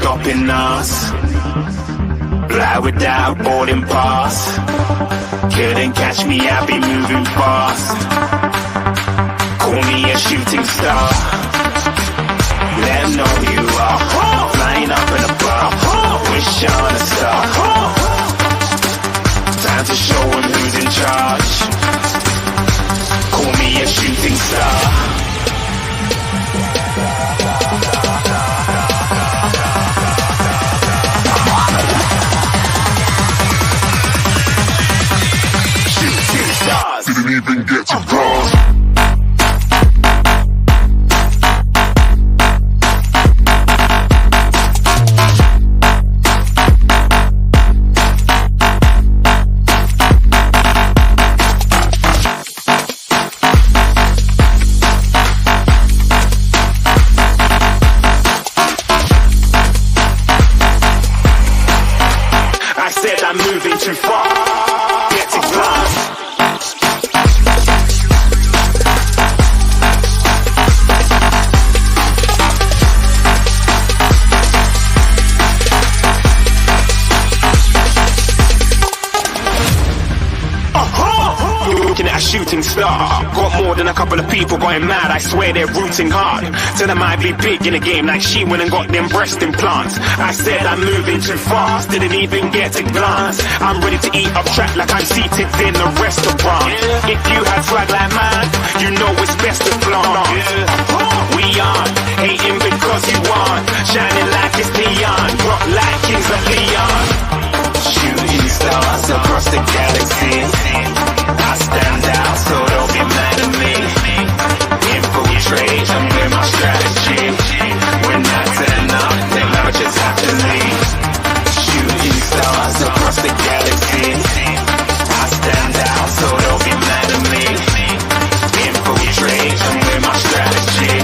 stopping us. Fly without boarding pass. Couldn't catch me, I'll be moving fast. Call me a shooting star. Let them know who you are. Flying up in a bar. Wish on a star. Time to show them who's in charge. Call me a shooting star. Didn't even get to cross. I said I'm moving too far. Get to glass. Looking at a shooting star. Got more than a couple of people going mad. I swear they're rooting hard. Tell them I'd be big in the game like she went and got them breast implants. I said I'm moving too fast. Didn't even get to glance. I'm ready to eat up track like I'm seated in a restaurant. If you had swag like mine, you know it's best to flaunt. We aren't hating because you want. Shining like it's neon. Rock like kings of Leon. Shooting stars across the galaxy. I stand out, so don't be mad at me. Infiltrate, I'm with my strategy. When I turn up, then I just have to leave. Shooting stars across the galaxy. I stand out, so don't be mad at me. Infiltrate, I'm with my strategy.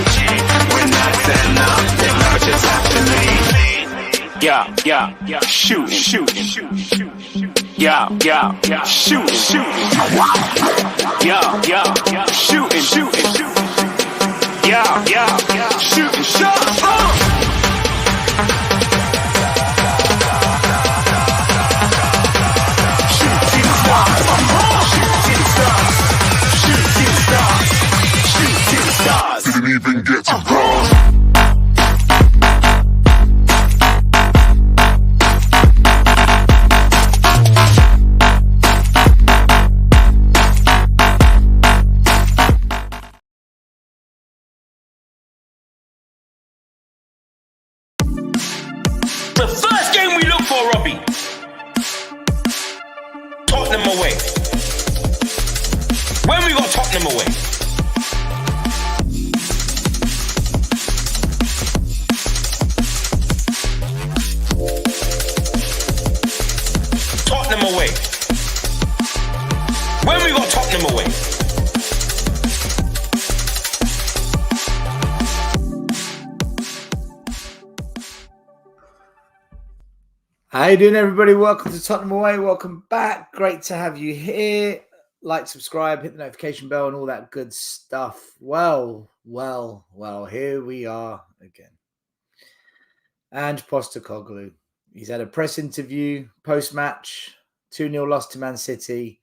When I turn up, then I just have to leave. Yeah, shooting. Yeah, shooting. Yeah, shooting. Yeah, shooting shots. Shooting stars. Didn't even get to cross. The first game we look for, Robbie. Tottenham away. When we got Tottenham away? Tottenham away. When we got Tottenham away? How you doing, everybody? Welcome to Tottenham Away. Welcome back. Great to have you here. Like, subscribe, hit the notification bell and all that good stuff. Well, here we are again. Ange Postecoglou. He's had a press interview post-match, 2-0 loss to Man City.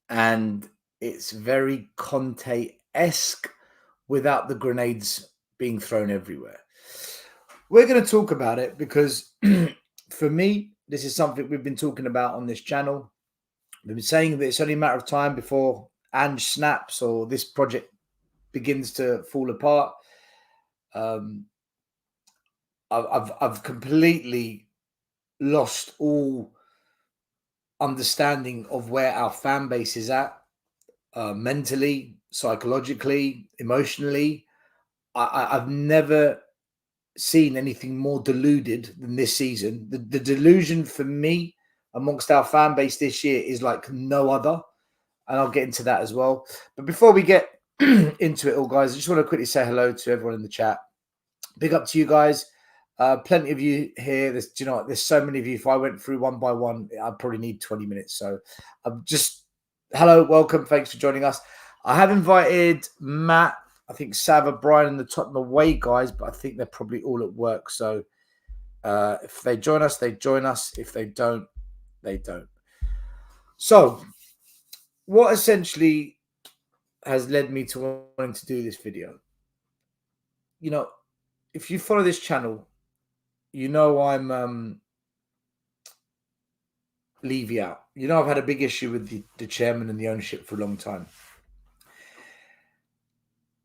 And it's very Conte-esque without the grenades being thrown everywhere. We're going to talk about it because for me, this is something we've been talking about on this channel. We've been saying that it's only a matter of time before Ange snaps or this project begins to fall apart. I've completely lost all understanding of where our fan base is at, mentally, psychologically, emotionally. I've never seen anything more deluded than this season. The delusion for me amongst our fan base this year is like no other. And I'll get into that as well. But before we get into it all, guys, I just want to quickly say hello to everyone in the chat. Big up to you guys. Plenty of you here. There's so many of you. If I went through one by one, I'd probably need 20 minutes. So hello, welcome. Thanks for joining us. I have invited Matt, I think Sava, Brian, and the Tottenham Away guys, but I think they're probably all at work. So If they join us, they join us. If they don't, they don't. So, what essentially has led me to wanting to do this video? You know, if you follow this channel, you know I'm Levy out. You know I've had a big issue with the chairman and the ownership for a long time.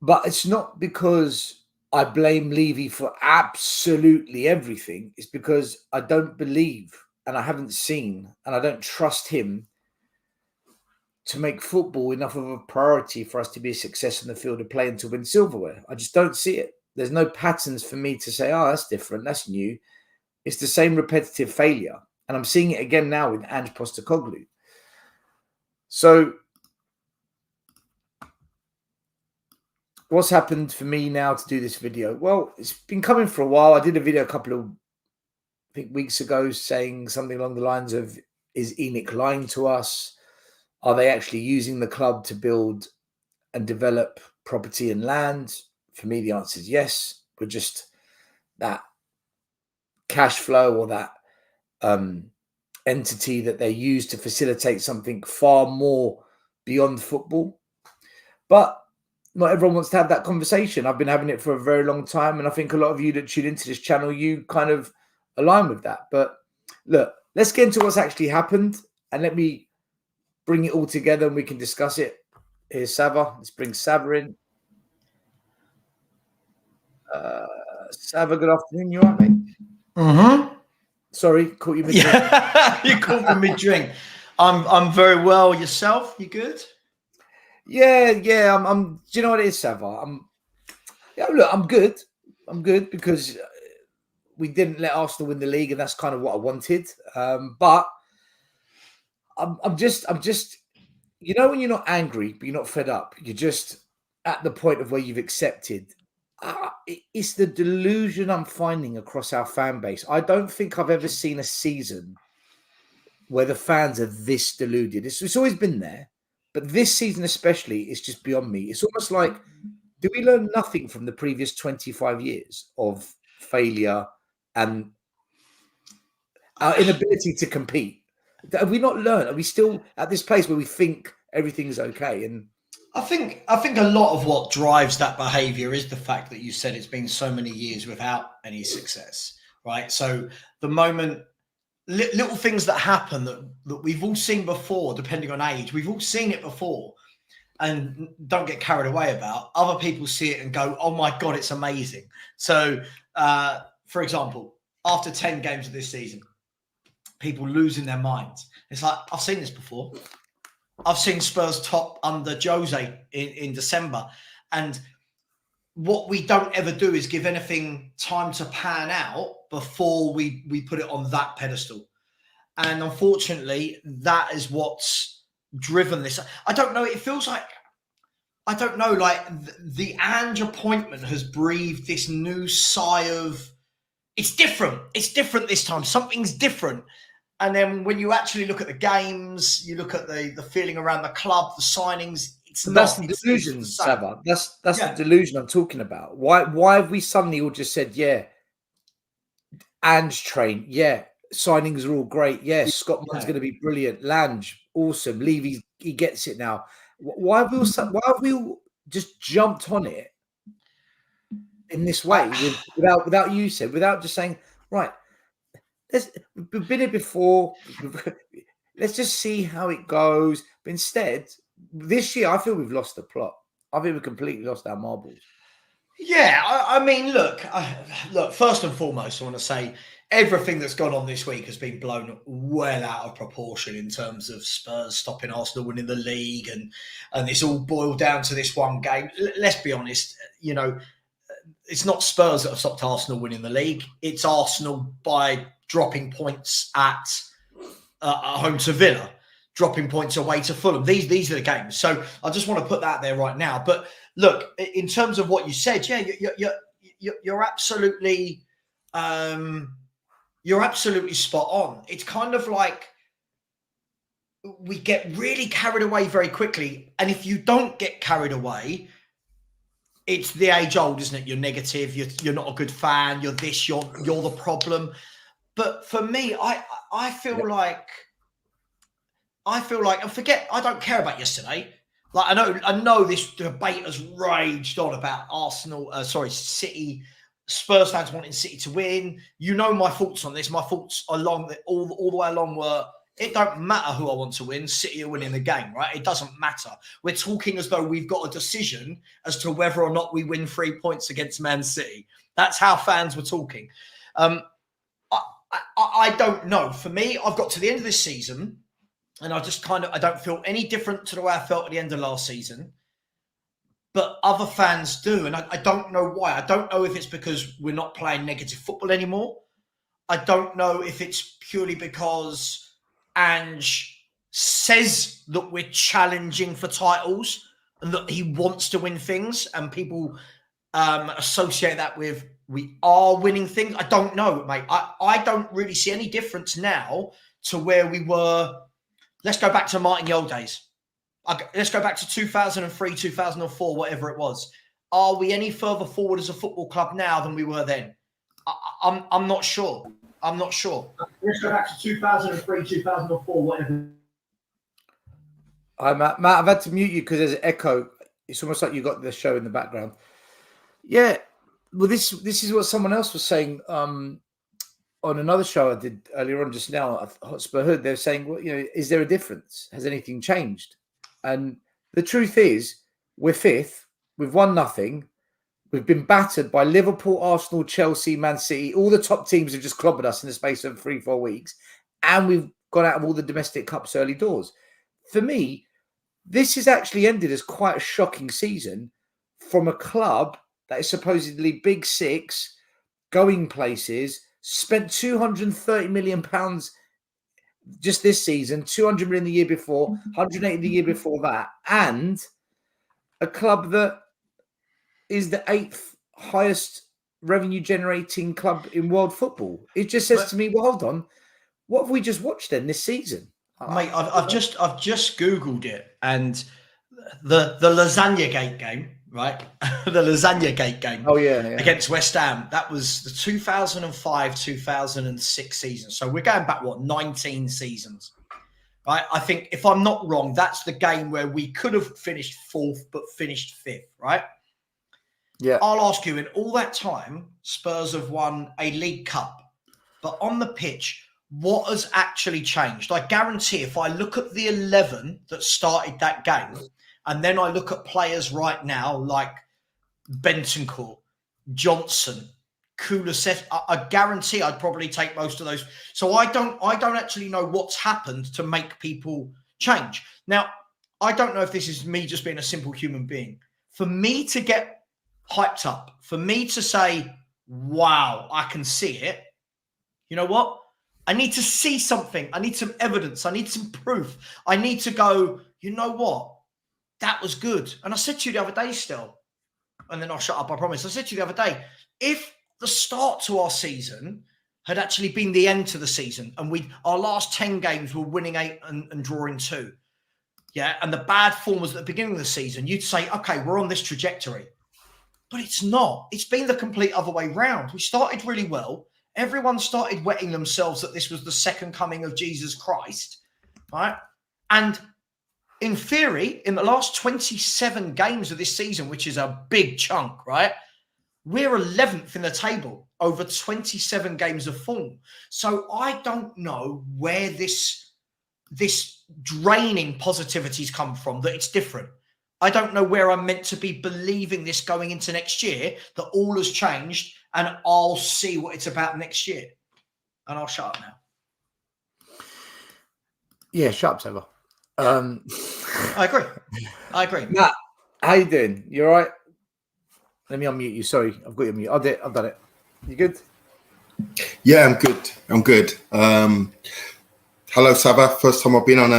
But it's not because I blame Levy for absolutely everything. It's because I don't believe and I haven't seen and I don't trust him to make football enough of a priority for us to be a success in the field of play and to win silverware. I just don't see it. There's no patterns for me to say, oh, that's different, that's new. It's the same repetitive failure. And I'm seeing it again now with Ange Postecoglou. So what's happened for me now to do this video? Well, it's been coming for a while. I did a video a couple of weeks ago saying something along the lines of, is ENIC lying to us? Are they actually using the club to build and develop property and land? For me, the answer is yes. We're just that cash flow or that entity that they use to facilitate something far more beyond football. But not everyone wants to have that conversation. I've been having it for a very long time. And I think a lot of you that tune into this channel, you kind of align with that. But look, let's get into what's actually happened and let me bring it all together and we can discuss it. Here's Sava. Let's bring Sava in. Sava, good afternoon. You all right, mate? Mm-hmm. Sorry, caught you mid-drink. Yeah, you caught me mid-drink. I'm very well. Yourself? You good? Yeah. I'm. Do you know what it is, Sava? Look, I'm good. I'm good because we didn't let Arsenal win the league, and that's kind of what I wanted. But I'm just. You know, when you're not angry, but you're not fed up, you're just at the point of where you've accepted. It's the delusion I'm finding across our fan base. I don't think I've ever seen a season where the fans are this deluded. It's always been there, but this season especially, it's just beyond me. It's almost like, do we learn nothing from the previous 25 years of failure and our inability to compete? Have we not learned? Are we still at this place where we think everything's okay? And I think a lot of what drives that behaviour is the fact that you said it's been so many years without any success, right? So the moment little things that happen that we've all seen before, depending on age, we've all seen it before and don't get carried away about. Other people see it and go, oh my God, it's amazing. So, for example, after 10 games of this season, people losing their minds. It's like, I've seen this before. I've seen Spurs top under Jose in December. And what we don't ever do is give anything time to pan out before we put it on that pedestal. And unfortunately, that is what's driven this. I don't know. It feels like, I don't know, like the Ange appointment has breathed this new sigh of, it's different. It's different this time. Something's different. And then when you actually look at the games, you look at the feeling around the club, the signings, that's the delusion, Sava. That's the delusion I'm talking about. Why have we suddenly all just said, yeah, Ange train, yeah, signings are all great, yeah, Scottman's going to be brilliant, Lange, awesome, Levy, he gets it now. Why have we all just jumped on it in this way without you said, without just saying, right, we've been here before. Let's just see how it goes. But instead, this year, I feel we've lost the plot. I think we've completely lost our marbles. Yeah, I mean, look. First and foremost, I want to say everything that's gone on this week has been blown well out of proportion in terms of Spurs stopping Arsenal winning the league, and it's all boiled down to this one game. Let's be honest. You know, it's not Spurs that have stopped Arsenal winning the league. It's Arsenal by dropping points at home to Villa, dropping points away to Fulham. These are the games. So I just want to put that there right now. But look, in terms of what you said, yeah, you're absolutely spot on. It's kind of like we get really carried away very quickly, and if you don't get carried away, it's the age old, isn't it? You're negative. You're not a good fan. You're this. You're the problem. But for me, I feel like and forget. I don't care about yesterday. Like I know this debate has raged on about City, Spurs fans wanting City to win. You know my thoughts on this. My thoughts along all the way along were, it don't matter who I want to win. City are winning the game, right? It doesn't matter. We're talking as though we've got a decision as to whether or not we win 3 points against Man City. That's how fans were talking. I don't know. For me, I've got to the end of this season, and I don't feel any different to the way I felt at the end of last season. But other fans do, and I don't know why. I don't know if it's because we're not playing negative football anymore. I don't know if it's purely because Ange says that we're challenging for titles and that he wants to win things, and people associate that with we are winning things. I don't know, mate. I don't really see any difference now to where we were. Let's go back to Martin the old days. Let's go back to 2003, 2004, whatever it was. Are we any further forward as a football club now than we were then? I'm not sure. I'm not sure. Let's go back to 2003, 2004, whatever. Hi, Matt. Matt, I've had to mute you because there's an echo. It's almost like you got the show in the background. Yeah. Well, this is what someone else was saying on another show I did earlier on just now at Hotspur Hood. They're saying, well, is there a difference? Has anything changed? And the truth is, we're fifth. We've won nothing. We've been battered by Liverpool, Arsenal, Chelsea, Man City. All the top teams have just clobbered us in the space of 3-4 weeks. And we've gone out of all the domestic cups early doors. For me, this has actually ended as quite a shocking season from a club that is supposedly Big Six, going places, spent £230 million just this season, 200 million the year before, 180 the year before that, and a club that is the 8th highest revenue generating club in world football. It just says to me, well, hold on, what have we just watched then this season? Mate, I've just Googled it, and the Lasagna Gate game, right? The Lasagna Gate game. Oh yeah, against West Ham. That was the 2005-2006 season. So we're going back 19 seasons, right? I think if I'm not wrong, that's the game where we could have finished 4th but finished 5th, right? Yeah. I'll ask you, in all that time, Spurs have won a League Cup, but on the pitch, what has actually changed? I guarantee if I look at the 11 that started that game, and then I look at players right now like Bentancur, Johnson, Kulusevski, I guarantee I'd probably take most of those. So I don't actually know what's happened to make people change. Now, I don't know if this is me just being a simple human being. For me to get hyped up, for me to say, wow, I can see it, you know what? I need to see something. I need some evidence. I need some proof. I need to go, you know what? That was good. And I said to you the other day still, and then I'll shut up, I promise. I said to you the other day, if the start to our season had actually been the end to the season, and our last 10 games were winning 8 and drawing 2, yeah, and the bad form was at the beginning of the season, you'd say, okay, we're on this trajectory. But it's not. It's been the complete other way round. We started really well. Everyone started wetting themselves that this was the second coming of Jesus Christ, right? And in theory, in the last 27 games of this season, which is a big chunk, right? We're 11th in the table over 27 games of form. So I don't know where this draining positivity's come from, that it's different. I don't know where I'm meant to be believing this going into next year, that all has changed and I'll see what it's about next year. And I'll shut up now. Yeah, shut up, Trevor. I agree. Matt, how you doing? You all right? Let me unmute you. Sorry, I've got you on mute. I've done it. You good? Yeah, I'm good. Hello, Saba. First time I've been on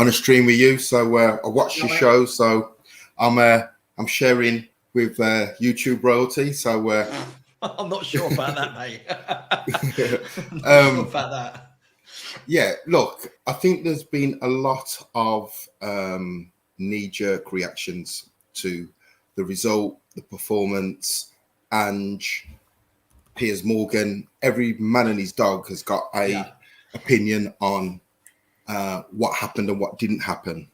a stream with you. So I watched your show. So I'm sharing with YouTube royalty. So I'm not sure about that, mate. I'm not sure about that. Yeah, look, I think there's been a lot of knee-jerk reactions to the result. the performance, Ange, Piers Morgan, every man and his dog has got a opinion on what happened and what didn't happen.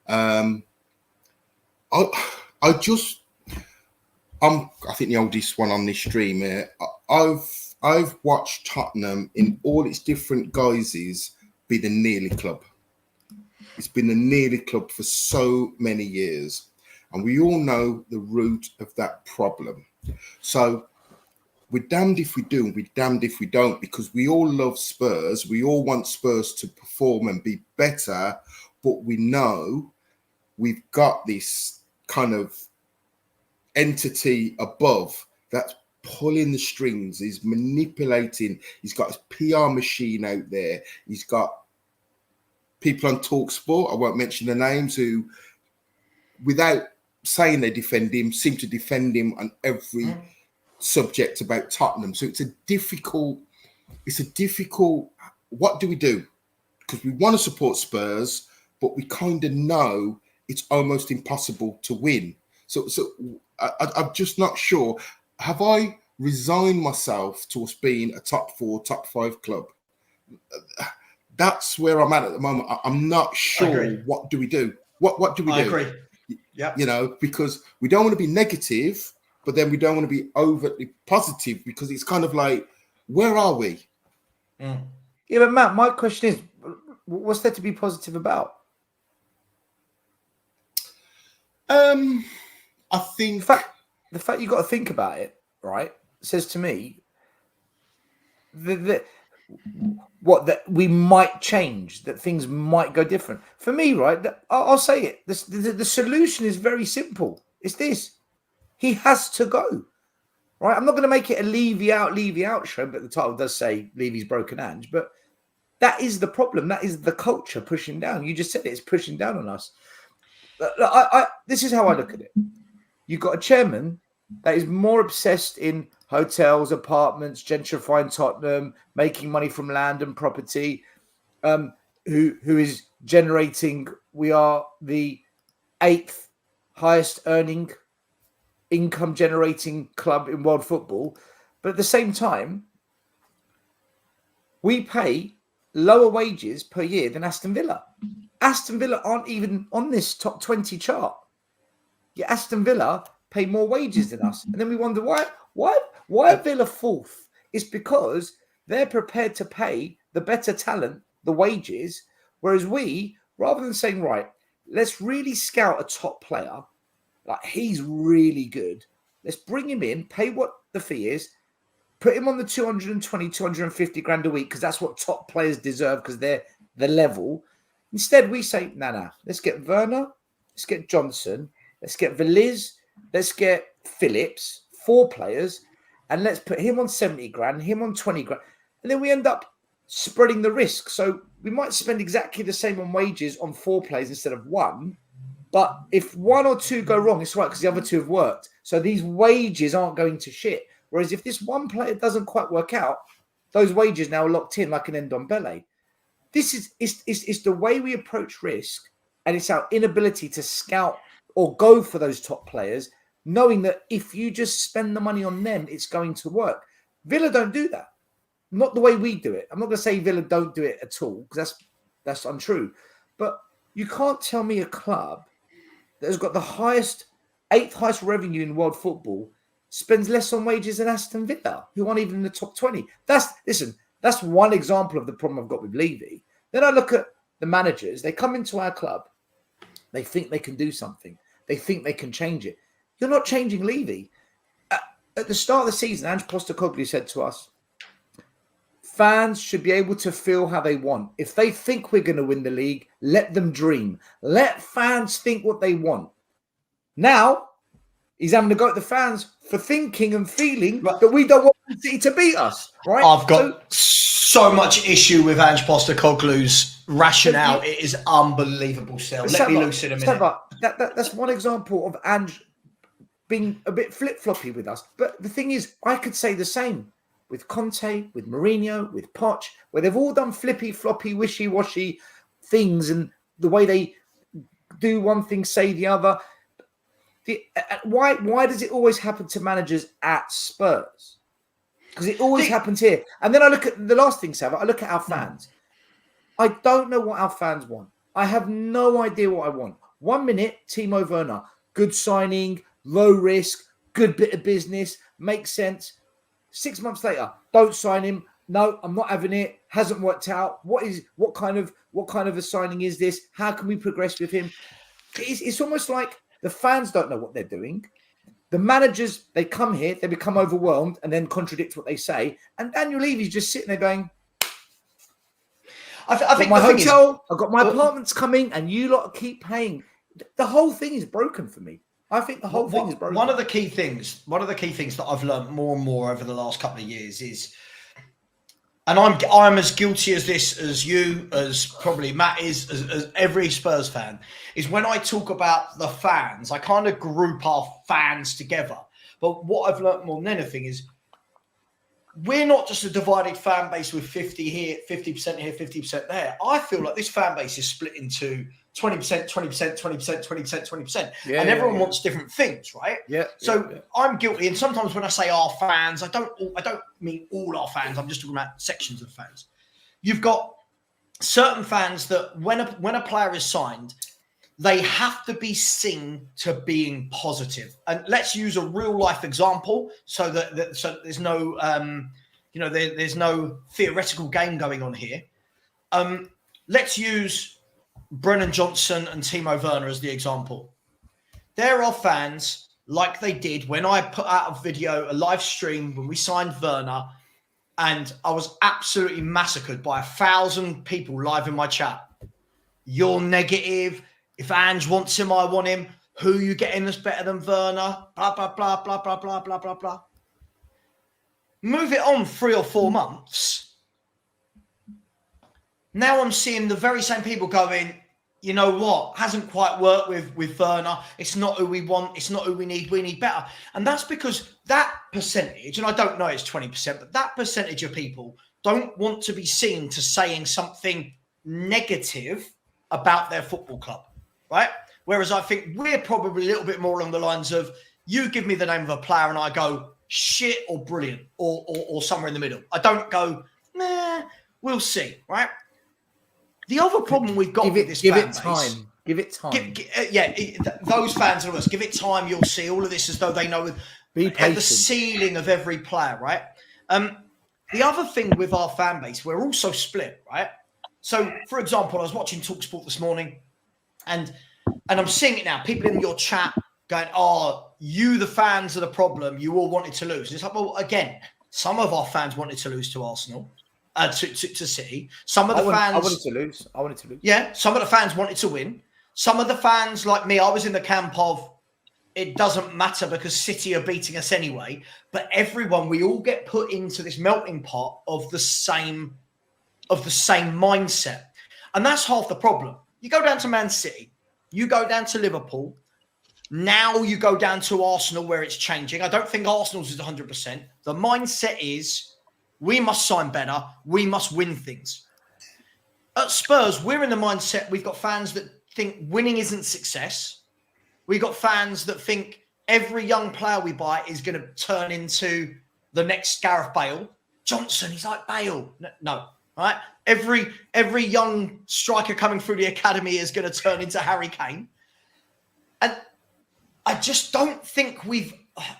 I think the oldest one on this stream here. I've watched Tottenham in all its different guises be the nearly club. It's been the nearly club for so many years, and we all know the root of that problem. So we're damned if we do and we're damned if we don't, because we all love Spurs. We all want Spurs to perform and be better, but we know we've got this kind of entity above that's pulling the strings, he's manipulating, he's got his PR machine out there, he's got people on TalkSport, I won't mention the names, who, without saying they defend him, seem to defend him on every subject about Tottenham. So it's a difficult, what do we do? Because we want to support Spurs, but we kind of know it's almost impossible to win. So I'm just not sure. Have I resigned myself to us being a top 4, top 5 club? That's where I'm at the moment. I'm not sure. What do we do? What do we do? I agree. Yeah. You know, because we don't want to be negative, but then we don't want to be overtly positive, because it's kind of like, where are we? Yeah, but Matt, my question is, what's there to be positive about? I think the fact you've got to think about it, right, says to me that we might change, that things might go different. For me, right, I'll say it. The solution is very simple. It's this: he has to go. Right, I'm not going to make it a Levy out show, but the title does say Levy's broken Ange. But that is the problem. That is the culture pushing down. You just said it, it's pushing down on us. This is how I look at it. You've got a chairman that is more obsessed in hotels, apartments, gentrifying Tottenham, making money from land and property, who is generating, we are the 8th highest income generating club in world football. But at the same time, we pay lower wages per year than Aston Villa. Aston Villa aren't even on this top 20 chart. Yeah, Aston Villa pay more wages than us. And then we wonder why are Villa 4th? It's because they're prepared to pay the better talent the wages, whereas we, rather than saying, right, let's really scout a top player, like he's really good, let's bring him in, pay what the fee is, put him on the 220, 250 grand a week, because that's what top players deserve, because they're the level. Instead, we say, nah, let's get Werner, let's get Johnson, let's get Veliz, let's get Phillips, 4 players, and let's put him on 70 grand, him on 20 grand. And then we end up spreading the risk. So we might spend exactly the same on wages on 4 players instead of 1. But if 1 or 2 go wrong, it's right, because the other 2 have worked. So these wages aren't going to shit. Whereas if this one player doesn't quite work out, those wages now are locked in like an Ndombele. This is it's the way we approach risk, and it's our inability to scout or go for those top players, knowing that if you just spend the money on them, it's going to work. Villa don't do that. Not the way we do it. I'm not going to say Villa don't do it at all, because that's untrue. But you can't tell me a club that has got the 8th highest revenue in world football spends less on wages than Aston Villa, who aren't even in the top 20. That's one example of the problem I've got with Levy. Then I look at the managers. They come into our club. They think they can do something. They think they can change it. You're not changing Levy. At the start of the season, Ange Postecoglou said to us, fans should be able to feel how they want. If they think we're going to win the league, let them dream. Let fans think what they want. Now, he's having to go at the fans for thinking and feeling that we don't want the City to beat us. Right? I've got so much issue with Ange Postecoglou's rationale. It is unbelievable still. Let me loose in a minute. That's one example of Ange being a bit flip-floppy with us. But the thing is, I could say the same with Conte, with Mourinho, with Poch, where they've all done flippy-floppy, wishy-washy things, and the way they do one thing, say the other. Why does it always happen to managers at Spurs? Because it always happens here. And then I look at the last thing, Sav. I look at our fans. I don't know what our fans want. I have no idea what I want. 1 minute, Timo Werner, good signing, low risk, good bit of business, makes sense. 6 months later, don't sign him. No, I'm not having it. Hasn't worked out. What kind of a signing is this? How can we progress with him? It's almost like the fans don't know what they're doing. The managers, they come here, they become overwhelmed and then contradict what they say. And Daniel Levy's just sitting there going, I think my hotel, I've got my apartments coming, and you lot keep paying. The whole thing is broken for me. I think the whole thing is broken. One of the key things that I've learned more and more over the last couple of years is, and I'm as guilty as this as you, as probably Matt is, as every Spurs fan, is when I talk about the fans, I kind of group our fans together. But what I've learned more than anything is we're not just a divided fan base with 50 here, 50% here, 50% there. I feel like this fan base is split into 20%, 20%, 20%, 20%, 20%. And everyone wants different things, right? I'm guilty. And sometimes when I say our fans, I don't mean all our fans. I'm just talking about sections of fans. You've got certain fans that when a player is signed, they have to be seen to being positive. And let's use a real life example so that there's no, there's no theoretical game going on here. Let's use Brennan Johnson and Timo Werner as the example. There are fans like they did when I put out a live stream when we signed Werner, and I was absolutely massacred by 1,000 people live in my chat. You're negative. If Ange wants him, I want him. Who you getting that's better than Werner? Blah, blah, blah, blah, blah, blah, blah, blah, blah. Move it on 3 or 4 months. Now I'm seeing the very same people going, you know what? Hasn't quite worked with Werner. It's not who we want. It's not who we need. We need better. And that's because that percentage, and I don't know it's 20%, but that percentage of people don't want to be seen to saying something negative about their football club, right? Whereas I think we're probably a little bit more along the lines of, you give me the name of a player and I go shit or brilliant or somewhere in the middle. I don't go, nah, we'll see, right? The other problem we've got with this fan base... Give it time. Those fans are us. Give it time, you'll see all of this as though they know at the ceiling of every player, right? The other thing with our fan base, we're also split, right? So, for example, I was watching TalkSport this morning, and I'm seeing it now. People in your chat going, "Oh, you, the fans, are the problem. You all wanted to lose." And it's like, well, again, some of our fans wanted to lose to Arsenal, to City. Some of the fans, I wanted to lose. Yeah, some of the fans wanted to win. Some of the fans, like me, I was in the camp of, it doesn't matter because City are beating us anyway. But everyone, we all get put into this melting pot of the same mindset. And that's half the problem. You go down to Man City, you go down to Liverpool, now you go down to Arsenal where it's changing. I don't think Arsenal's is 100%. The mindset is, we must sign better, we must win things. At Spurs, we're in the mindset, we've got fans that think winning isn't success. We've got fans that think every young player we buy is going to turn into the next Gareth Bale. Johnson, he's like Bale. No. Right? Every young striker coming through the academy is going to turn into Harry Kane. And I just don't think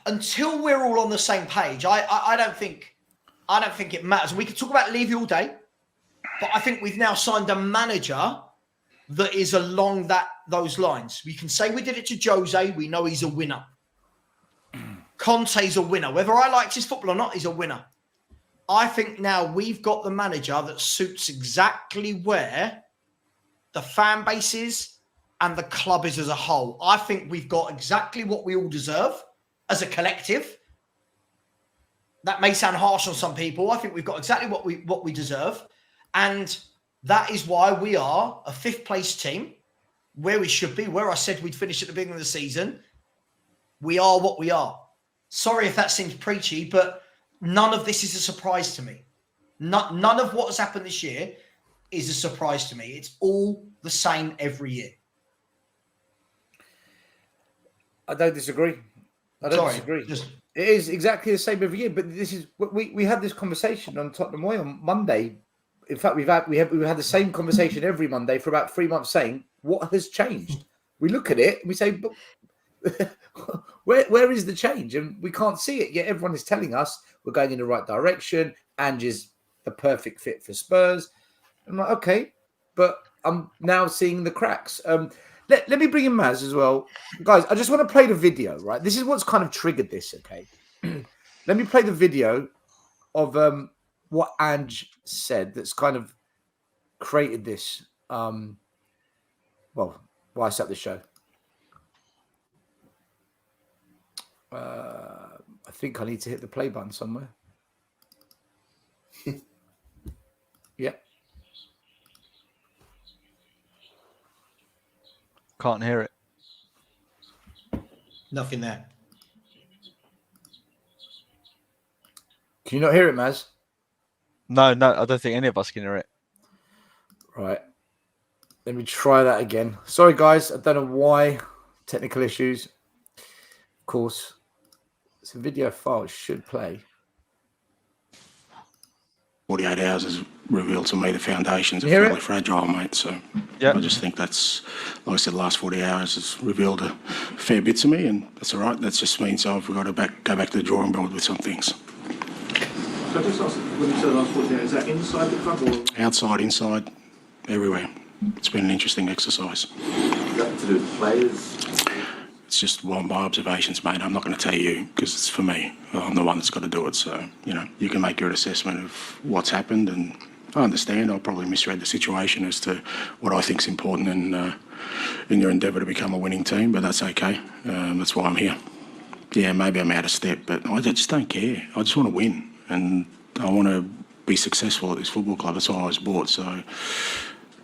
until we're all on the same page, I don't think it matters. And we could talk about Levy all day, but I think we've now signed a manager that is along those lines. We can say we did it to Jose. We know he's a winner. Conte's a winner. Whether I liked his football or not, he's a winner. I think now we've got the manager that suits exactly where the fan base is and the club is as a whole. I think we've got exactly what we all deserve as a collective. That may sound harsh on some people. I think we've got exactly what we deserve. And that is why we are a 5th place team, where we should be, where I said we'd finish at the beginning of the season. We are what we are. Sorry if that seems preachy, but none of this is a surprise to me. None of what has happened this year is a surprise to me. It's all the same every year. I don't disagree. I don't disagree. It is exactly the same every year. But this is we had this conversation on Tottenham Way on Monday. In fact, we've had the same conversation every Monday for about 3 months, saying what has changed. We look at it and we say, but where is the change? And we can't see it yet. Everyone is telling us we're going in the right direction. Ange is the perfect fit for Spurs. I'm like, okay, but I'm now seeing the cracks. Let me bring in Maz as well. Guys, I just want to play the video, right? This is what's kind of triggered this, okay? Let me play the video of what Ange said that's kind of created this. Well, why I set the show. I think I need to hit the play button somewhere. Yeah. Can't hear it. Nothing there. Can you not hear it, Maz? No, I don't think any of us can hear it. Right. Let me try that again. Sorry, guys. I don't know why. Technical issues. Of course. It's a video file. It should play. 48 hours has revealed to me the foundations are Hear fairly it? fragile, mate. So Yeah. I just think that's, like I said, the last 40 hours has revealed a fair bit to me, and that's all right. That just means I've got to go back to the drawing board with some things. So just ask, when you say the last 40 hours, is that inside the club or? Outside, inside, everywhere. It's been an interesting exercise. Is that to do with players? It's just my observations, mate. I'm not going to tell you because it's for me. I'm the one that's got to do it. So, you can make your assessment of what's happened, and I understand I probably misread the situation as to what I think is important in your endeavour to become a winning team, but that's okay. That's why I'm here. Yeah, maybe I'm out of step, but I just don't care. I just want to win, and I want to be successful at this football club. That's why I was bought. So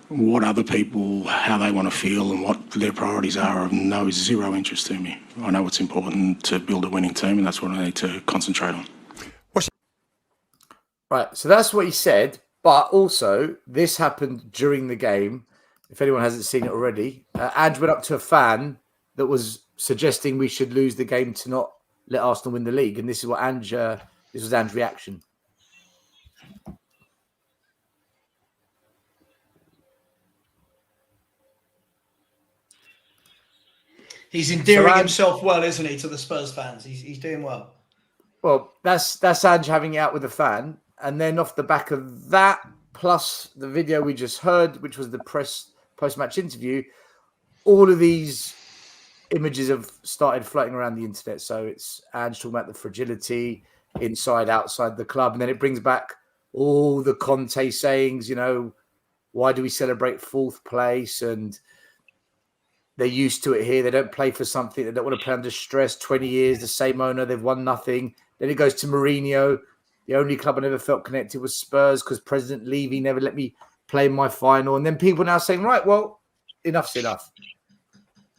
what other people, how they want to feel and what their priorities are, of no zero interest to me. I know it's important to build a winning team, and that's what I need to concentrate on. Right, so that's what he said, but also this happened during the game. If anyone hasn't seen it already, Ange went up to a fan that was suggesting we should lose the game to not let Arsenal win the league, and this is what this was Ange's reaction. He's endearing himself well, isn't he, to the Spurs fans? He's doing well. Well, that's Ange having it out with the fan. And then off the back of that, plus the video we just heard, which was the press post-match interview, all of these images have started floating around the internet. So it's Ange talking about the fragility inside, outside the club. And then it brings back all the Conte sayings, why do we celebrate fourth place? And they're used to it here. They don't play for something. They don't want to play under stress. 20 years, the same owner. They've won nothing. Then it goes to Mourinho. The only club I never felt connected was Spurs because President Levy never let me play in my final. And then people now saying, right, well, enough's enough.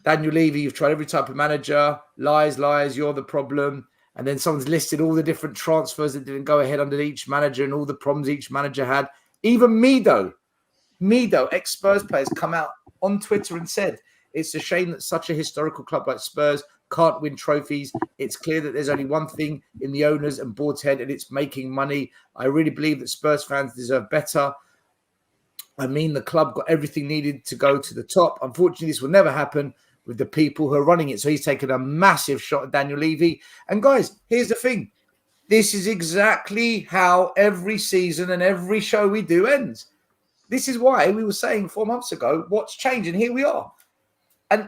Daniel Levy, you've tried every type of manager. Lies, you're the problem. And then someone's listed all the different transfers that didn't go ahead under each manager and all the problems each manager had. Even Mido, ex-Spurs players, come out on Twitter and said, it's a shame that such a historical club like Spurs can't win trophies. It's clear that there's only one thing in the owners and board's head, and it's making money. I really believe that Spurs fans deserve better. I mean, the club got everything needed to go to the top. Unfortunately, this will never happen with the people who are running it. So he's taken a massive shot at Daniel Levy. And guys, here's the thing. This is exactly how every season and every show we do ends. This is why we were saying 4 months ago, what's changed? And here we are. And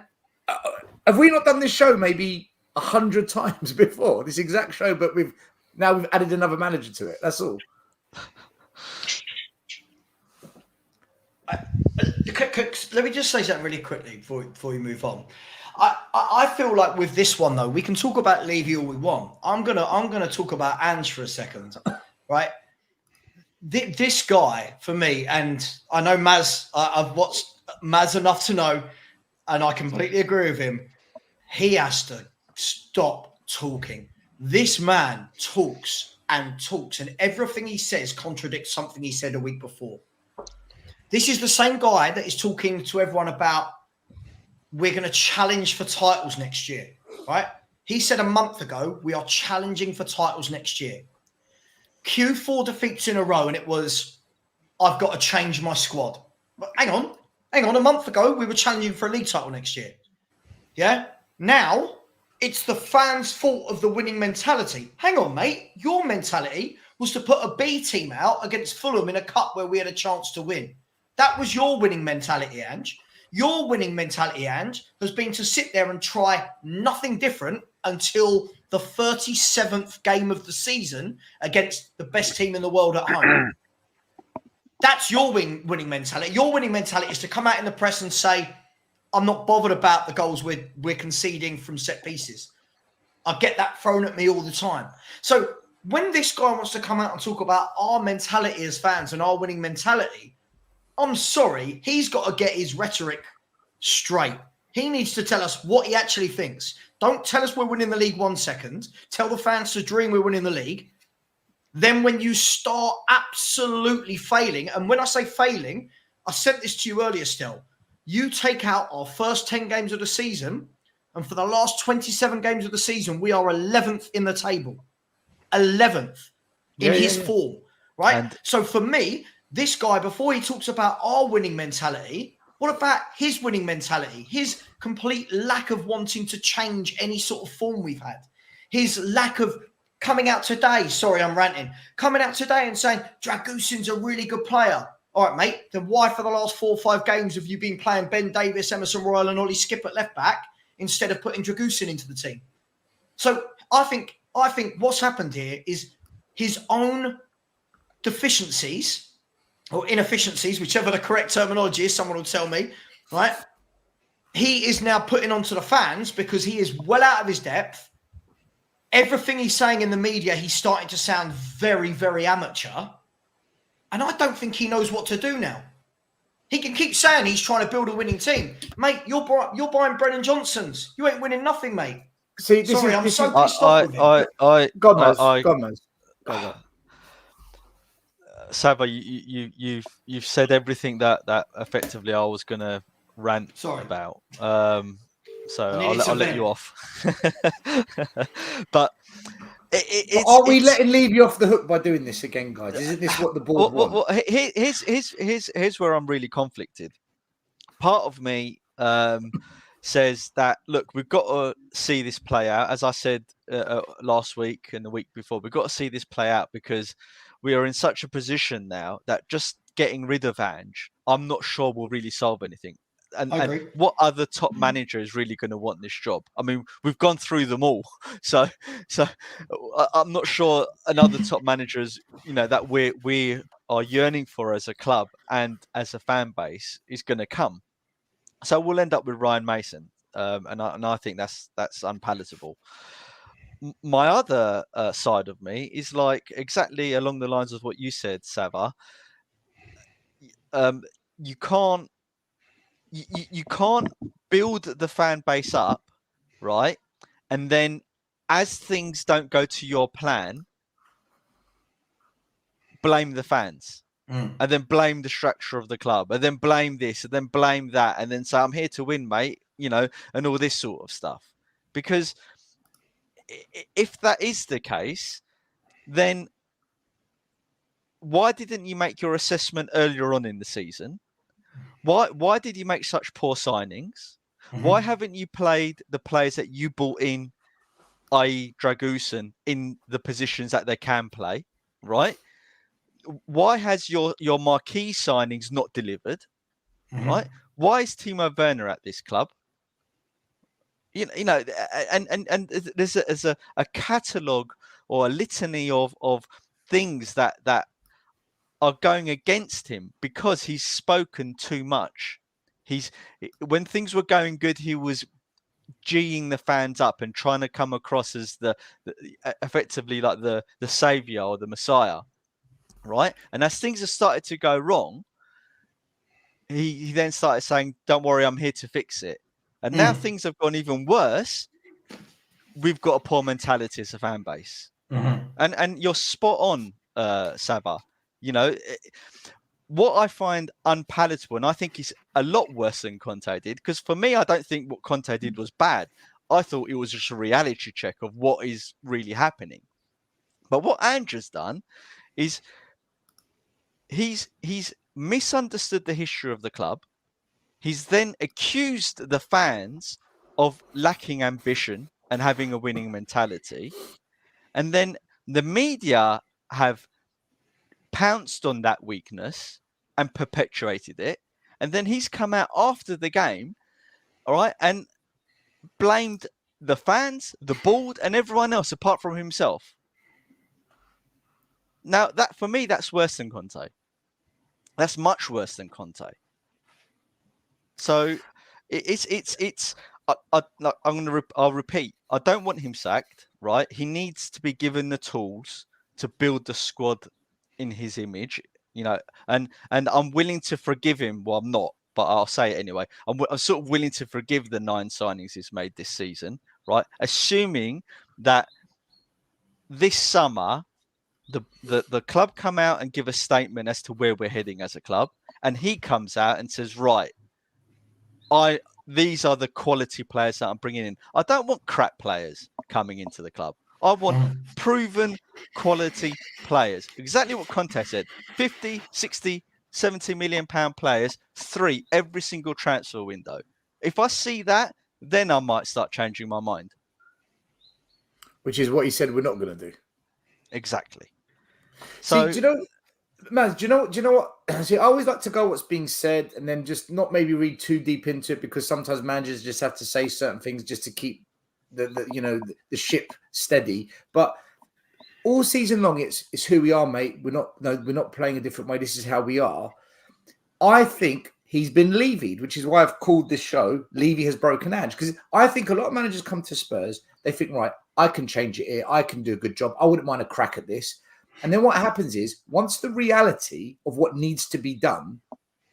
have we not done this show maybe 100 times before? This exact show, but we've added another manager to it. That's all. Let me just say something really quickly before we move on. I feel like with this one though, we can talk about Levy all we want. I'm gonna talk about Ange for a second, right? This guy for me, and I know Maz. I've watched Maz enough to know. And I completely agree with him. He has to stop talking. This man talks and talks, and everything he says contradicts something he said a week before. This is the same guy that is talking to everyone about we're going to challenge for titles next year, right? He said a month ago, we are challenging for titles next year. Q4 defeats in a row, and it was, I've got to change my squad. But hang on. A month ago, we were challenging for a league title next year. Yeah? Now, it's the fans' fault of the winning mentality. Hang on, mate. Your mentality was to put a B team out against Fulham in a cup where we had a chance to win. That was your winning mentality, Ange. Your winning mentality, Ange, has been to sit there and try nothing different until the 37th game of the season against the best team in the world at home. That's your winning mentality. Your winning mentality is to come out in the press and say, I'm not bothered about the goals we're conceding from set pieces. I get that thrown at me all the time. So when this guy wants to come out and talk about our mentality as fans and our winning mentality, I'm sorry, he's got to get his rhetoric straight. He needs to tell us what he actually thinks. Don't tell us we're winning the league 1 second. Tell the fans to dream we're winning the league. Then when you start absolutely failing, and when I say failing, I sent this to you earlier still, you take out our first 10 games of the season, and for the last 27 games of the season, we are 11th in the table. 11th in his form, right? And so for me, this guy, before he talks about our winning mentality, what about his winning mentality? His complete lack of wanting to change any sort of form we've had. His lack of coming out today, sorry, I'm ranting, coming out today and saying, Dragusin's a really good player. All right, mate, then why for the last 4 or 5 games have you been playing Ben Davis, Emerson Royal and Ollie Skip at left back instead of putting Dragusin into the team? So I think what's happened here is his own deficiencies or inefficiencies, whichever the correct terminology is, someone will tell me, right? He is now putting onto the fans because he is well out of his depth. Everything he's saying in the media, he's starting to sound very, very amateur. And I don't think he knows what to do now. He can keep saying he's trying to build a winning team. Mate, you're buying Brennan Johnsons. You ain't winning nothing, mate. See, I'm so pissed off with him. God knows. Sava, you've said everything that effectively I was going to rant about. So I'll let you off. But are we letting Levy off the hook by doing this again, guys? Isn't this what the board wants? Well, here's where I'm really conflicted. Part of me says that, look, we've got to see this play out. As I said last week and the week before, we've got to see this play out because we are in such a position now that just getting rid of Ange, I'm not sure will really solve anything. And what other top manager is really going to want this job? I mean, we've gone through them all, so I'm not sure another top manager is, that we are yearning for as a club and as a fan base is going to come. So we'll end up with Ryan Mason, and I think that's unpalatable. My other side of me is like exactly along the lines of what you said, Sava. You can't build the fan base up, right? And then as things don't go to your plan, blame the fans. And then blame the structure of the club, and then blame this, and then blame that, and then say, I'm here to win, mate, and all this sort of stuff. Because if that is the case, then why didn't you make your assessment earlier on in the season? Why did you make such poor signings? Why haven't you played the players that you bought in, i.e. Dragusin, in the positions that they can play, right? Why has your marquee signings not delivered, right? Why is Timo Werner at this club? And there's a catalogue or a litany of things that are going against him because he's spoken too much. When things were going good, he was geeing the fans up and trying to come across as the effectively like the savior or the messiah, right? And as things have started to go wrong, he then started saying, "Don't worry, I'm here to fix it." And now things have gone even worse. We've got a poor mentality as a fan base, and you're spot on, Sava. What I find unpalatable, and I think is a lot worse than Conte did, because for me, I don't think what Conte did was bad. I thought it was just a reality check of what is really happening. But what Ange has done is he's misunderstood the history of the club. He's then accused the fans of lacking ambition and having a winning mentality. And then the media have pounced on that weakness and perpetuated it. And then he's come out after the game, all right, and blamed the fans, the board, and everyone else apart from himself. Now, that for me, that's worse than Conte. That's much worse than Conte. So I'll repeat. I don't want him sacked, right? He needs to be given the tools to build the squad in his image, you know, and I'm willing to forgive him. Well, I'm not, but I'll say it anyway. I'm sort of willing to forgive the 9 signings he's made this season, right? Assuming that this summer the club come out and give a statement as to where we're heading as a club, and he comes out and says, right, these are the quality players that I'm bringing in. I don't want crap players coming into the club. I want proven quality players. Exactly what Conte said. 50, 60, 70 million pound players, 3 every single transfer window. If I see that, then I might start changing my mind. Which is what he said we're not going to do. Exactly. So, do you know, man? Do you know what? See, I always like to go what's being said, and then just not maybe read too deep into it, because sometimes managers just have to say certain things just to keep the ship steady. But all season long, it's who we are, mate. We're not playing a different way. This is how we are. I think he's been Levied, which is why I've called this show "Levy Has Broken Ange," because I think a lot of managers come to Spurs, they think, right, I can change it here. I can do a good job. I wouldn't mind a crack at this. And then what happens is, once the reality of what needs to be done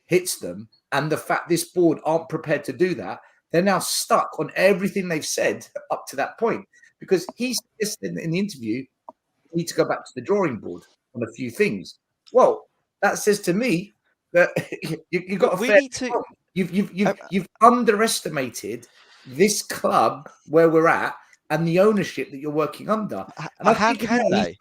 hits them, and the fact this board aren't prepared to do that, they're now stuck on everything they've said up to that point. Because he said in the interview, you need to go back to the drawing board on a few things. Well, that says to me that you've got a fair point. You've underestimated this club where we're at and the ownership that you're working under. And how can they?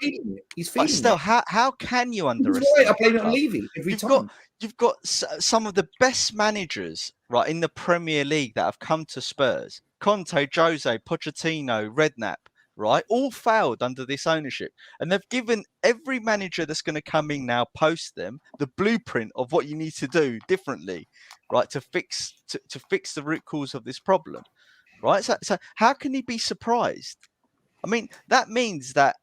He's feeling still, it. how can you underestimate? I blame it on Levy every time. You've got some of the best managers, right, in the Premier League that have come to Spurs. Conte, Jose, Pochettino, Redknapp, right, all failed under this ownership. And they've given every manager that's going to come in now, post them, the blueprint of what you need to do differently, right, to fix the root cause of this problem. Right, so how can he be surprised? I mean, that means that,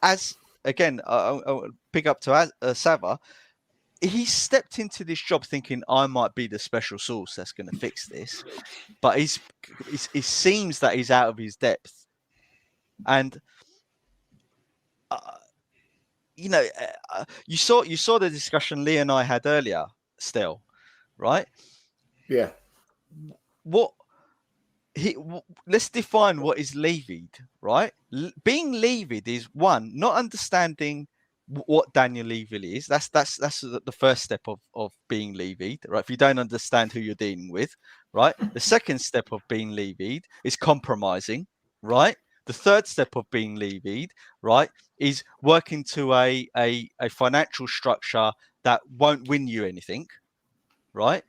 as again, I'll pick up to Sava, he stepped into this job thinking I might be the special sauce that's going to fix this, but it seems that he's out of his depth, and you saw the discussion Lee and I had earlier, still, right? Yeah. Let's define what is Levied, right? Being Levied is, one, not understanding what Daniel Levy is. That's the first step of being Levied, right? If you don't understand who you're dealing with, right? The second step of being Levied is compromising, right? The third step of being Levied, right, is working to a financial structure that won't win you anything, right?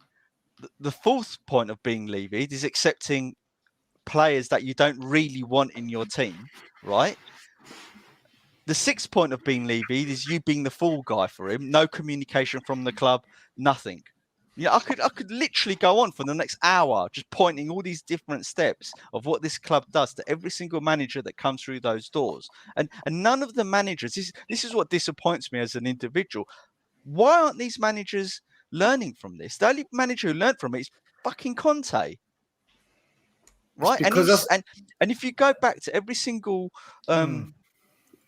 The fourth point of being Levied is accepting players that you don't really want in your team, right? The sixth point of being Levied is you being the fall guy for him. No communication from the club, nothing. Yeah, I could literally go on for the next hour just pointing all these different steps of what this club does to every single manager that comes through those doors. And none of the managers, this is what disappoints me as an individual. Why aren't these managers learning from this? The only manager who learned from it is fucking Conte. Right, and if you go back to every single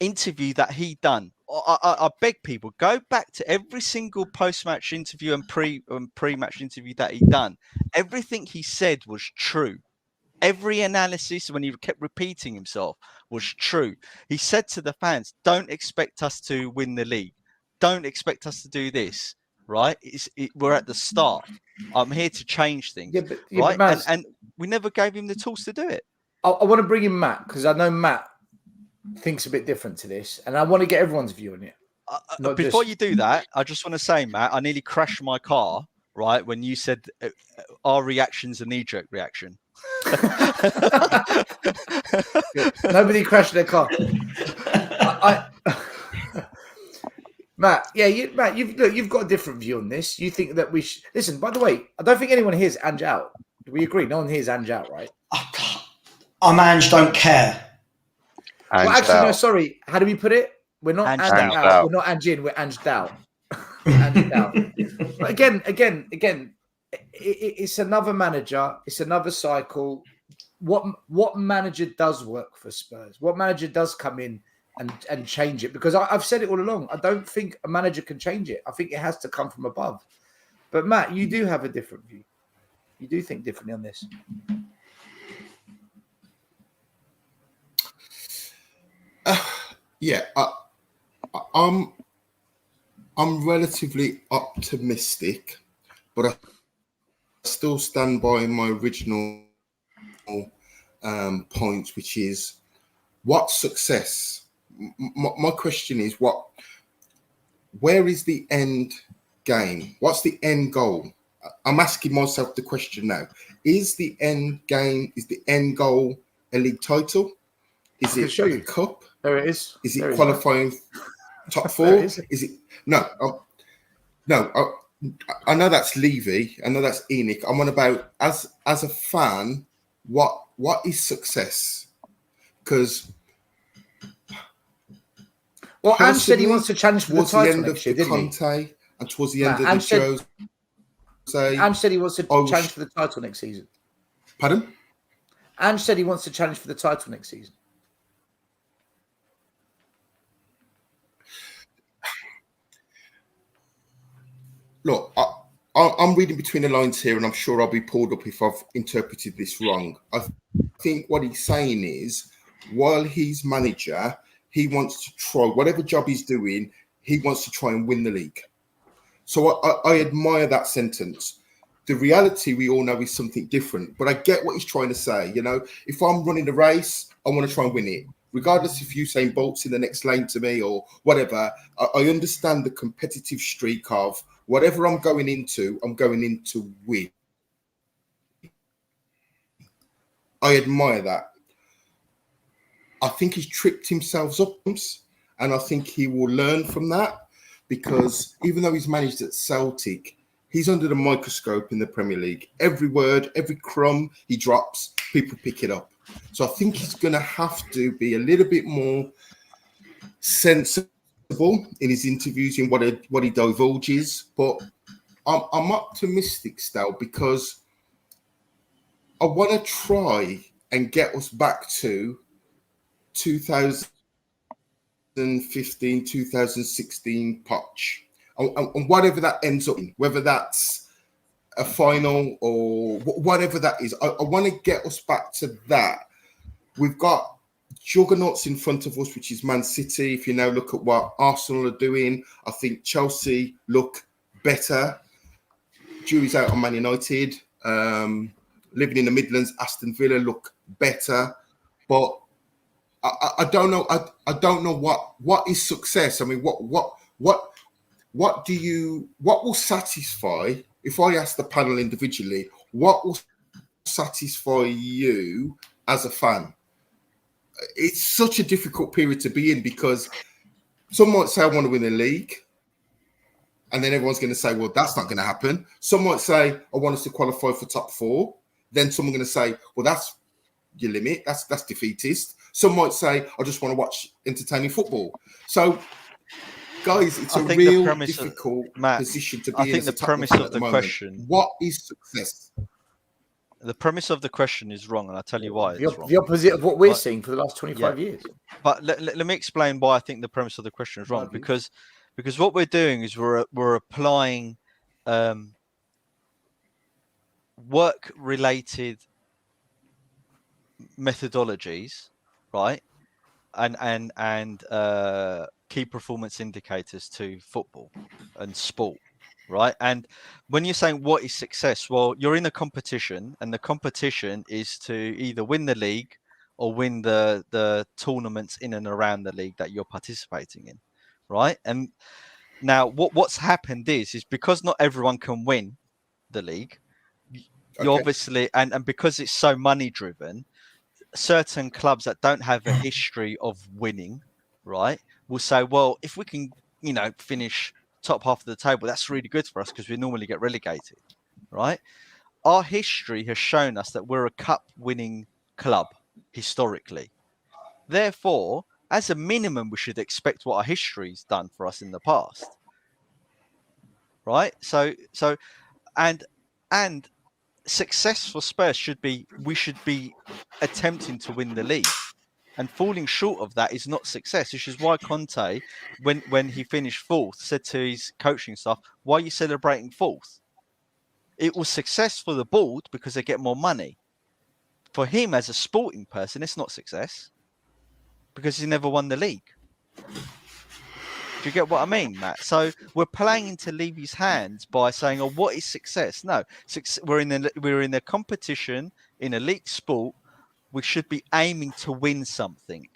interview that he done, I beg people, go back to every single post-match interview and pre-match interview that he done. Everything he said was true. Every analysis, when he kept repeating himself, was true. He said to the fans, "Don't expect us to win the league. Don't expect us to do this." Right? We're at the start. I'm here to change things. Right? And we never gave him the tools to do it. I want to bring in Matt because I know Matt thinks a bit different to this, and I want to get everyone's view on it. Before you do that, I just want to say, Matt, I nearly crashed my car, right, when you said our reaction's a knee-jerk reaction. Nobody crashed their car. Matt, Matt, you've got a different view on this. You think that we should listen. By the way, I don't think anyone here's Ange out. Do we agree? No one here's Ange out, right? I'm Ange, don't care. Well, actually, no. Sorry. How do we put it? We're not Ange out. We're not Ange in. We're Ange out. Ange out. But again, it's another manager. It's another cycle. What manager does work for Spurs? What manager does come in and change it? Because I've said it all along. I don't think a manager can change it. I think it has to come from above. But Matt, you do have a different view. You do think differently on this. I'm relatively optimistic, but I still stand by my original point, which is what success. My question is where is the end game? What's the end goal? I'm asking myself the question now. Is the end game, is the end goal a league title? Is it a cup? There it is. Is it qualifying top four? Is it? No. I know that's Levy. I know that's Enoch. I'm on about as a fan, what is success? Because Ange said he wants to challenge for the title towards the end next of year, the didn't Conte he? and towards the end of the Jose. Ange said he wants to challenge for the title next season. Pardon? Ange said he wants to challenge for the title next season. Look, I'm reading between the lines here, and I'm sure I'll be pulled up if I've interpreted this wrong. I think what he's saying is, while he's manager, he wants to try whatever job he's doing. He wants to try and win the league. So I admire that sentence. The reality we all know is something different, but I get what he's trying to say. You know, if I'm running the race, I want to try and win it, regardless if Usain Bolt's in the next lane to me or whatever. I understand the competitive streak of whatever I'm going into win. I admire that. I think he's tripped himself up, and I think he will learn from that, because even though he's managed at Celtic, he's under the microscope in the Premier League. Every word, every crumb he drops, people pick it up. So I think he's going to have to be a little bit more sensible in his interviews, in what he divulges. But I'm optimistic still, because I want to try and get us back to 2015, 2016 Poch. And whatever that ends up in, whether that's a final or whatever that is, I want to get us back to that. We've got juggernauts in front of us, which is Man City. If you now look at what Arsenal are doing, I think Chelsea look better. Jury's out on Man United. Living in the Midlands, Aston Villa look better. But I don't know. I don't know what is success. I mean, what will satisfy? If I ask the panel individually, what will satisfy you as a fan? It's such a difficult period to be in, because some might say I want to win a league, and then everyone's going to say, well, that's not going to happen. Some might say I want us to qualify for top four. Then someone's going to say, well, that's your limit. That's defeatist. Some might say I just want to watch entertaining football. So, guys, it's a real difficult position to be in. I think the premise of the question: what is success? The premise of the question is wrong, and I'll tell you why it's wrong. The opposite of what we're seeing for the last 25 years. But let me explain why I think the premise of the question is wrong. Because what we're doing is we're applying work-related methodologies, right, and key performance indicators to football and sport. Right. And when you're saying what is success, well, you're in a competition, and the competition is to either win the league or win the tournaments in and around the league that you're participating in, right? And now what's happened is because not everyone can win the league, you obviously, and because it's so money driven, certain clubs that don't have a history of winning, right, will say, well, if we can, finish top half of the table, that's really good for us because we normally get relegated, right? Our history has shown us that we're a cup winning club historically. Therefore, as a minimum, we should expect what our history's done for us in the past, right? So and success for Spurs we should be attempting to win the league, and falling short of that is not success, which is why Conte, when he finished fourth, said to his coaching staff, why are you celebrating fourth? It was success for the board because they get more money. For him as a sporting person, it's not success because he never won the league. Do you get what I mean, Matt? So we're playing into Levy's hands by saying, "Oh, what is success?" No, we're in a competition in elite sport. We should be aiming to win something,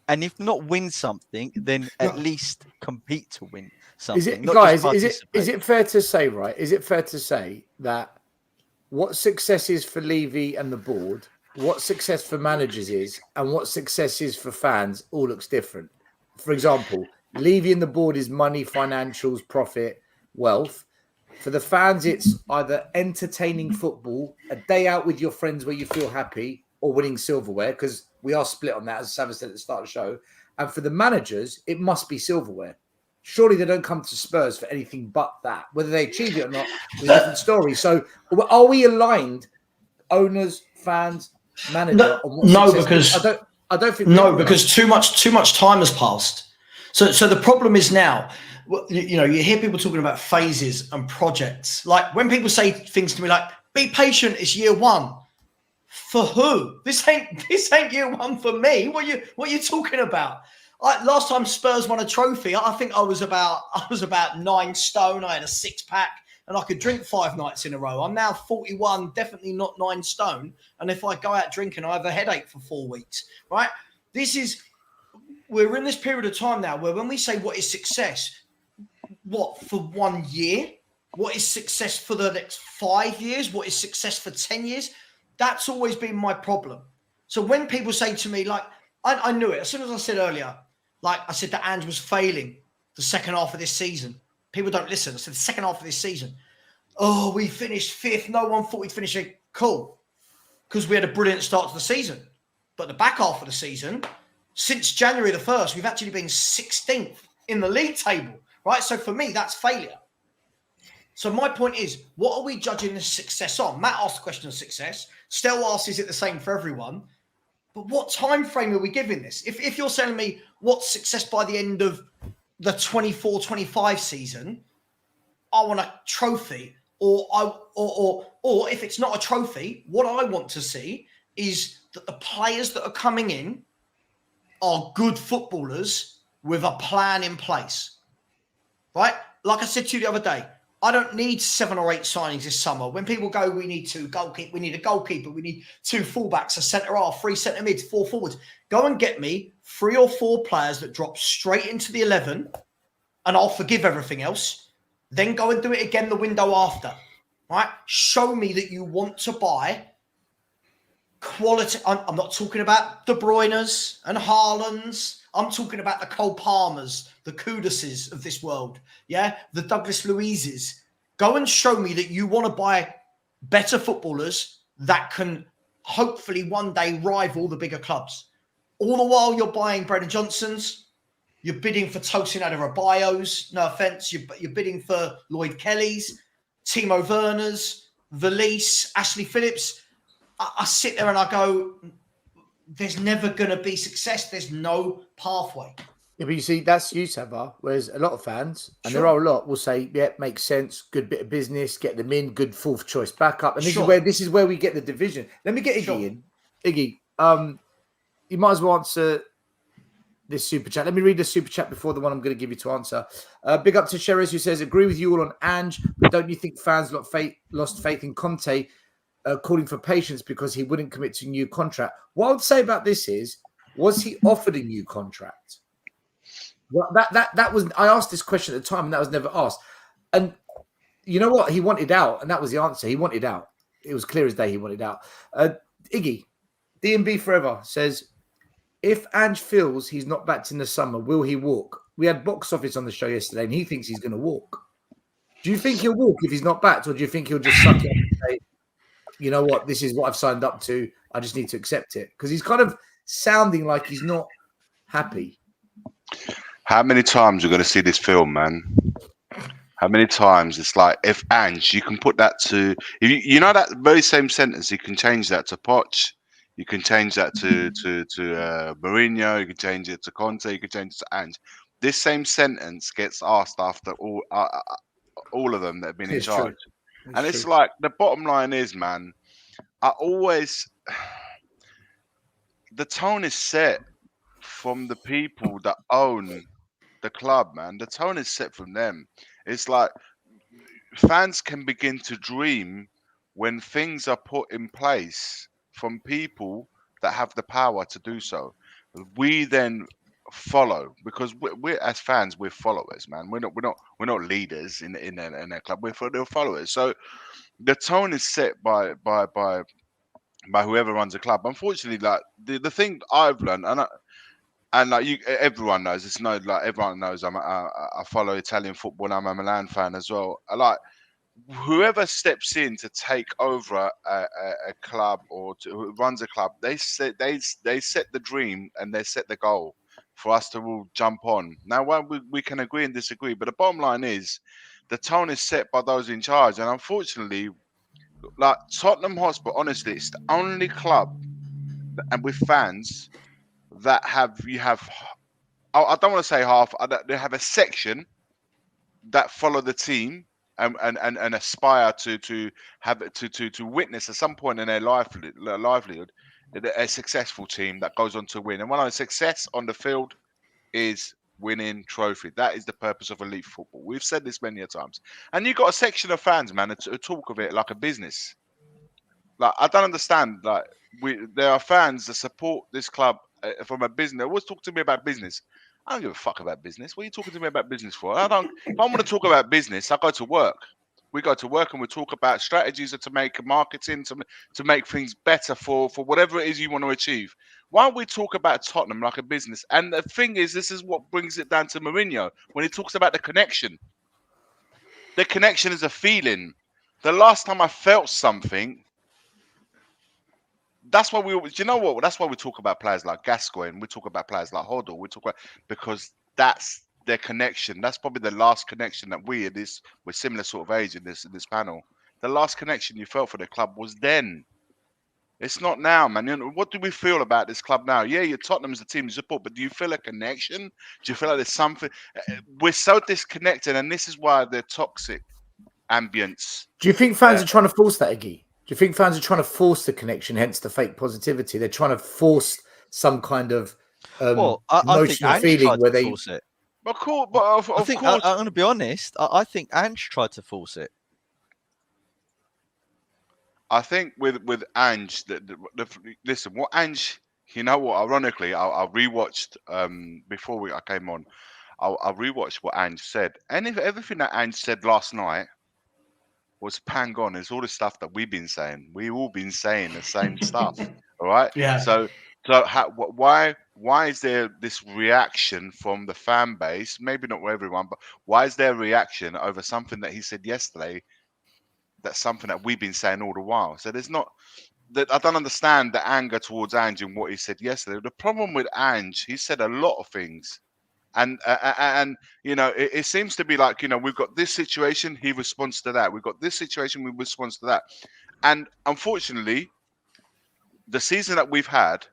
and if not win something, then at least compete to win something. Is it fair to say, right? Is it fair to say that what success is for Levy and the board, what success for managers is, and what success is for fans all looks different? For example, Levy and the board is money, financials, profit, wealth. For the fans, it's either entertaining football, a day out with your friends where you feel happy, or winning silverware, because we are split on that, as Savva said at the start of the show. And for the managers, it must be silverware. Surely they don't come to Spurs for anything but that. Whether they achieve it or not is a different story. So are we aligned, owners, fans, manager? Because I don't think because too much time has passed. So the problem is now, you hear people talking about phases and projects. Like when people say things to me like, "Be patient, it's year one." For who? This ain't year one for me. What are you talking about? Last time Spurs won a trophy, I think I was about 9 stone. I had a 6-pack and I could drink 5 nights in a row. I'm now 41, definitely not 9 stone. And if I go out drinking, I have a headache for 4 weeks, right? We're in this period of time now where when we say what is success, what for 1 year? What is success for the next 5 years? What is success for 10 years? That's always been my problem. So when people say to me, like, I knew it. As soon as I said earlier, like I said that Ange was failing the second half of this season. People don't listen. I said the second half of this season. Oh, we finished 5th. No one thought we'd finish it. Cool. Because we had a brilliant start to the season. But the back half of the season, since January the 1st, we've actually been 16th in the league table, right? So for me, that's failure. So my point is, what are we judging this success on? Matt asked the question of success. Stel asks, is it the same for everyone? But what time frame are we giving this? If you're telling me what's success by the end of the 24-25 season, I want a trophy. Or if it's not a trophy, what I want to see is that the players that are coming in are good footballers with a plan in place. Right? Like I said to you the other day, I don't need 7 or 8 signings this summer. When people go, we need a goalkeeper, we need 2 fullbacks, a centre half, 3 centre mids, 4 forwards. Go and get me 3 or 4 players that drop straight into the 11, and I'll forgive everything else. Then go and do it again the window after. Right? Show me that you want to buy quality. I'm not talking about De Bruyne's and Haaland's. I'm talking about the Cole Palmers, the Kuduses of this world. Yeah, the Douglas Luizes. Go and show me that you want to buy better footballers that can hopefully one day rival the bigger clubs. All the while you're buying Brennan Johnsons, you're bidding for Tosin Adebayo's, no offence, you're bidding for Lloyd Kelly's, Timo Werner's, Valise, Ashley Phillips. I sit there and I go, there's never going to be success. There's no pathway. Yeah, but you see, that's you, Savva. Whereas a lot of fans, and there are a lot, will say, yeah, makes sense, good bit of business, get them in, good 4th choice backup. And this is where we get the division. Let me get Iggy in. Iggy, you might as well answer this super chat. Let me read the super chat before the one I'm going to give you to answer. Big up to Sherris, who says, agree with you all on Ange, but don't you think fans lost faith in Conte calling for patience because he wouldn't commit to a new contract. What I would say about this is, was he offered a new contract? Well, that was, I asked this question at the time and that was never asked. And you know what? He wanted out, and that was the answer. He wanted out. It was clear as day he wanted out. Iggy, DMB Forever says, if Ange feels he's not backed in the summer, will he walk? We had Box Office on the show yesterday, and he thinks he's going to walk. Do you think he'll walk if he's not backed, or do you think he'll just suck it up and say, you know what, this is what I've signed up to, I just need to accept it? Because he's kind of sounding like he's not happy. How many times we're going to see this film, man? How many times? It's like, if Ange, you can put that to, you know that very same sentence, you can change that to Poch, you can change that to Mourinho, you can change it to Conte, you can change it to Ange. This same sentence gets asked after all of them that have been in charge. And it's like, the bottom line is, man, the tone is set from the people that own the club, man. The tone is set from them. It's like fans can begin to dream when things are put in place from people that have the power to do so. We then follow, because we're as fans, we're followers, man. We're not leaders in a club. We're followers. So the tone is set by whoever runs the club. Unfortunately, like the thing I've learned, and like everyone knows, it's no, like everyone knows I follow Italian football. I'm a Milan fan as well. Like whoever steps in to take over a club or who runs a club, they set the dream and they set the goal for us to all jump on. Now, we can agree and disagree, but the bottom line is the tone is set by those in charge. And unfortunately, like Tottenham Hotspur, honestly, it's the only club, and with fans, that I don't want to say half, they have a section that follow the team and aspire to witness at some point in their livelihood a successful team that goes on to win. And one of the success on the field is winning trophy. That is the purpose of elite football. We've said this many a times. And you've got a section of fans, man, who talk of it like a business. Like, I don't understand. Like, there are fans that support this club from a business. They always talk to me about business. I don't give a fuck about business. What are you talking to me about business for? If I want to talk about business, I go to work. We go to work and we talk about strategies to make marketing, to make things better for whatever it is you want to achieve. Why don't we talk about Tottenham like a business? And the thing is, this is what brings it down to Mourinho when he talks about the connection. The connection is a feeling. The last time I felt something, that's why you know what? That's why we talk about players like Gascoigne. We talk about players like Hoddle. We talk about, because that's their connection. That's probably the last connection that we're similar sort of age in this panel. The last connection you felt for the club was then. It's not now, man. You know, what do we feel about this club now? Yeah, Tottenham's the team you support, but do you feel a connection? Do you feel like there's something? We're so disconnected, and this is why the toxic ambience. Do you think fans are trying to force that, Iggy? Do you think fans are trying to force the connection, hence the fake positivity? They're trying to force some kind of emotional feeling where they force it. Of course, but of course. I'm going to be honest. I think Ange tried to force it. I think with Ange, listen, what Ange, you know what? Ironically, I rewatched before I came on. I rewatched what Ange said, and if everything that Ange said last night was bang on. It's all the stuff that we've been saying. We've all been saying the same stuff. All right. Yeah. So why is there this reaction from the fan base? Maybe not everyone, but why is there a reaction over something that he said yesterday? That's something that we've been saying all the while. So there's not that. I don't understand the anger towards Ange and what he said yesterday. The problem with Ange, he said a lot of things. And you know, it seems to be like, you know, we've got this situation, he responds to that. We've got this situation, we respond to that. And unfortunately, the season that we've had,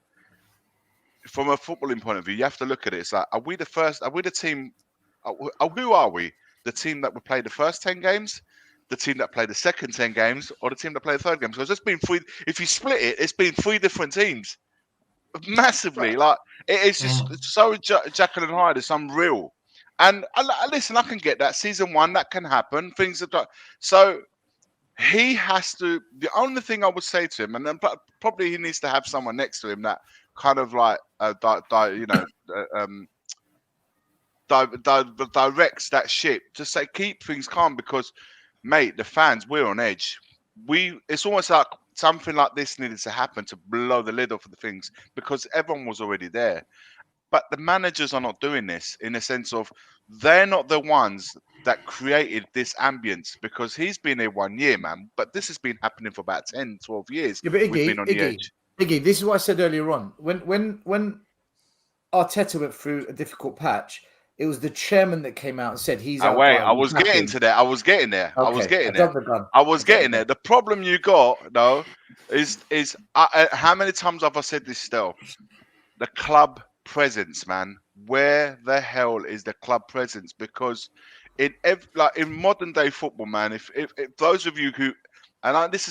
from a footballing point of view, you have to look at it. It's like, are we the team? Who are we? The team that would play the first 10 games, the team that played the second 10 games, or the team that played the third game? Because it's been three. If you split it, it's been 3 different teams. Massively, like it's just so Jekyll and Hyde. It's unreal. And listen, I can get that. Season 1, that can happen. Things have done. So he has to. The only thing I would say to him, and then probably he needs to have someone next to him that kind of like, directs that ship. Just say keep things calm because, mate, the fans, we're on edge. It's almost like something like this needed to happen to blow the lid off of the things because everyone was already there. But the managers are not doing this in the sense of they're not the ones that created this ambience because he's been here 1 year, man. But this has been happening for about 10, 12 years. Yeah, but We've been on the edge. Iggy, this is what I said earlier on. When Arteta went through a difficult patch, it was the chairman that came out and said he's out. Wait, I was getting to that. I was getting there. Okay, I was getting I there. jumped the gun. I was getting there. The problem you got, though, is how many times have I said this still? The club presence, man. Where the hell is the club presence? Because in modern day football, man, if those of you who, and it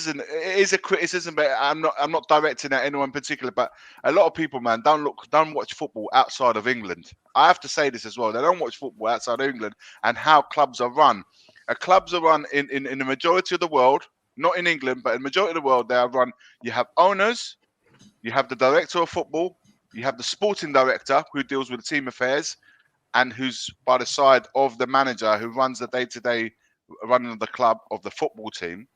is a criticism, but I'm not directing at anyone in particular, but a lot of people, man, don't watch football outside of England. I have to say this as well. They don't watch football outside of England and how clubs are run. Clubs are run in the majority of the world, not in England, but in the majority of the world, they are run. You have owners, you have the director of football, you have the sporting director who deals with the team affairs and who's by the side of the manager who runs the day-to-day running of the club, of the football team.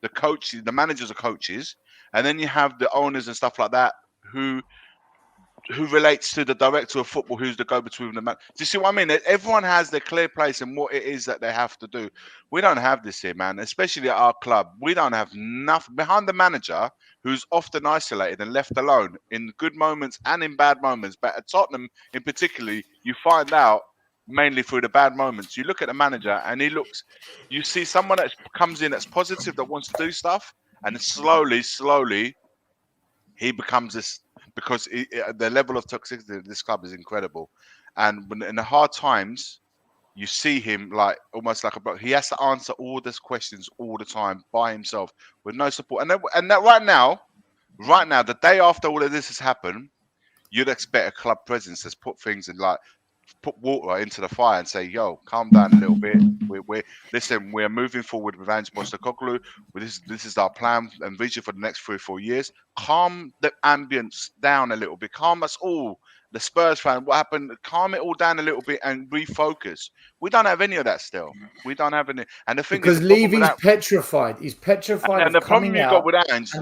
The coach, the managers are coaches, and then you have the owners and stuff like that who relates to the director of football, who's the go-between the man. Do you see what I mean? Everyone has their clear place and what it is that they have to do. We don't have this here, man, especially at our club. We don't have nothing behind the manager, who's often isolated and left alone in good moments and in bad moments. But at Tottenham, in particular, you find out mainly through the bad moments. You look at the manager and you see someone that comes in that's positive, that wants to do stuff, and slowly he becomes this, because the level of toxicity of this club is incredible. And when in the hard times, you see him like almost like he has to answer all these questions all the time by himself with no support. And that right now, the day after all of this has happened, you'd expect a club presence that's put things in, like put water into the fire and say, yo, calm down a little bit. We're moving forward with Ange Postecoglou. This is our plan and vision for the next 3 or 4 years. Calm the ambience down a little bit. Calm us all. The Spurs fan, what happened? Calm it all down a little bit and refocus. We don't have any of that still. We don't have any. And the thing because Levy's petrified. He's petrified. And the problem you got with Ange,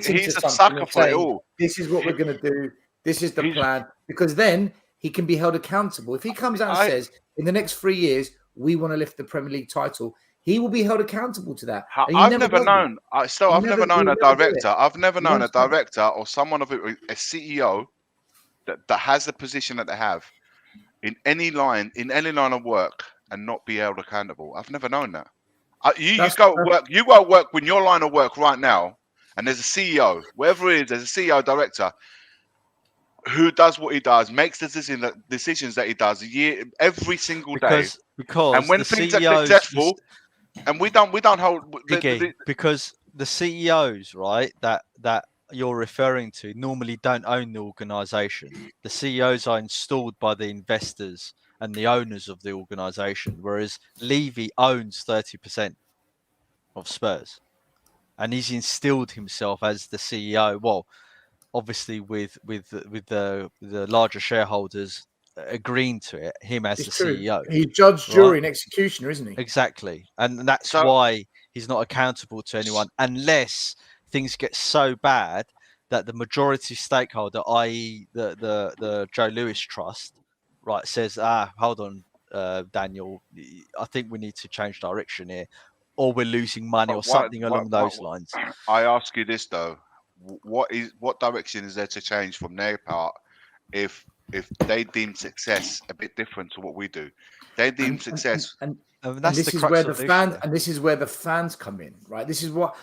he's a sucker for it all. This is what we're going to do. This is the plan. Because then he can be held accountable. If he comes out and says, in the next 3 years, we want to lift the Premier League title, he will be held accountable to that. I've never known a director. I've never known a director or someone of a CEO that has the position that they have in any line of work and not be held accountable. I've never known that. You go work when your line of work right now, and there's a CEO, wherever it is, there's a CEO director who does what he does, makes the decisions that he does every single day. Because and when things are successful, and we don't hold because the CEOs, right, that you're referring to normally don't own the organization. The CEOs are installed by the investors and the owners of the organization, whereas Levy owns 30% of Spurs, and he's instilled himself as the CEO. Well, obviously with the larger shareholders agreeing to it, him as the CEO. He's judge, jury, and executioner, isn't he? Exactly, and that's why he's not accountable to anyone unless things get so bad that the majority stakeholder, i.e. the Joe Lewis Trust, right, says, hold on, Daniel, I think we need to change direction here, or we're losing money, or something along those lines. I ask you this though, what direction is there to change from their part if they deem success a bit different to what we do? They deem success, and this is where the fans come in, right? This is what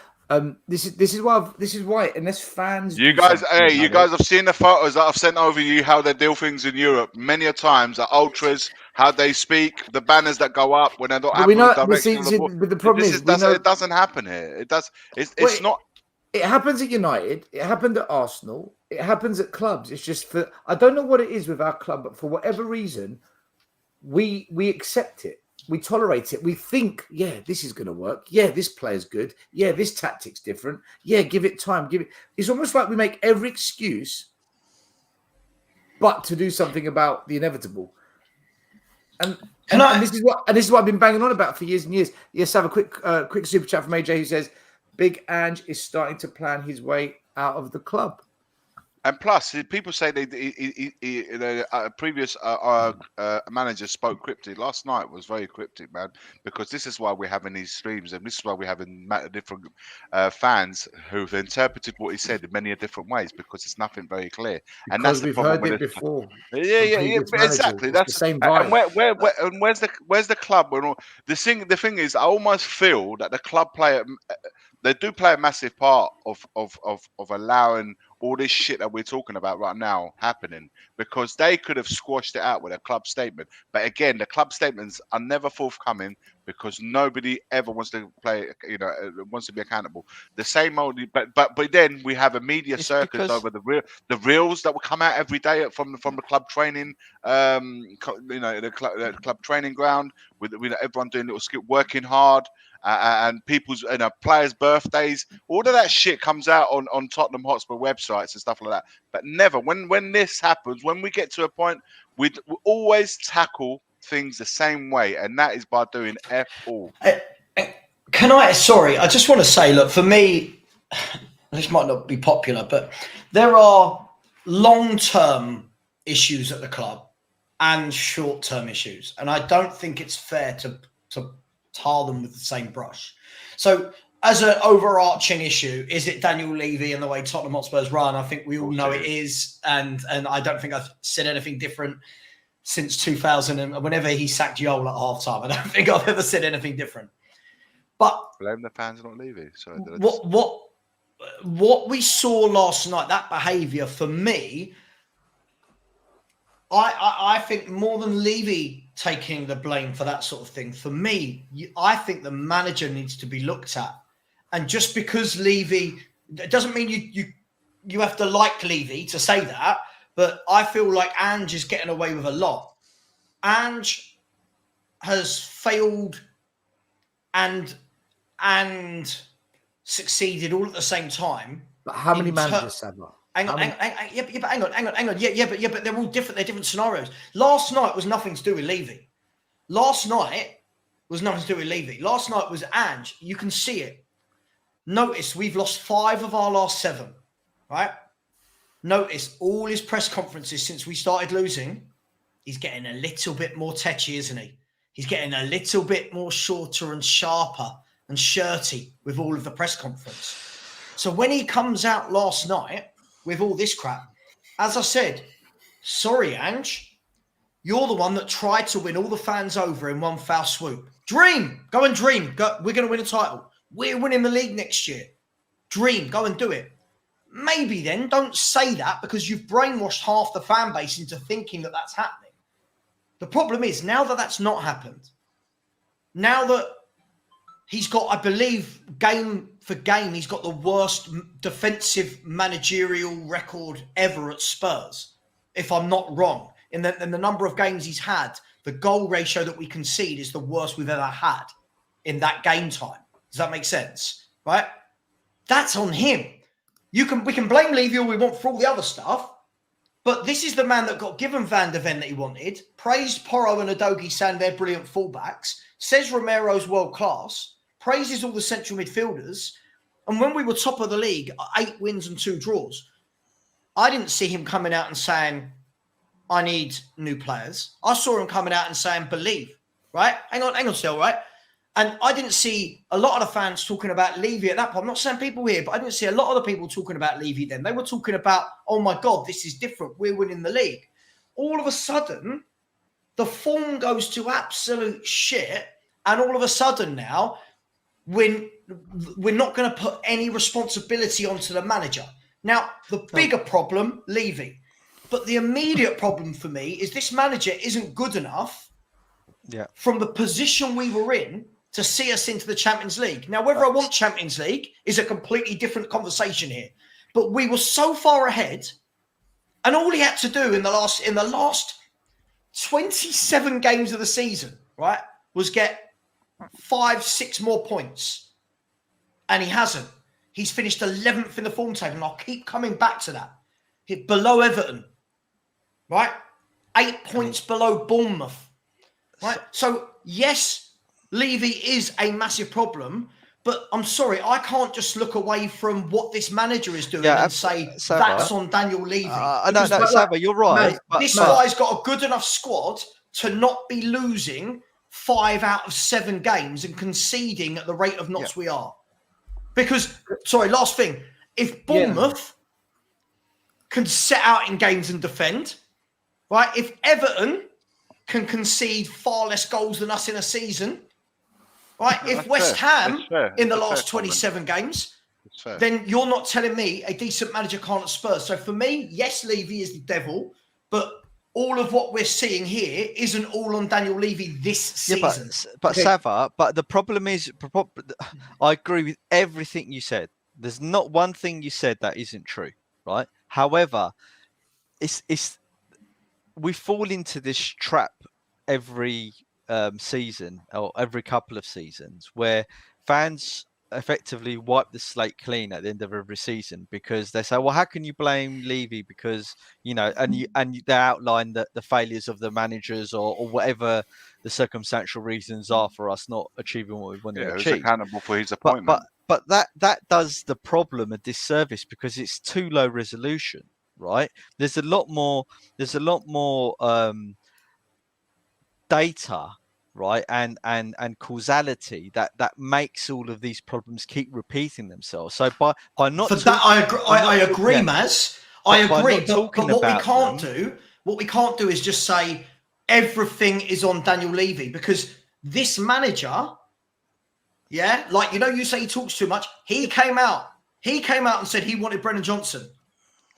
this is why unless fans, you guys have seen the photos that I've sent over you, how they do things in Europe many a times, the ultras, how they speak, the banners that go up when they're not happy with direction. But the problem is, it doesn't happen here. It's not. It happens at United. It happened at Arsenal. It happens at clubs. It's just I don't know what it is with our club, but for whatever reason, we accept it. we tolerate it. We think, yeah, this is going to work. Yeah, this player's good. Yeah, this tactic's different. Yeah, give it time. It's almost like we make every excuse but to do something about the inevitable. And this is what I've been banging on about for years and years. Yes, have a quick super chat from AJ who says, Big Ange is starting to plan his way out of the club. And plus, people say previous manager spoke cryptic. Last night was very cryptic, man, because this is why we're having these streams, and this is why we're having different fans who've interpreted what he said in many different ways, because it's nothing very clear. Because and that's the we've problem heard with it before. Yeah, exactly. That's the same vibe. And where's the club? The thing is, I almost feel that the club they do play a massive part of allowing all this shit that we're talking about right now happening, because they could have squashed it out with a club statement. But again, the club statements are never forthcoming because nobody ever wants to play, wants to be accountable. The same old, but then we have a media circus over the reels that will come out every day from the club training, the club training ground with everyone doing little skill, working hard. And people's players' birthdays, all of that shit comes out on Tottenham Hotspur websites and stuff like that. But never, when this happens, when we get to a point, we always tackle things the same way, and that is by doing F all. I just want to say, look, for me, this might not be popular, but there are long-term issues at the club and short-term issues, and I don't think it's fair to tar them with the same brush. So as an overarching issue, is it Daniel Levy and the way Tottenham Hotspurs run? I think we all know it is. And I don't think I've said anything different since 2000 and whenever he sacked Joel at half-time. I don't think I've ever said anything different. But blame the fans, not Levy. Sorry, what we saw last night, that behaviour, for me, I think more than Levy taking the blame for that sort of thing, for me, I think the manager needs to be looked at. And just because Levy, it doesn't mean you have to like Levy to say that, but I feel like Ange is getting away with a lot. Ange has failed and succeeded all at the same time. But how many managers, Sabah? Hang on. Yeah, but they're all different. They're different scenarios. Last night was nothing to do with Levy. Last night was Ange. You can see it. Notice we've lost 5 of our last 7, right? Notice all his press conferences since we started losing, he's getting a little bit more tetchy, isn't he? He's getting a little bit more shorter and sharper and shirty with all of the press conference. So when he comes out last night with all this crap, as I said, sorry, Ange, you're the one that tried to win all the fans over in one foul swoop. Dream, go and dream. We're going to win a title. We're winning the league next year. Dream, go and do it. Maybe then don't say that because you've brainwashed half the fan base into thinking that that's happening. The problem is now that that's not happened, now that he's got, I believe, game for game, he's got the worst defensive managerial record ever at Spurs, if I'm not wrong. In the number of games he's had, the goal ratio that we concede is the worst we've ever had in that game time. Does that make sense? Right? That's on him. We can blame Levy all we want for all the other stuff, but this is the man that got given Van de Ven that he wanted, praised Porro and Udogie saying they're brilliant fullbacks, says Romero's world class, praises all the central midfielders, and when we were top of the league, 8 wins and 2 draws, I didn't see him coming out and saying, I need new players. I saw him coming out and saying, believe, right? Hang on still, right? And I didn't see a lot of the fans talking about Levy at that point. I'm not saying people here, but I didn't see a lot of the people talking about Levy then. They were talking about, oh my God, this is different. We're winning the league. All of a sudden, the form goes to absolute shit. And all of a sudden now, we're not going to put any responsibility onto the manager. Now, the bigger problem, Levy. But the immediate problem for me is this manager isn't good enough from the position we were in to see us into the Champions League. Now, whether I want Champions League is a completely different conversation here. But we were so far ahead, and all he had to do in the last 27 games of the season, right? was get 5-6 more points. And he hasn't. He's finished 11th in the form table. And I'll keep coming back to that. Below Everton. Right? 8 points below Bournemouth. Right? So, yes, Levy is a massive problem. But I'm sorry, I can't just look away from what this manager is doing and say that's on Daniel Levy. No, Sava, you're right. This guy's got a good enough squad to not be losing 5 out of 7 games and conceding at the rate of knots we are. Because, sorry, last thing. If Bournemouth can set out in games and defend, right? If Everton can concede far less goals than us in a season, right? If West Ham in the last 27 games, then you're not telling me a decent manager can't at Spurs. So for me, yes, Levy is the devil, but all of what we're seeing here isn't all on Daniel Levy this season. But Sava, but the problem is, I agree with everything you said. There's not one thing you said that isn't true, right? However, we fall into this trap every season or every couple of seasons where fans effectively wipe the slate clean at the end of every season because they say, well, how can you blame Levy? Because, and they outline the failures of the managers or whatever the circumstantial reasons are for us not achieving what we want to achieve. Who's accountable for his appointment? But that does the problem a disservice because it's too low resolution, right? There's a lot more data, right, and causality that makes all of these problems keep repeating themselves. So by not for that, I agree, Maz. I agree, but what we can't do is just say everything is on Daniel Levy because this manager, you say he talks too much. He came out and said he wanted Brennan Johnson.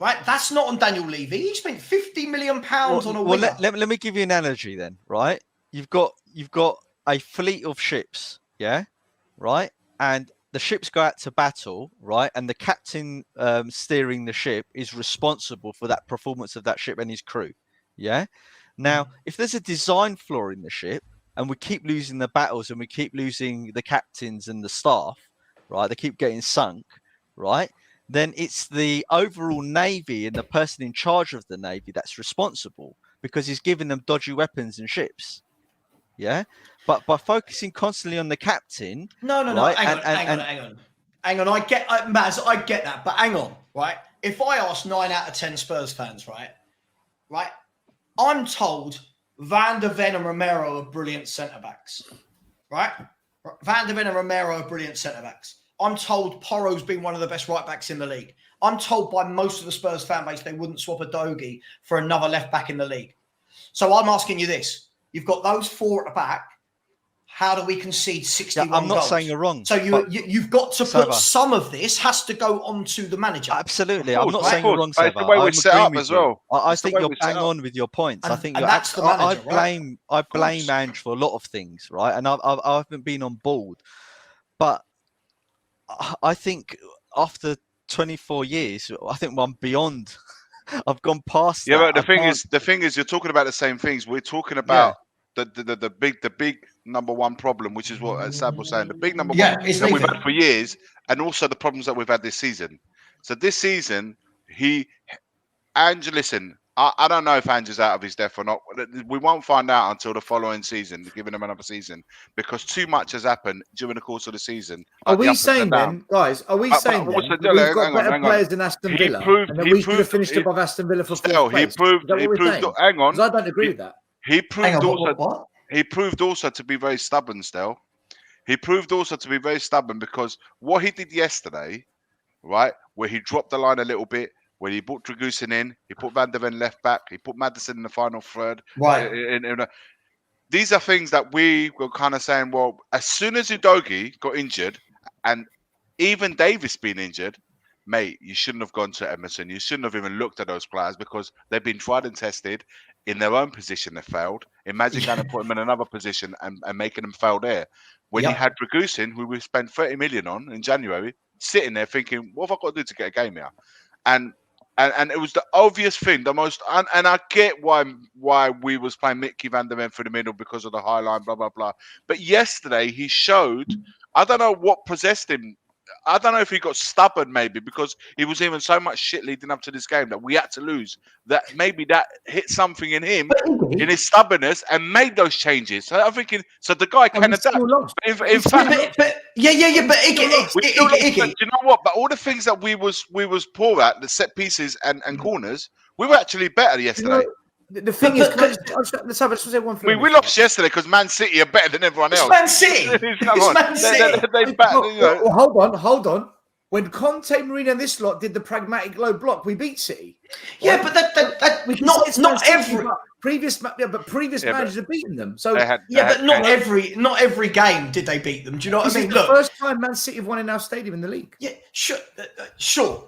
Right, that's not on Daniel Levy. He spent £50 million on a winger. Let me give you an analogy then. Right, you've got a fleet of ships, right, and the ships go out to battle, right, and the captain steering the ship is responsible for that performance of that ship and his crew, Now, if there's a design flaw in the ship and we keep losing the battles and we keep losing the captains and the staff, right, they keep getting sunk, right. Then it's the overall Navy and the person in charge of the Navy that's responsible because he's giving them dodgy weapons and ships. But by focusing constantly on the captain. No. Right, hang on. I get Maz, I get that. But hang on, right? If I ask 9 out of 10 Spurs fans, right, I'm told Van der Ven and Romero are brilliant centre-backs. Right? Van der Ven and Romero are brilliant centre-backs. I'm told Porro's been one of the best right-backs in the league. I'm told by most of the Spurs fan base they wouldn't swap a Dogie for another left-back in the league. So I'm asking you this. You've got those 4 at the back. How do we concede 61 I'm not goals? saying you're wrong. So you've got to put some of this has to go onto the manager. Absolutely. I'm not saying you're wrong, Sava. It's the way we set up as well. I think you're bang on with your points. I think that's the manager, I blame Ange for a lot of things, right? And I haven't been on board. But I think after 24 years, I think I'm beyond. I've gone past. Yeah, that. but the thing is, you're talking about the same things. We're talking about the big number one problem, which is what Sab was saying. The big number one that we've had for years, and also the problems that we've had this season. So this season, Ange, listen. I don't know if Ange is out of his depth or not. We won't find out until the following season, giving him another season, because too much has happened during the course of the season. Are we saying then, guys? Are we saying then we've got better players than Aston Villa, and then we should have finished above Aston Villa for fourth place? Hang on. I don't agree with that. He proved also to be very stubborn. Still, he proved also to be very stubborn because what he did yesterday, right, where he dropped the line a little bit. When he brought Dragusin in, he put Van der Ven left back, he put Maddison in the final third. Right. These are things that we were kind of saying, well, as soon as Udogie got injured, and even Davis being injured, mate, you shouldn't have gone to Emerson. You shouldn't have even looked at those players because they've been tried and tested in their own position. They failed. Imagine going to put them in another position and making them fail there. When you had Dragusin, who we spent 30 million on in January, sitting there thinking, what have I got to do to get a game here? And And it was the obvious thing, the most, and I get why we was playing Mickey van der Ven through the middle because of the high line, blah, blah, blah. But yesterday he showed, I don't know what possessed him. I don't know if he got stubborn, maybe because he was even so much shit leading up to this game that we had to lose. That maybe that hit something in him, in his stubbornness, and made those changes. So I'm thinking, so the guy can adapt. In fact, but do you know what? But all the things that we was poor at, the set pieces and corners, we were actually better yesterday. The thing is, let's say one thing. We lost yesterday because Man City are better than everyone else. Man City. Hold on. When Conte, Mourinho, and this lot did the pragmatic low block, we beat City. Yeah, right? But that not every. Previous managers have beaten them. So but not every game did they beat them. Do you know what I mean? Look, the first time Man City have won in our stadium in the league. Yeah, sure.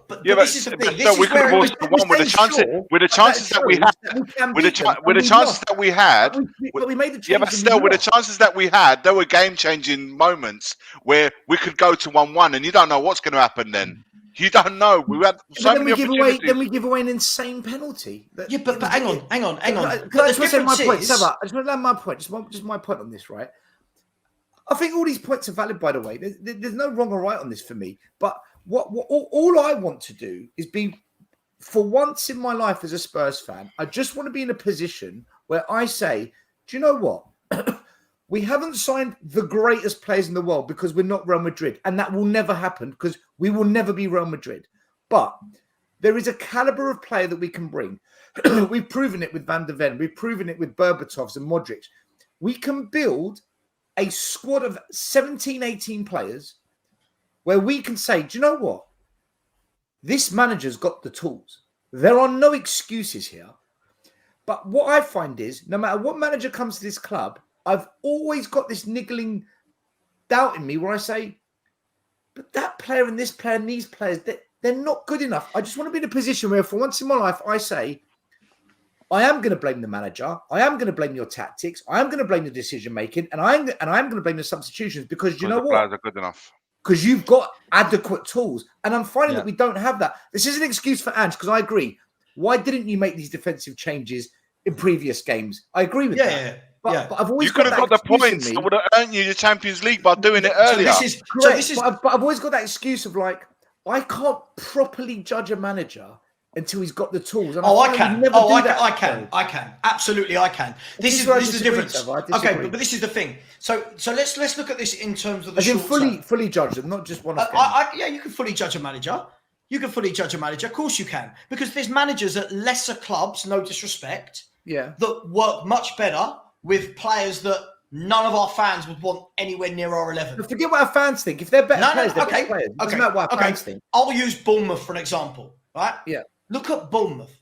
But this is the thing. This we is could have where also won with the chances that we had. With the chances that we had. But we made the changes. Yeah, but still, with the chances that we had, there were game-changing moments where we could go to 1-1, and you don't know what's going to happen then. You don't know. We had so many opportunities. Then we give away an insane penalty. But hang on. I just want to say my point, Sava. I just want to land my point. Just my point on this, right? I think all these points are valid, by the way. There's no wrong or right on this for me. But all I want to do is be, for once in my life as a Spurs fan, I just want to be in a position where I say, do you know what? We haven't signed the greatest players in the world because we're not Real Madrid. And that will never happen because we will never be Real Madrid. But there is a caliber of player that we can bring. We've proven it with Van der Ven. We've proven it with Berbatovs and Modric. We can build a squad of 17, 18 players where we can say, do you know what? This manager's got the tools. There are no excuses here. But what I find is, no matter what manager comes to this club, I've always got this niggling doubt in me where I say, but that player and this player and these players, they're not good enough. I just want to be in a position where for once in my life, I say, I am going to blame the manager. I am going to blame your tactics. I am going to blame the decision-making. And I'm going to blame the substitutions because you know what? Players are good enough. Because you've got adequate tools. And I'm finding that we don't have that. This is an excuse for Ange because I agree. Why didn't you make these defensive changes in previous games? I agree with that. Yeah. But I've always you could have got the points that would have earned you the Champions League by doing it earlier. But I've always got that excuse of like, I can't properly judge a manager until he's got the tools. And I can. Absolutely, I can. This is the difference. Okay, but this is the thing. So let's look at this in terms of the short fully judge them, not just one. You can fully judge a manager. Of course you can, because there's managers at lesser clubs, no disrespect, that work much better with players that none of our fans would want anywhere near our 11. But forget what our fans think. If they're better players, they're better players. Doesn't matter what our fans think. I'll use Bournemouth for an example, right? Yeah. Look at Bournemouth,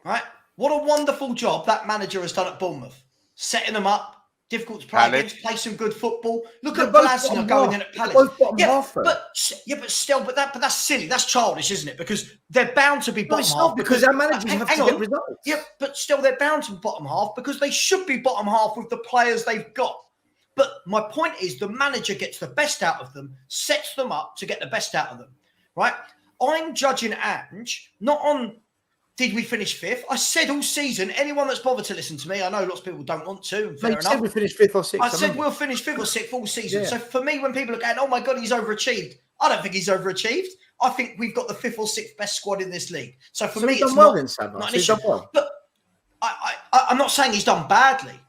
right? What a wonderful job that manager has done at Bournemouth. Setting them up, difficult to play against, play some good football. Look at Glasner going in at Palace. But that's silly. That's childish, isn't it? Because they're bound to be bottom half. Because our managers have to get results. Yeah, but still they're bound to be bottom half because they should be bottom half with the players they've got. But my point is the manager gets the best out of them, sets them up to get the best out of them, right? I'm judging Ange not on did we finish fifth. I said all season, anyone that's bothered to listen to me, I know lots of people don't want to. Fair enough. Said we finished fifth or sixth. I said we'll finish fifth or sixth all season. Yeah. So for me, when people are going, oh my God, he's overachieved. I don't think he's overachieved. I think we've got the fifth or sixth best squad in this league. So for me, it's not an issue. But I'm not saying he's done badly,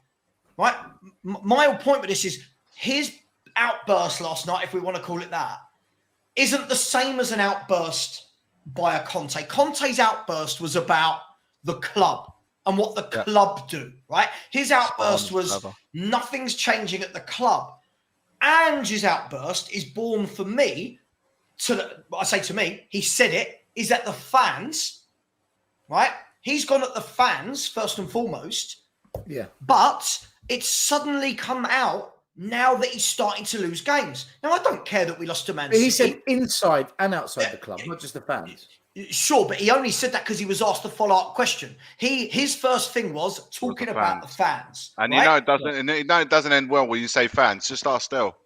right? My whole point with this is his outburst last night, if we want to call it that, isn't the same as an outburst by a Conte. Conte's outburst was about the club and what the club do, right? His outburst was nothing's changing at the club. Ange's outburst is born for me, he said it, is that the fans, right? He's gone at the fans first and foremost. Yeah. But it's suddenly come out now that he's starting to lose games. Now, I don't care that we lost to Man City. He said inside and outside the club, not just the fans. Sure, but he only said that because he was asked a follow-up question. His first thing was talking about the fans. And right? it doesn't end well when you say fans. Just ask Del.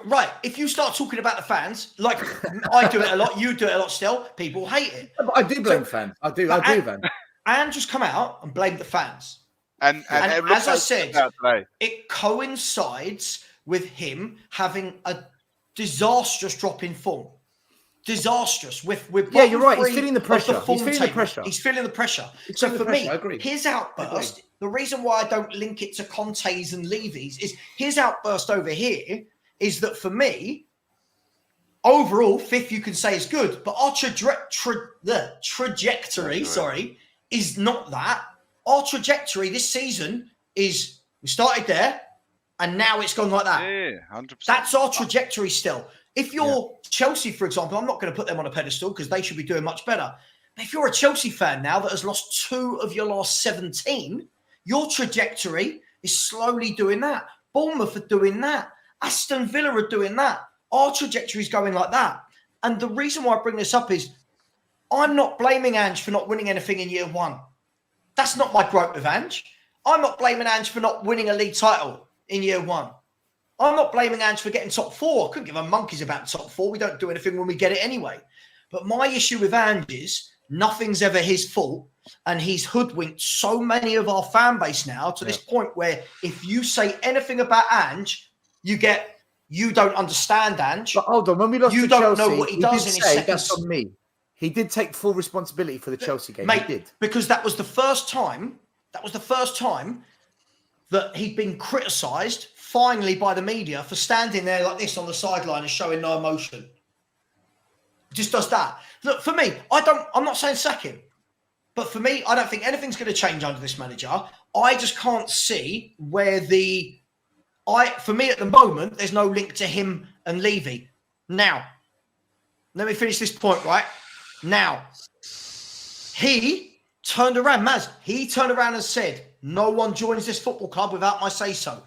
Right. If you start talking about the fans, like I do it a lot, you do it a lot still, people hate it. But I do blame fans. I do, Van. And just come out and blame the fans. And as I said, it coincides with him having a disastrous drop in form. Disastrous. Yeah, you're right. He's feeling the pressure. He's feeling the pressure. So for me, his outburst, the reason why I don't link it to Conte's and Levy's is his outburst over here is that for me, overall, fifth you can say is good, but our trajectory, is not that. Our trajectory this season is we started there and now it's gone like that. Yeah, 100%. That's our trajectory still. If you're Chelsea, for example, I'm not going to put them on a pedestal because they should be doing much better. But if you're a Chelsea fan now that has lost 2 of your last 17, your trajectory is slowly doing that. Bournemouth are doing that. Aston Villa are doing that. Our trajectory is going like that. And the reason why I bring this up is I'm not blaming Ange for not winning anything in year 1. That's not my gripe with Ange. I'm not blaming Ange for not winning a league title in year 1. I'm not blaming Ange for getting top 4. I couldn't give a monkeys about top 4. We don't do anything when we get it anyway. But my issue with Ange is nothing's ever his fault. And he's hoodwinked so many of our fan base now to this point where if you say anything about Ange, you don't understand Ange. But hold on, when we lost you to don't Chelsea, know what he does in his seconds. That's on me. He did take full responsibility for the Chelsea game. Mate, he did. Because that was the first time that he'd been criticised finally by the media for standing there like this on the sideline and showing no emotion. Just does that. Look, for me, I'm not saying sack him, but for me, I don't think anything's going to change under this manager. I just can't see where for me at the moment, there's no link to him and Levy. Now, let me finish this point, right? Now, he turned around, Maz, he turned around and said, no one joins this football club without my say-so.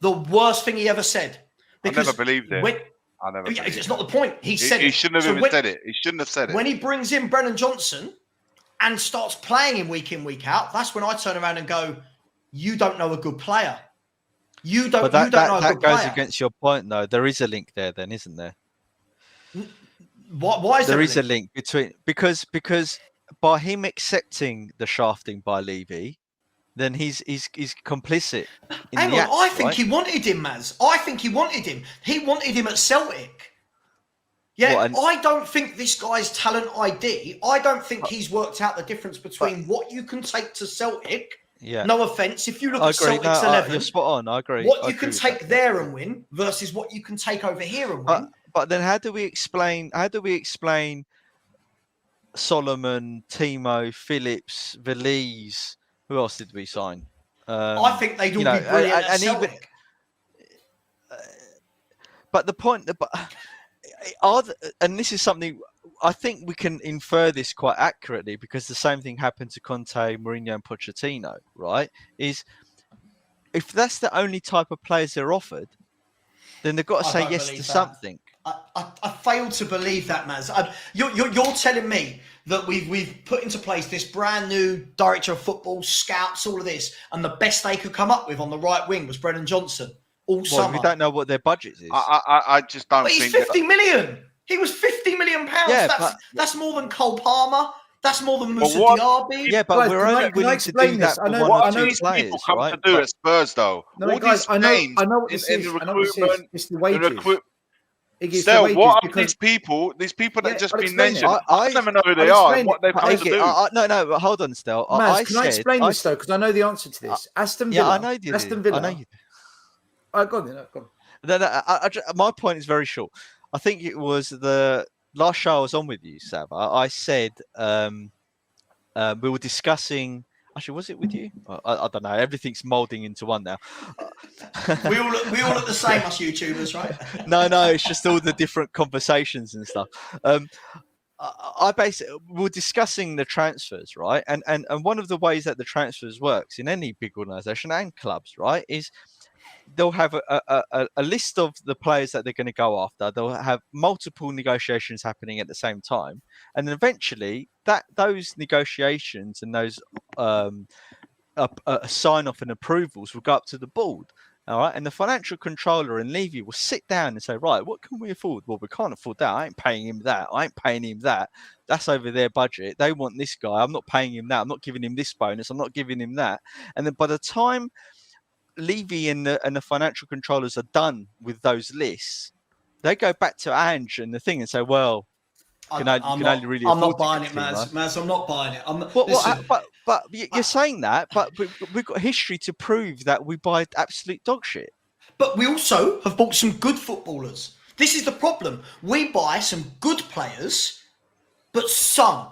The worst thing he ever said. I never believed it. It's not the point. He said he shouldn't have said it. He shouldn't have said it. When he brings in Brennan Johnson and starts playing him week in, week out, that's when I turn around and go, you don't know a good player. You don't know a good player. That goes against your point, though. There is a link there, then, isn't there? Why is there a link between because by him accepting the shafting by Levy, then he's complicit. Hang on, I think he wanted him, Maz. I think he wanted him. He wanted him at Celtic. Yeah, I don't think this guy's talent ID. I don't think he's worked out the difference between what you can take to Celtic. Yeah. No offense. If you look at Celtic's 11, you're spot on. I agree. What you can take there and win versus what you can take over here and win. But then, how do we explain Solomon, Timo, Phillips, Valise? Who else did we sign? I think they'd all be brilliant at Celtic. But the point, and this is something I think we can infer this quite accurately because the same thing happened to Conte, Mourinho, and Pochettino. Right? Is if that's the only type of players they're offered, then they've got to say yes to something. I fail to believe that, Maz. You're telling me that we've put into place this brand new director of football, scouts, all of this, and the best they could come up with on the right wing was Brennan Johnson all summer. We don't know what their budget is. I just don't. But think he's 50 million. He was 50 million pounds. Yeah, that's more than Cole Palmer. That's more than Moussa Diaby. Yeah, but we're only willing to do that for one or two players, right? To do at Spurs, though. No, guys, I know what this is. It's the wages. Still, what are these people? These people that just been mentioned. I don't even know who they are and what they've got to do. No, but hold on, Stel. Maz, can I explain this though? Because I know the answer to this. Aston Villa. Yeah, I know you do. Aston Villa. I know you Go do. on. My point is very short. I think it was the last show I was on with you, Sava. I said we were discussing. Actually, was it with you? I don't know. Everything's molding into one now. we all look the same, us YouTubers, right? No, it's just all the different conversations and stuff. We were discussing the transfers, right? And one of the ways that the transfers works in any big organisation and clubs, right, is they'll have a list of the players that they're going to go after. They'll have multiple negotiations happening at the same time, and then eventually those negotiations and those sign off and approvals will go up to the board. All right, and the financial controller and Levy will sit down and say, right, what can we afford? Well, we can't afford that. I ain't paying him that. I ain't paying him that. That's over their budget. They want this guy. I'm not paying him that. I'm not giving him this bonus. I'm not giving him that. And then by the time Levy and the financial controllers are done with those lists, they go back to Ange and the thing and say, well, I'm not buying it, Maz. I'm not buying it. But you're saying that, but we've got history to prove that we buy absolute dog shit. But we also have bought some good footballers. This is the problem. We buy some good players, but some,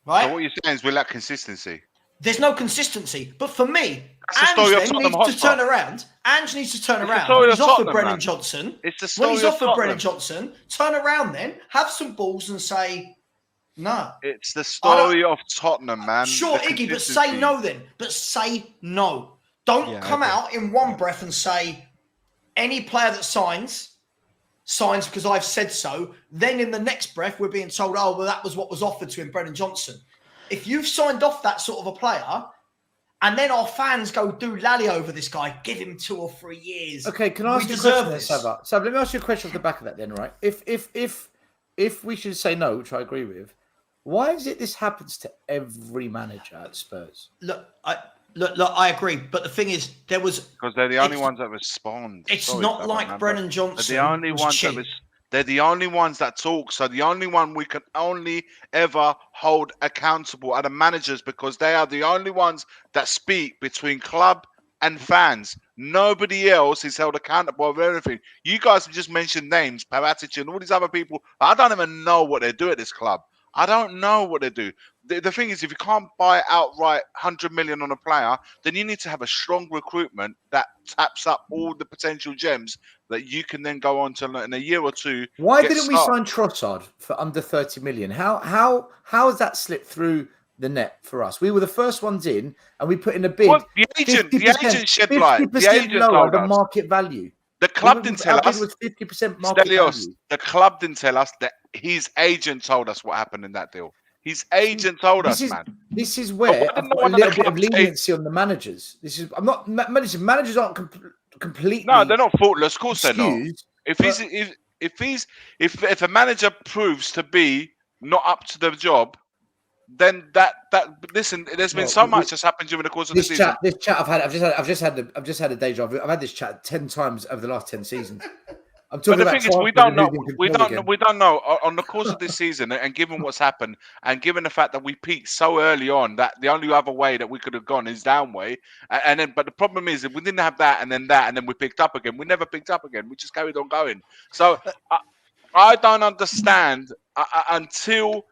right? So what you're saying is we lack consistency. There's no consistency. But for me, Ange needs to turn around. Ange needs to turn around. When he's offered Brennan Johnson. When he's offered Brennan Johnson, turn around then, have some balls and say, no. It's the story of Tottenham, man. Sure, Iggy, but say no then. But say no. Don't come out in one breath and say any player that signs because I've said so. Then in the next breath, we're being told, oh, well, that was what was offered to him, Brennan Johnson. If you've signed off that sort of a player, and then our fans go do lally over this guy, give him 2 or 3 years. Okay, can I ask you a question then, Sava? Sava, let me ask you a question off the back of that then, right? If we should say no, which I agree with, why is it this happens to every manager at Spurs? Look, I agree, but the thing is, because they're the only ones that respond. It's not like Brennan Johnson. They're the only ones they're the only ones that talk. So the only one we can only ever hold accountable are the managers, because they are the only ones that speak between club and fans. Nobody else is held accountable of everything. You guys have just mentioned names, Paratici and all these other people. I don't even know what they do at this club. I don't know what they do. The thing is, if you can't buy outright 100 million on a player, then you need to have a strong recruitment that taps up all the potential gems that you can then go on to in a year or two. Why didn't we sign Trossard for under 30 million? How has that slipped through the net for us? We were the first ones in, and we put in a bid. Well, the agent shed light. The agent lower than market value. The club didn't tell us. Was 50% market value. The club didn't tell us that. His agent told us what happened in that deal. His agent told us, man. This is where I've got a little bit of leniency on the managers. I'm not managers aren't completely. No, they're not faultless. Of course, they're not. If a manager proves to be not up to the job, then listen. There's been so much that's happened during the course of the season. This chat I've just had a deja vu. I've had this chat 10 times over the last 10 seasons. But the thing is, we don't know. We don't know on the course of this season, and given what's happened, and given the fact that we peaked so early on, that the only other way that we could have gone is down way. And then, but the problem is, if we didn't have that, and then we picked up again. We never picked up again. We just carried on going. So I don't understand until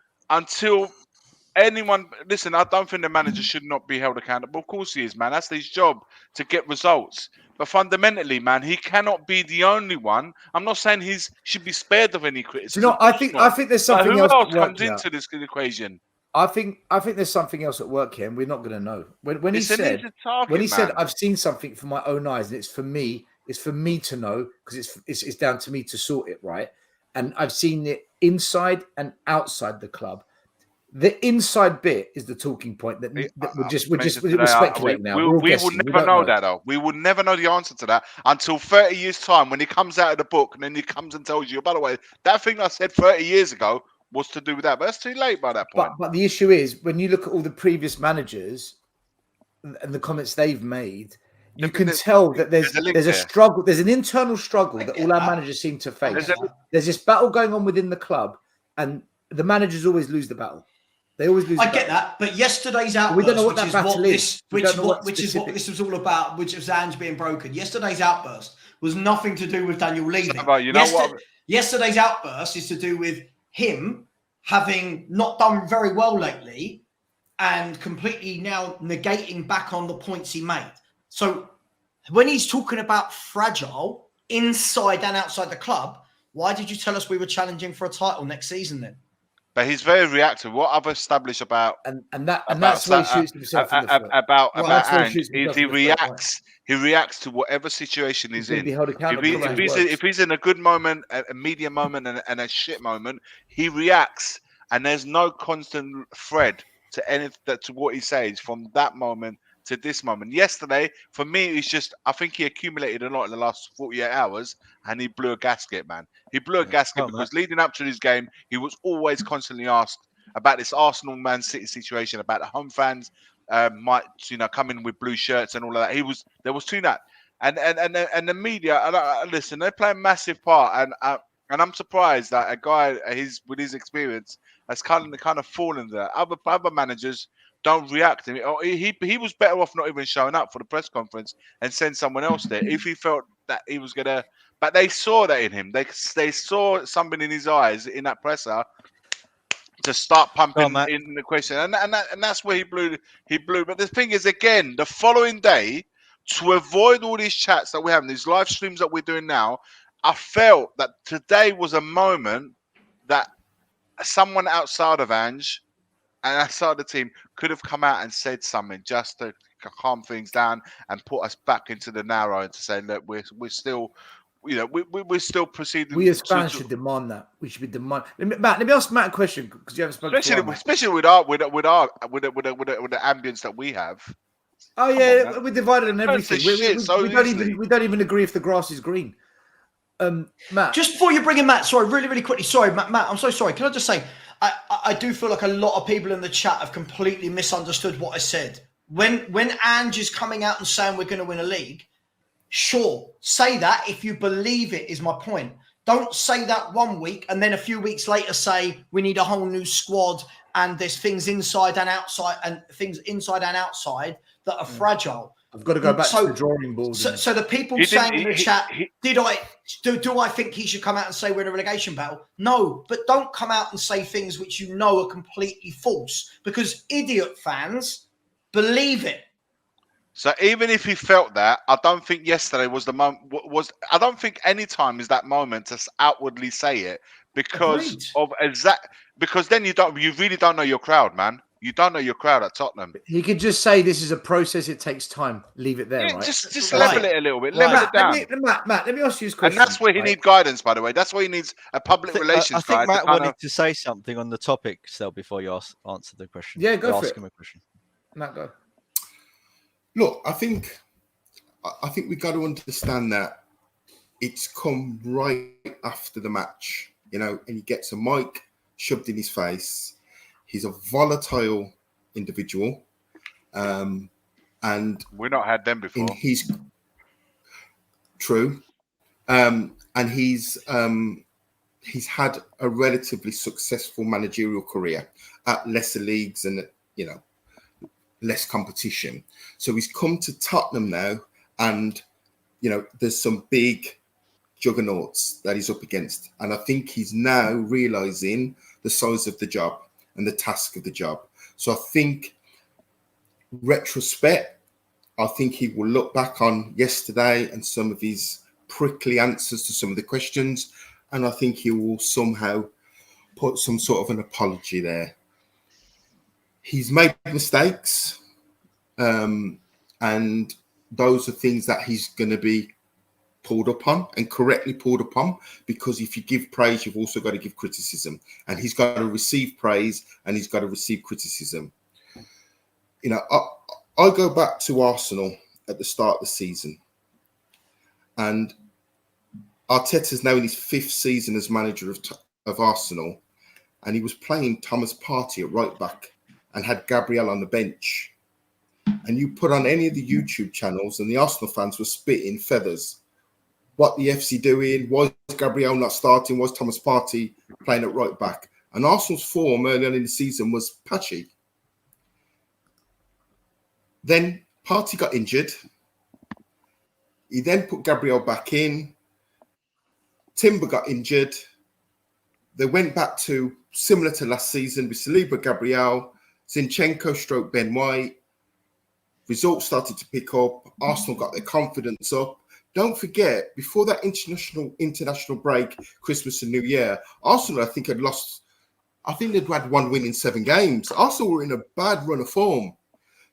anyone listen. I don't think the manager should not be held accountable. Of course he is, man. That's his job to get results. But fundamentally, man, he cannot be the only one. I'm not saying he should be spared of any criticism. I think there's something who else comes into this equation. I think there's something else at work here, and we're not going to know. When he said, "I've seen something for my own eyes, and it's for me to know, because it's down to me to sort it right." And I've seen it inside and outside the club. The inside bit is the talking point that we're just speculating now. We will never know that, though. We will never know the answer to that until 30 years' time, when he comes out of the book and then he comes and tells you, by the way, that thing I said 30 years ago was to do with that. But that's too late by that point. But the issue is, when you look at all the previous managers and the comments they've made, you can tell that there's a struggle. There's an internal struggle that all our managers seem to face. There's this battle going on within the club, and the managers always lose the battle. They always lose. I get that, but yesterday's outburst, we don't know what that battle is. Which is what this was all about, which was Ange being broken. Yesterday's outburst was nothing to do with Daniel Levy. Yesterday's outburst is to do with him having not done very well lately and completely now negating back on the points he made. So when he's talking about fragile inside and outside the club, why did you tell us we were challenging for a title next season then? But he's very reactive. What I've established about that's where he shoots himself in the foot. About Ange is he reacts. He reacts to whatever situation he's in. If he's in a good moment, a medium moment, and a shit moment, he reacts, and there's no constant thread to what he says from that moment to this moment. Yesterday, for me, it's just I think he accumulated a lot in the last 48 hours, and he blew a gasket, man. He blew a gasket because leading up to this game, he was always constantly asked about this Arsenal Man City situation, about the home fans might come in with blue shirts and all of that. There was too that, and the media. Listen, they play a massive part, and I'm surprised that a guy with his experience has kind of fallen there. Other managers don't react. He was better off not even showing up for the press conference and send someone else there if he felt that he was gonna. But they saw that in him. They saw something in his eyes in that presser to start pumping in the question, and that's where he blew. But the thing is, again, the following day, to avoid all these chats that we're having, these live streams that we're doing now, I felt that today was a moment that someone outside of Ange and outside the team could have come out and said something just to calm things down and put us back into the narrow and to say, look, we're still. We're still proceeding. We as fans should demand that. We should be demanding. Matt, let me ask Matt a question because you haven't spoken. Especially with the ambience that we have. Oh yeah, we're divided on everything. We don't even agree if the grass is green. Matt, just before you bring in Matt, sorry, really, really quickly. Sorry, Matt, I'm so sorry. Can I just say, I do feel like a lot of people in the chat have completely misunderstood what I said. When Ange is coming out and saying we're going to win a league. Sure, say that if you believe it is my point. Don't say that 1 week and then a few weeks later say we need a whole new squad and there's things inside and outside that are fragile. I've got to go back to the drawing board. So the people saying in the chat, do I think he should come out and say we're in a relegation battle? No, but don't come out and say things which you know are completely false because idiot fans believe it. So even if he felt that, I don't think yesterday was the moment. I don't think any time is that moment to outwardly say it because Because then you really don't know your crowd, man. You don't know your crowd at Tottenham. He could just say this is a process. It takes time. Leave it there, right? Just level it a little bit. Level it down. Matt, let me ask you this question. And that's where he needs guidance, by the way. That's why he needs a public relations guy. I think Matt wanted to say something on the topic still before you answer the question. Yeah, go for it. Ask him a question. Matt, go. Look, I think we've got to understand that it's come right after the match, and he gets a mic shoved in his face. He's a volatile individual, and we've not had them before. He's true, and he's had a relatively successful managerial career at lesser leagues and less competition. So he's come to Tottenham now, and there's some big juggernauts that he's up against, and I think he's now realizing the size of the job and the task of the job. So I think, retrospect, I think he will look back on yesterday and some of his prickly answers to some of the questions, and I think he will somehow put some sort of an apology there. He's made mistakes, and those are things that he's going to be pulled upon and correctly pulled upon, because if you give praise, you've also got to give criticism, and he's got to receive praise and he's got to receive criticism. I go back to Arsenal at the start of the season, and Arteta's now in his 5th season as manager of Arsenal, and he was playing Thomas Partey at right back and had Gabriel on the bench. And you put on any of the YouTube channels and the Arsenal fans were spitting feathers. What the FC doing? Was Gabriel not starting? Was Thomas Partey playing at right back? And Arsenal's form early on in the season was patchy. Then Partey got injured. He then put Gabriel back in. Timber got injured. They went back to similar to last season with Saliba, Gabriel, Zinchenko / Ben White. Results started to pick up. Arsenal got their confidence up. Don't forget, before that international break, Christmas and New Year, Arsenal, I think, they'd had 1 win in 7 games. Arsenal were in a bad run of form.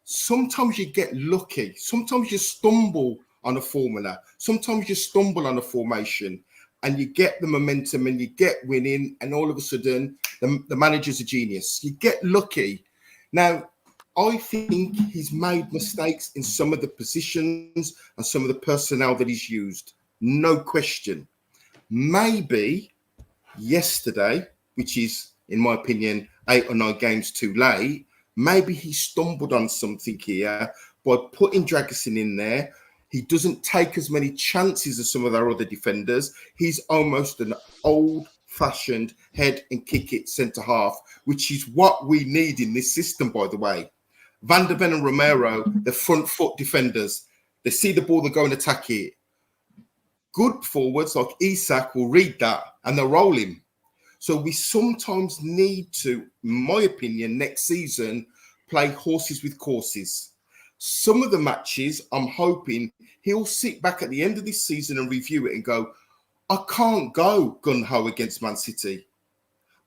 Sometimes you get lucky. Sometimes you stumble on a formula. Sometimes you stumble on a formation and you get the momentum and you get winning, and all of a sudden the manager's a genius. You get lucky. Now, I think he's made mistakes in some of the positions and some of the personnel that he's used. No question. Maybe yesterday, which is, in my opinion, 8 or 9 games too late, maybe he stumbled on something here by putting Dragusin in there. He doesn't take as many chances as some of our other defenders. He's almost an old-fashioned head and kick it centre-half, which is what we need in this system, by the way. Van der Ven and Romero, the front foot defenders. They see the ball, they go and attack it. Good forwards like Isak will read that and they'll roll him. So we sometimes need to, in my opinion, next season, play horses with courses. Some of the matches, I'm hoping he'll sit back at the end of this season and review it and go, I can't go gun-ho against Man City.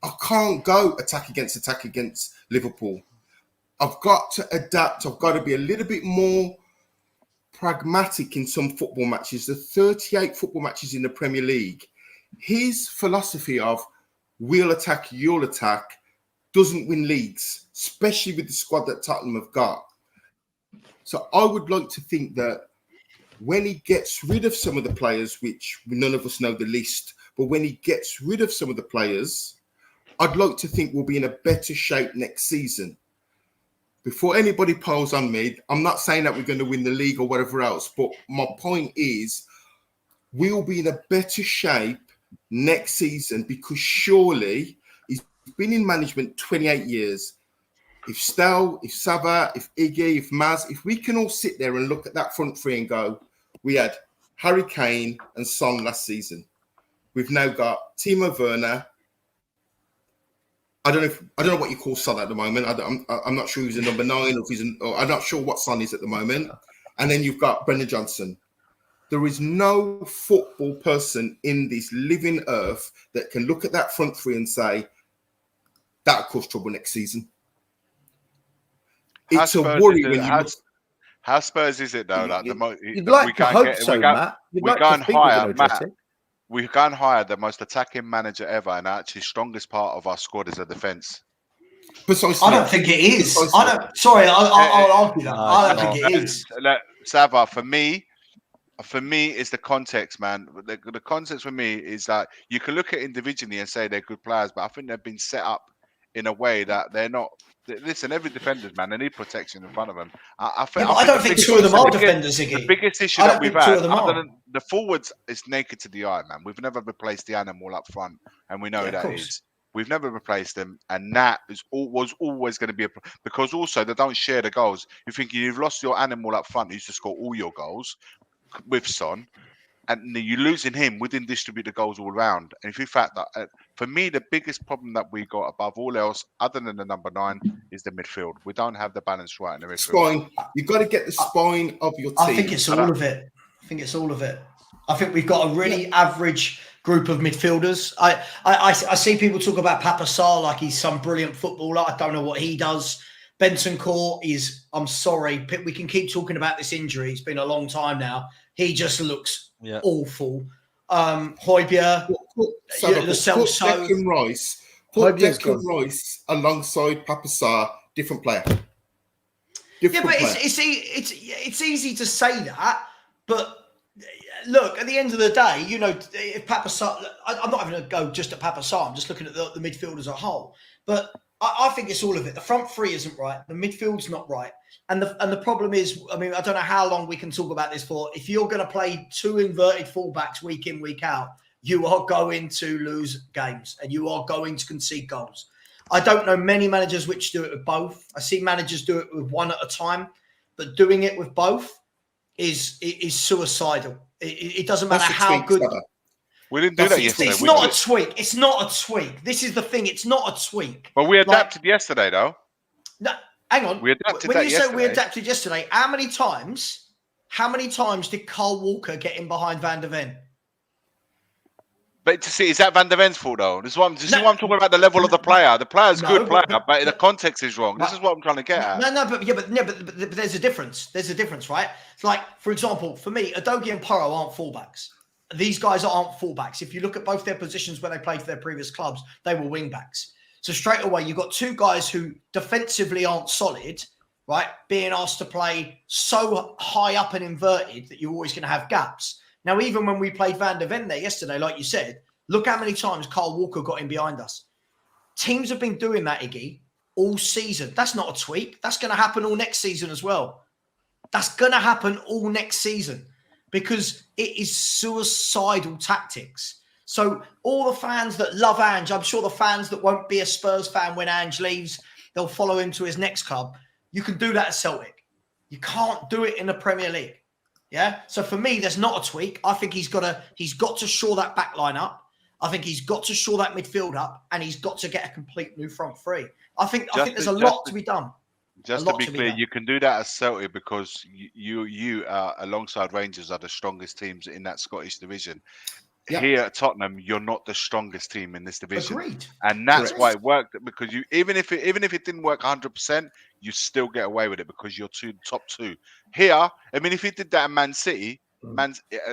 I can't go attack against Liverpool. I've got to adapt. I've got to be a little bit more pragmatic in some football matches. The 38 football matches in the Premier League, his philosophy of we'll attack, you'll attack, doesn't win leagues, especially with the squad that Tottenham have got. So I would like to think that when he gets rid of some of the players, which none of us know the list, but when he gets rid of some of the players, I'd like to think we'll be in a better shape next season. Before anybody piles on me, I'm not saying that we're going to win the league or whatever else, but my point is we'll be in a better shape next season because surely he's been in management 28 years. If Stel, if Sava, if Iggy, if Maz, if we can all sit there and look at that front three and go, we had Harry Kane and Son last season. We've now got Timo Werner. I don't know what you call Son at the moment. I'm not sure who's a number 9 or I'm not sure what Son is at the moment. And then you've got Brendan Johnson. There is no football person in this living earth that can look at that front three and say that'll cause trouble next season. It's a worry when you. How Spurs is it though? Like you'd like to hope so, Matt. We go and hire Matt. We go and hire the most attacking manager ever, and actually strongest part of our squad is a defence. I don't think it is. I'll argue that. I don't think it is. Sava, for me, it's the context, man. The context for me is that you can look at individually and say they're good players, but I think they've been set up in a way that they're not. Listen, every defender, man, they need protection in front of them. I don't think two of them are defenders, Iggy. The biggest issue that we've had, other than the forwards, is naked to the eye, man. We've never replaced the animal up front, and we know that is. We've never replaced them, and that was always going to be because also they don't share the goals. You're thinking you've lost your animal up front who used to score all your goals with Son, and you're losing him. We didn't distribute the goals all around. And if you fact that, for me, the biggest problem that we got above all else, other than the number 9, is the midfield. We don't have the balance right in the midfield. Spine. You've got to get the spine of your team. I think it's all of it. I think we've got a really average group of midfielders. I see people talk about Papa Sarr like he's some brilliant footballer. I don't know what he does. Bentancur is, I'm sorry, we can keep talking about this injury. It's been a long time now. He just looks awful. Højbjerg, Declan Rice. Put Declan Rice alongside Papa Sarr, different player. It's easy to say that, but look, at the end of the day, you know, if Papa Sarr, I'm not even going to go just at Papa Sarr. I'm just looking at the midfield as a whole. But I think it's all of it. The front three isn't right. The midfield's not right. And the problem is, I mean, I don't know how long we can talk about this for. If you're going to play 2 inverted fullbacks week in, week out, you are going to lose games and you are going to concede goals. I don't know many managers which do it with both. I see managers do it with one at a time, but doing it with both is suicidal. It doesn't matter how good. We didn't do that yesterday. It's not a tweak. It's not a tweak. This is the thing. It's not a tweak. But we adapted yesterday, though. No, hang on. We adapted when that you yesterday. say we adapted yesterday, how many times did Carl Walker get in behind Van der Ven? But to see, is that Van der Ven's fault, though? This is what I'm talking about, the level of the player. The player's a good player, but the context is wrong. This is what I'm trying to get at. But there's a difference. There's a difference, right? It's like, for example, for me, Udogie and Porro aren't fullbacks. These guys aren't fullbacks. If you look at both their positions when they played for their previous clubs, they were wing backs. So straight away, you've got 2 guys who defensively aren't solid, right? Being asked to play so high up and inverted that you're always going to have gaps. Now, even when we played Van der Ven there yesterday, like you said, look how many times Kyle Walker got in behind us. Teams have been doing that, Iggy, all season. That's not a tweak. That's going to happen all next season as well. That's going to happen all next season because it is suicidal tactics. So all the fans that love Ange, I'm sure the fans that won't be a Spurs fan when Ange leaves, they'll follow him to his next club. You can do that at Celtic. You can't do it in the Premier League. Yeah. So for me, there's not a tweak. I think he's got to shore that back line up. I think he's got to shore that midfield up, and he's got to get a complete new front three. I think there's a lot to be done. Just to be clear, you can do that at Celtic because you alongside Rangers are the strongest teams in that Scottish division. Yep. Here at Tottenham, you're not the strongest team in this division. Agreed. And that's why it worked, because you even if it didn't work 100%, you still get away with it because you're top two. Here, I mean, if he did that in Man City,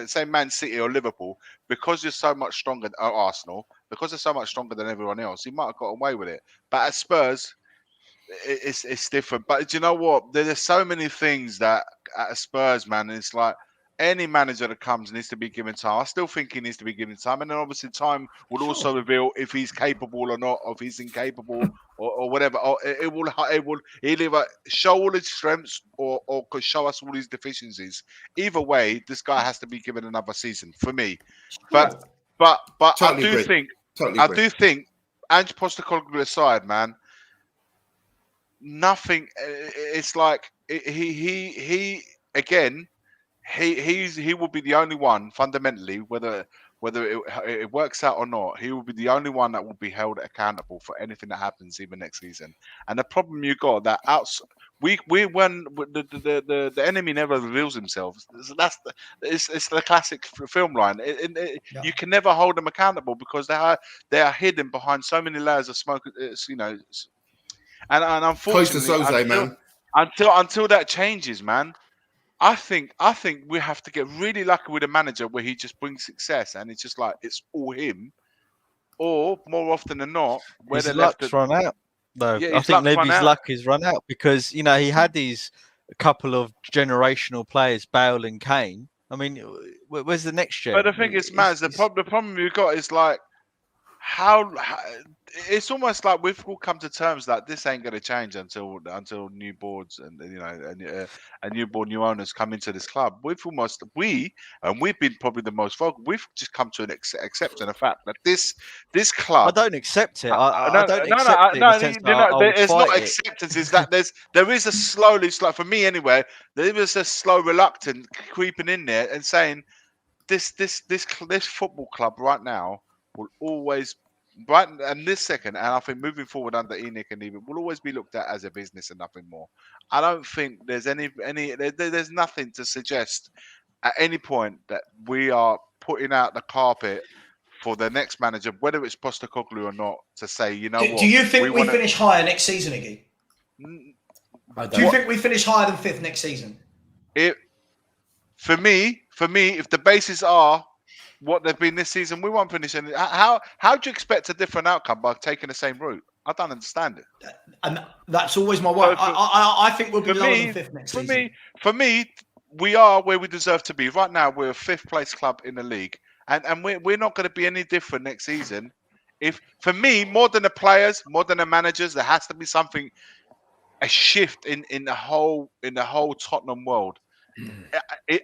say Man City or Liverpool, because you're so much stronger, or Arsenal, because they're so much stronger than everyone else, he might have got away with it. But at Spurs, it's different. But do you know what? There's so many things that at Spurs, man, it's like any manager that comes needs to be given time. I still think he needs to be given time. And then obviously time will also reveal if he's capable or not, or if he's incapable or whatever. Or he'll either show all his strengths or could show us all his deficiencies. Either way, this guy has to be given another season for me. But totally I do think Ange Postecoglou aside, man, nothing. It's like he again. He will be the only one fundamentally, whether it works out or not. He will be the only one that will be held accountable for anything that happens even next season. And the problem you got that when the enemy never reveals himself. It's the classic film line. You can never hold them accountable because they are hidden behind so many layers of smoke. And unfortunately, until that changes, man. I think we have to get really lucky with a manager where he just brings success and it's just like it's all him, or more often than not, where his luck's run out. Though I think Levy's luck is run out because he had these couple of generational players, Bale and Kane. I mean, where's the next gen? But the thing is, Maz, the problem you've got is like how it's almost like we've all come to terms that this ain't going to change until new boards and new owners come into this club. We've been probably the most vocal. We've just come to an acceptance of the fact that this club. I don't accept it. I don't accept it. There's not acceptance. Is that there is a slowly, for me anyway, there is a slow reluctance creeping in there and saying this football club right now will always, right and this second, and I think moving forward under Enoch and Levy, will always be looked at as a business and nothing more. I don't think there's there's nothing to suggest at any point that we are putting out the carpet for the next manager, whether it's Postecoglou or not, to say, you know what. Do you think we finish higher next season, Iggy? Do you think we finich higher than 5th next season? For me, if the bases are what they've been this season, we won't finish any. How do you expect a different outcome by taking the same route? I don't understand it. And that's always my worry. I think we'll be lower than 5th next season. For me, we are where we deserve to be. Right now, we're a 5th place club in the league. And we're not going to be any different next season. For me, more than the players, more than the managers, there has to be something, a shift in the whole Tottenham world.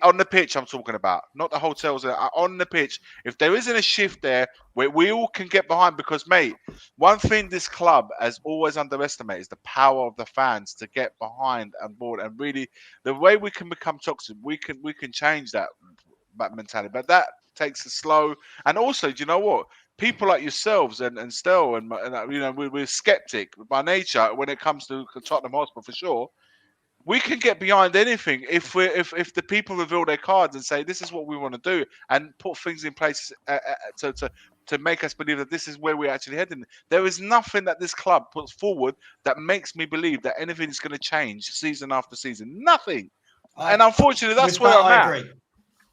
On the pitch, I'm talking about, not the hotels. On the pitch, if there isn't a shift there where we all can get behind, because mate, one thing this club has always underestimated is the power of the fans to get behind and board, and really the way we can become toxic, we can change that mentality, but that takes a slow. And also, do you know what? People like yourselves and Stel and we're skeptic by nature when it comes to Tottenham Hotspur for sure. We can get behind anything if the people reveal their cards and say this is what we want to do and put things in place to make us believe that this is where we're actually heading. There is nothing that this club puts forward that makes me believe that anything is going to change season after season. Nothing. And unfortunately, that's where I'm at.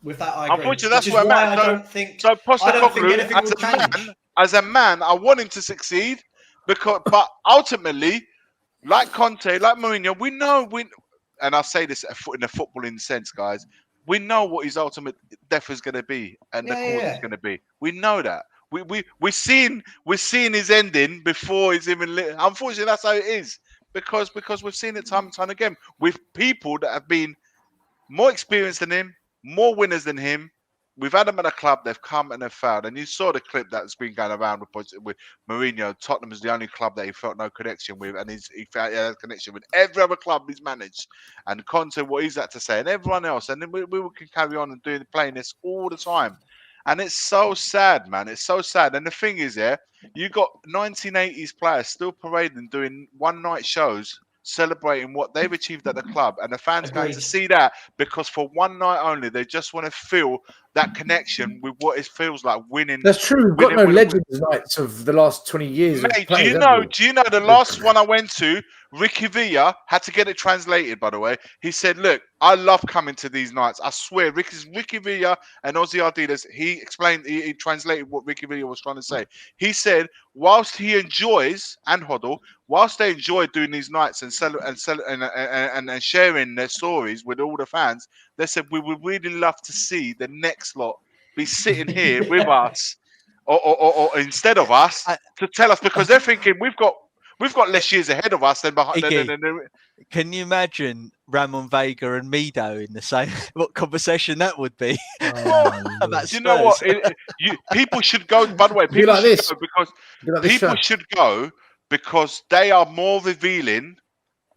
With that, I agree. Unfortunately, that's where I'm at. I don't think Postecoglou, as a man, I want him to succeed but ultimately, like Conte, like Mourinho, and I say this in a footballing sense, guys, we know what his ultimate death is going to be and the cause is going to be. We know that. We're seeing his ending before he's even lit. Unfortunately, that's how it is because we've seen it time and time again with people that have been more experienced than him, more winners than him. We've had them at a club, they've come and they've failed. And you saw the clip that's been going around with Mourinho. Tottenham is the only club that he felt no connection with, and he felt he had a connection with every other club he's managed. And Conte, what he's had to say, and everyone else. And then we can carry on and playing this all the time. And it's so sad, man. It's so sad. And the thing is, you got 1980s players still parading, doing one-night shows, celebrating what they've achieved at the club, and the fans going to see that because for one night only they just want to feel that connection with what it feels like winning. That's true. We've got no legends nights of the last 20 years. Mate, do you know the last one I went to, Ricky Villa had to get it translated, by the way. He said, look, I love coming to these nights. I swear, Ricky Villa and Ozzy Ardiles, he translated what Ricky Villa was trying to say. He said, whilst he enjoys, and Hoddle, whilst they enjoy doing these nights and sharing their stories with all the fans, they said, we would really love to see the next lot be sitting here with us or instead of us to tell us, because they're thinking we've got less years ahead of us than behind. Can you imagine Ramon Vega and Mido in the same? What conversation that would be? You know what? People should go. By the way, people should go because they are more revealing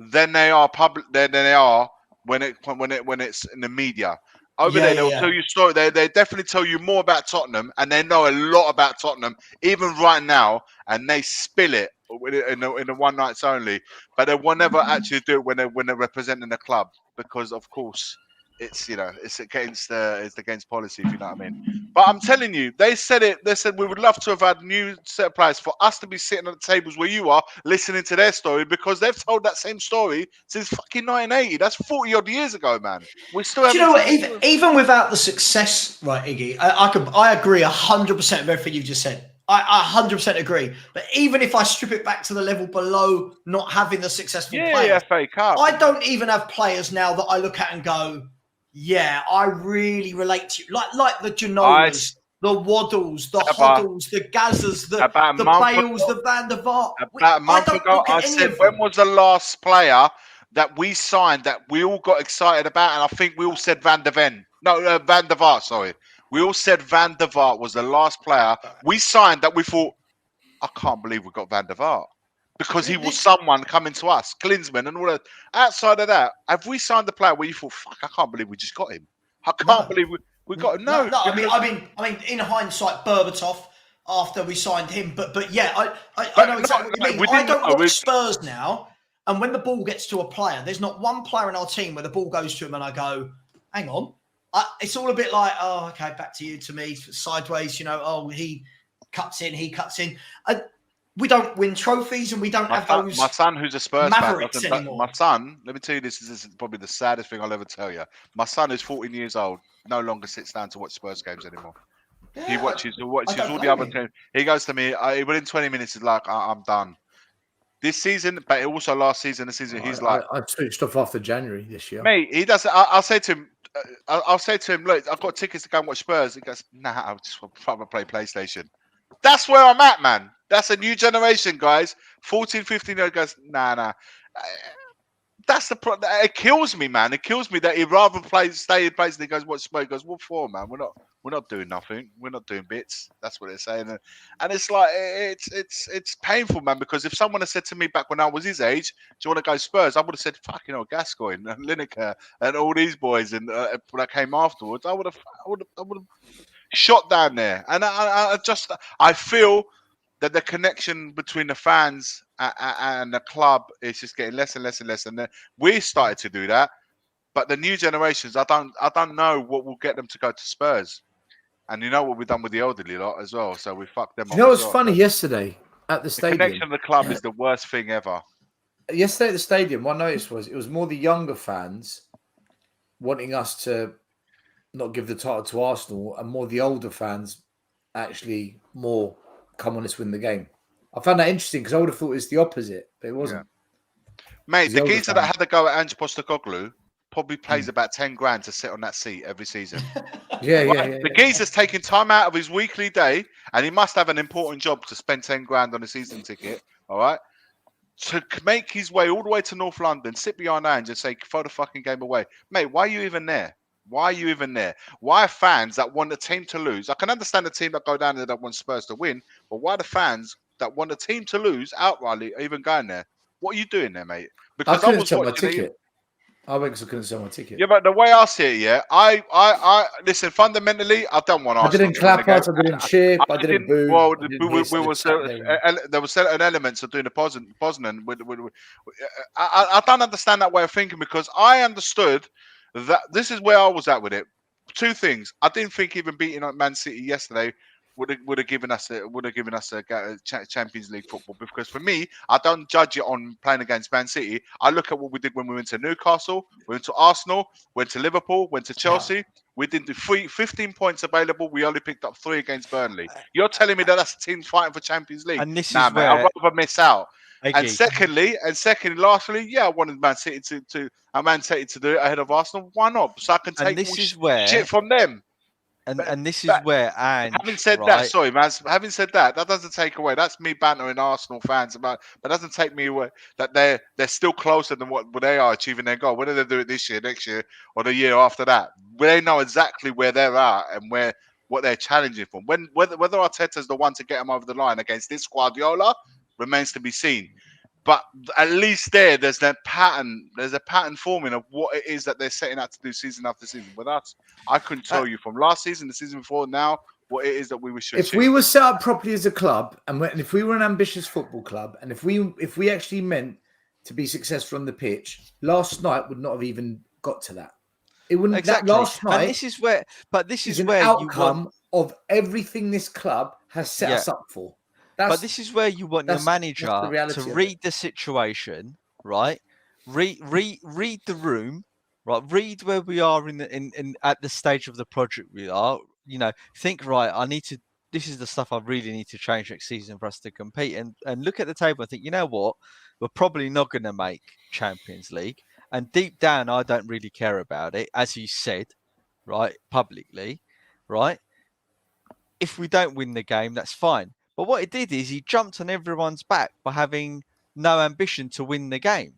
than they are public. Than they are when it's in the media. Over there, they'll tell you story. They definitely tell you more about Tottenham, and they know a lot about Tottenham, even right now, and they spill it in the one nights only. But they will never actually do it when they're representing the club, because of course it's against policy, if you know what I mean. But I'm telling you, they said it. They said we would love to have had new set of players for us to be sitting at the tables where you are, listening to their story, because they've told that same story since fucking 1980. That's 40 odd years ago, man. We still have. Do you know what? Even without the success, right, Iggy, I agree 100% with everything you've just said. I 100% agree. But even if I strip it back to the level below not having the successful players, FA Cup. I don't even have players now that I look at and go, yeah, I really relate to you. Like the Ginolas, the Waddles, the Hoddles, the Gazzers, the Bales, the Van der Vaart. About a month ago, I said, when was the last player that we signed that we all got excited about? And I think we all said Van der Vaart, sorry. We all said Van der Vaart was the last player we signed that we thought, I can't believe we got Van der Vaart. Because he was someone coming to us, Klinsmann and all that. Outside of that, have we signed the player where you thought, fuck, I can't believe we just got him? I can't believe we got him. No. I mean, in hindsight, Berbatov, after we signed him, but yeah, I know exactly what you mean. I don't watch Spurs now, and when the ball gets to a player, there's not one player in our team where the ball goes to him and I go, hang on. It's all a bit like, oh, okay, back to you, to me, sideways, he cuts in. We don't win trophies and we don't have those. My son, who's a Spurs Mavericks fan, my son, let me tell you, this is probably the saddest thing I'll ever tell you. My son, who's 14 years old, no longer sits down to watch Spurs games anymore. Yeah. He watches all the other teams. He goes to me, within 20 minutes, he's like, I'm done. This season, but also last season, he's like, I switched off after January this year. Mate, he does. I'll say to him, look, I've got tickets to go and watch Spurs. He goes, nah, I'll just rather play PlayStation. That's where I'm at, man. That's a new generation, guys. 14, 15-year-old guys, nah. That's the problem. It kills me, man. It kills me that he'd rather stay in place and he goes, what Spurs? He goes, what for, man? We're not doing nothing. We're not doing bits. That's what they're saying. And it's like, it's painful, man, because if someone had said to me back when I was his age, do you want to go Spurs? I would have said, Gascoigne and Lineker and all these boys and that came afterwards. I would have shot down there. And I feel that the connection between the fans and the club is just getting less and less and less. And then we started to do that. But the new generations, I don't know what will get them to go to Spurs. And you know what we've done with the elderly lot as well. So we fucked them up. You know what's funny? Yesterday at the stadium, the connection of the club is the worst thing ever. Yesterday at the stadium, what I noticed was it was more the younger fans wanting us to not give the title to Arsenal, and more the older fans actually come on, let's win the game. I found that interesting because I would have thought it was the opposite, but it wasn't. Mate, He's the older geezer fan. that had to go at Ange Postecoglou probably pays about 10 grand to sit on that seat every season. Yeah, Right? The geezer's taking time out of his weekly day, and he must have an important job to spend 10 grand on a season ticket, all right? To make his way all the way to North London, sit behind Ange and say, throw the fucking game away. Mate, why are you even there? Why are you even there? Why are fans that want a team to lose? I can understand the team that go down there that want Spurs to win, but why the fans that want a team to lose outrightly are even going there? What are you doing there, mate? I Because couldn't was sell my watching it. ticket. I went because I couldn't sell my ticket. Yeah, but the way I see it, yeah, I listen. Fundamentally, I don't want I Arsenal didn't to win clap the game. us, I didn't cheer, I didn't boo. Well, I didn't hiss, I just sat there and- there were certain elements of doing the Poznan. I don't understand that way of thinking because I understood that this is where I was at with it. Two things. I didn't think even beating Man City yesterday would have given us a Champions League football, because for me, I don't judge it on playing against Man City. I look at what we did when we went to Newcastle, we went to Arsenal, went to Liverpool, went to Chelsea. Yeah. We didn't do 15 points available. We only picked up 3 against Burnley. You're telling me that that's a team fighting for Champions League? And this Nah, is mate, I'd where rather miss out. And Iggy, secondly, lastly, yeah, I wanted Man City to do it ahead of Arsenal. Why not? So I can and take this all is where shit from them. and this is But where Ange, having said right? that, sorry, man. Having said that, that doesn't take away. That's me bantering Arsenal fans about. But doesn't take me away that they're still closer than what they are achieving their goal. Whether they do it this year, next year, or the year after that, they know exactly where they're at and what they're challenging for. Whether Arteta's the one to get them over the line against this Guardiola remains to be seen. But at least there's that pattern. There's a pattern forming of what it is that they're setting out to do season after season. With us, I couldn't tell you from last season, the season before, now what it is that we should. If we were set up properly as a club, and if we were an ambitious football club, and if we actually meant to be successful on the pitch, last night would not have even got to that. It wouldn't. Exactly. That last night. And this is where, is an outcome of everything this club has set us up for. But this is where you want your manager to read the situation, right? Read the room, right? Read where we are in at the stage of the project we are. You know, think, right, this is the stuff I really need to change next season for us to compete, and look at the table and think, you know what, we're probably not going to make Champions League, and deep down I don't really care about it, as he said, right, publicly, right? If we don't win the game, that's fine. But what it did is he jumped on everyone's back by having no ambition to win the game.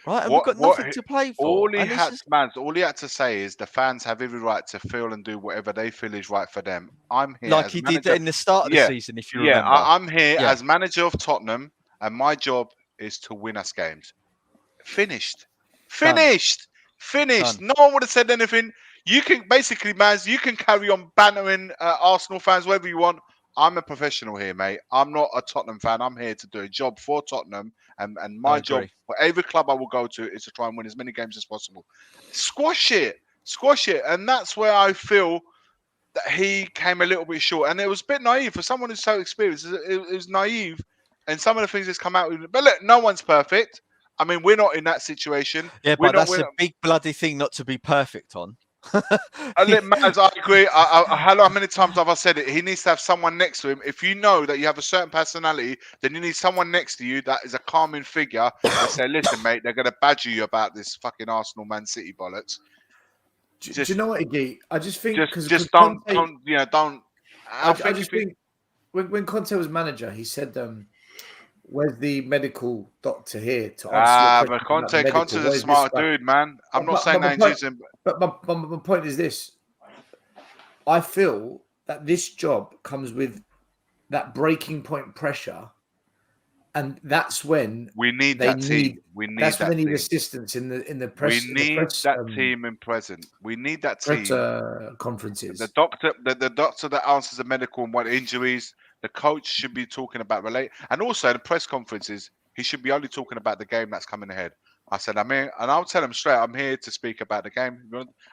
Right? And we've got nothing to play for. All he had to say is the fans have every right to feel and do whatever they feel is right for them. I'm here. Like he did in the start of the season, if you remember. I'm here as manager of Tottenham, and my job is to win us games. Finished. Done. No one would have said anything. You can basically, Maz, you can carry on bantering Arsenal fans wherever you want. I'm a professional here, mate. I'm not a Tottenham fan. I'm here to do a job for Tottenham, and my job for every club I will go to is to try and win as many games as possible. Squash it, and that's where I feel that he came a little bit short, and it was a bit naive for someone who's so experienced. It was naive, and some of the things that's come out with. But look, no one's perfect. I mean, we're not in that situation. Yeah, but that's a big bloody thing not to be perfect on. I agree. How many times have I said it? He needs to have someone next to him. If you know that you have a certain personality, then you need someone next to you that is a calming figure and say, "Listen, mate, they're going to badger you about this fucking Arsenal Man City bollocks." Do you know what, Iggy? I just think just don't. I just think when Conte was manager, he said, "Where's the medical doctor here to answer?" But Conte's a smart dude, man. I'm not saying that he's using. But my point is this: I feel that this job comes with that breaking point pressure, and that's when we need that team. That's when they need assistance in the press. We need that team in present. We need that team. Conferences. The doctor that answers the medical and what injuries. The coach should be talking about and also the press conferences. He should be only talking about the game that's coming ahead. I said, I'm here, and I'll tell him straight. I'm here to speak about the game.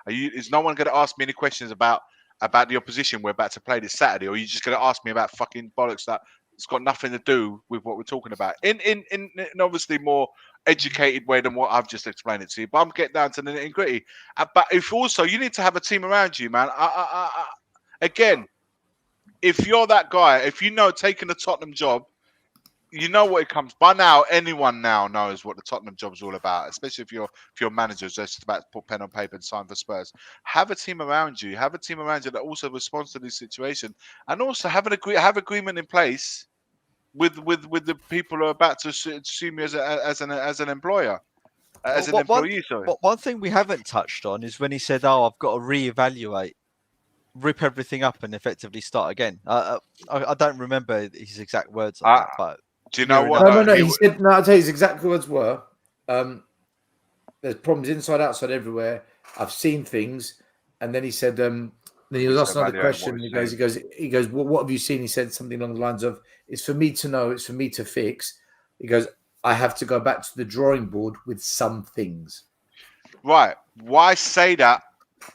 Is no one going to ask me any questions about the opposition we're about to play this Saturday, or are you just going to ask me about fucking bollocks that it's got nothing to do with what we're talking about? In obviously more educated way than what I've just explained it to you. But I'm getting down to the nitty and gritty. But if also you need to have a team around you, man. Again. If you're that guy, if you know taking the Tottenham job you know what it comes by now. Anyone now knows what the Tottenham job's all about, especially if you're managers just about to put pen on paper and sign for Spurs. Have a team around you. Have a team around you that also responds to this situation, and also have agreement in place with the people who are about to assume you as an employer, as an employee. Sorry. One thing we haven't touched on is when he said, "Oh, I've got to reevaluate, rip everything up, and effectively start again." I don't remember his exact words on that, but do you know what? No. He said, no, I'll tell you his exact words were, there's problems inside, outside, everywhere. I've seen things. And then he said, then he was asked another question. He goes, well, what have you seen? He said something along the lines of, it's for me to know, it's for me to fix. He goes, I have to go back to the drawing board with some things. Right. Why say that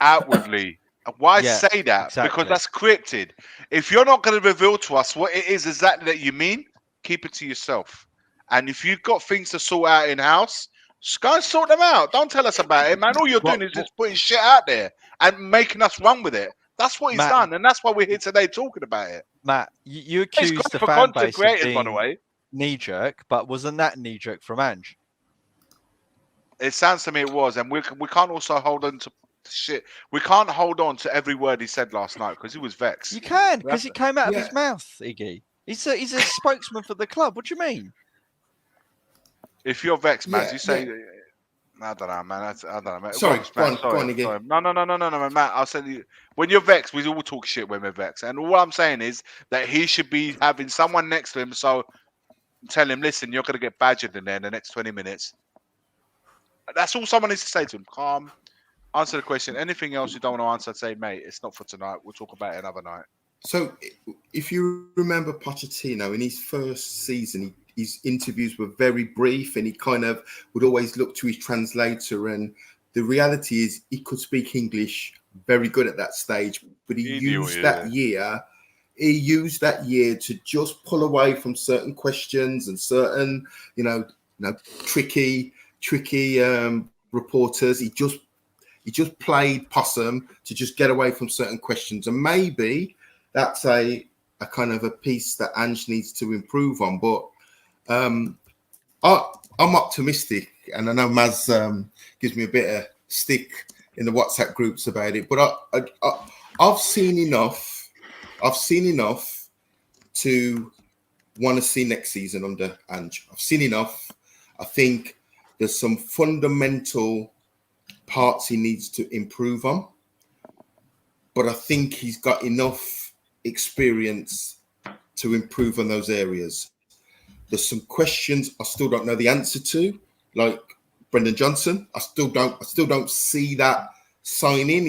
outwardly? Why say that? Exactly. Because that's scripted. If you're not going to reveal to us what it is exactly that you mean, keep it to yourself. And if you've got things to sort out in-house, just go and sort them out. Don't tell us about it, man. All you're doing is just putting shit out there and making us run with it. That's what he's done, and that's why we're here today talking about it. Matt, you accused the fan base of being by the way, knee-jerk, but wasn't that knee-jerk from Ange? It sounds to me it was, and we can't also hold on to shit. We can't hold on to every word he said last night because he was vexed. You can, because it came out of his mouth, Iggy. He's a spokesman for the club. What do you mean? If you're vexed, man, you say, I don't know, man. I don't know, man. Sorry, go on again. No, man. I'll say you. When you're vexed, we all talk shit when we're vexed. And all I'm saying is that he should be having someone next to him. So tell him, listen, you're going to get badgered in there in the next 20 minutes. That's all someone needs to say to him. Calm. Answer the question. Anything else you don't want to answer, say, mate, it's not for tonight. We'll talk about it another night. So if you remember Pochettino in his first season, his interviews were very brief and he kind of would always look to his translator. And the reality is he could speak English very good at that stage, but he used that year to just pull away from certain questions and certain, tricky reporters. He just played possum to just get away from certain questions. And maybe that's a kind of a piece that Ange needs to improve on. But I'm optimistic, and I know Maz gives me a bit of stick in the WhatsApp groups about it. But I've seen enough. I've seen enough to want to see next season under Ange. I've seen enough. I think there's some fundamental parts he needs to improve on, but I think he's got enough experience to improve on those areas. There's some questions I still don't know the answer to, like Brendan Johnson. I still don't see that signing.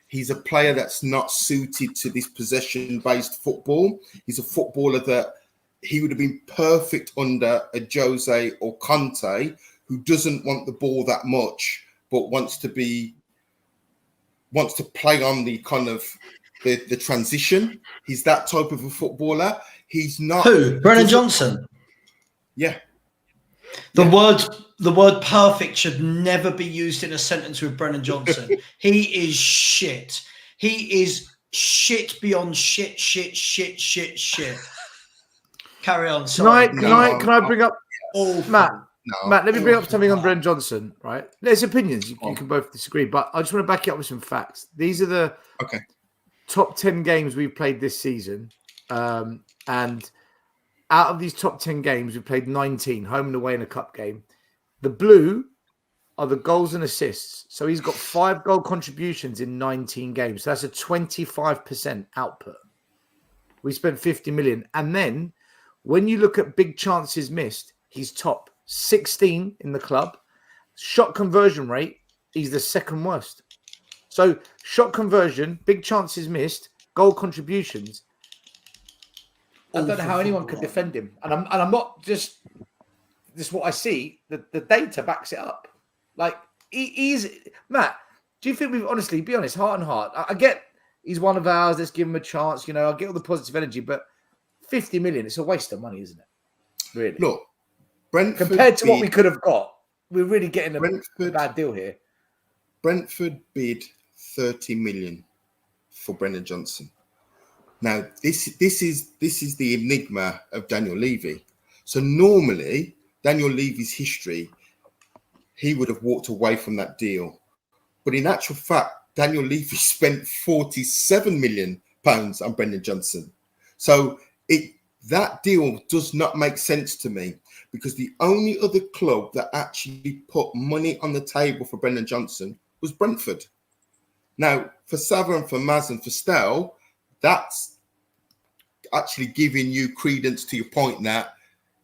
He's a player that's not suited to this possession-based football. He's a footballer that he would have been perfect under a Jose or Conte, who doesn't want the ball that much, but wants to play on the kind of the transition. He's that type of a footballer. He's not. Who? Brennan Johnson? Yeah. The word perfect should never be used in a sentence with Brennan Johnson. He is shit. He is shit beyond shit. Carry on. Sorry. Can I bring up Matt? Matt, let me bring up something on Brendan Johnson, right? There's opinions. You can both disagree, but I just want to back it up with some facts. These are the top 10 games we've played this season. And out of these top 10 games, we played 19, home and away in a cup game. The blue are the goals and assists. So he's got 5 goal contributions in 19 games. So that's a 25% output. We spent 50 million. And then when you look at big chances missed, he's top 16 in the club. Shot conversion rate, he's the second worst. So shot conversion, big chances missed, goal contributions. I don't know how anyone could defend him. And I'm not just what I see. The data backs it up. Like he's Matt, do you think we've honestly, be honest, heart and heart? I get he's one of ours, let's give him a chance, I get all the positive energy, but 50 million, it's a waste of money, isn't it? Really? Look, Brentford compared to what we could have got, we're really getting a bad deal here. Brentford bid 30 million for Brendan Johnson. Now, this is the enigma of Daniel Levy. So normally, Daniel Levy's history, he would have walked away from that deal. But in actual fact, Daniel Levy spent £47 million on Brendan Johnson. So that deal does not make sense to me, because the only other club that actually put money on the table for Brendan Johnson was Brentford. Now, for Sava and for Maz and for Stell, that's actually giving you credence to your point that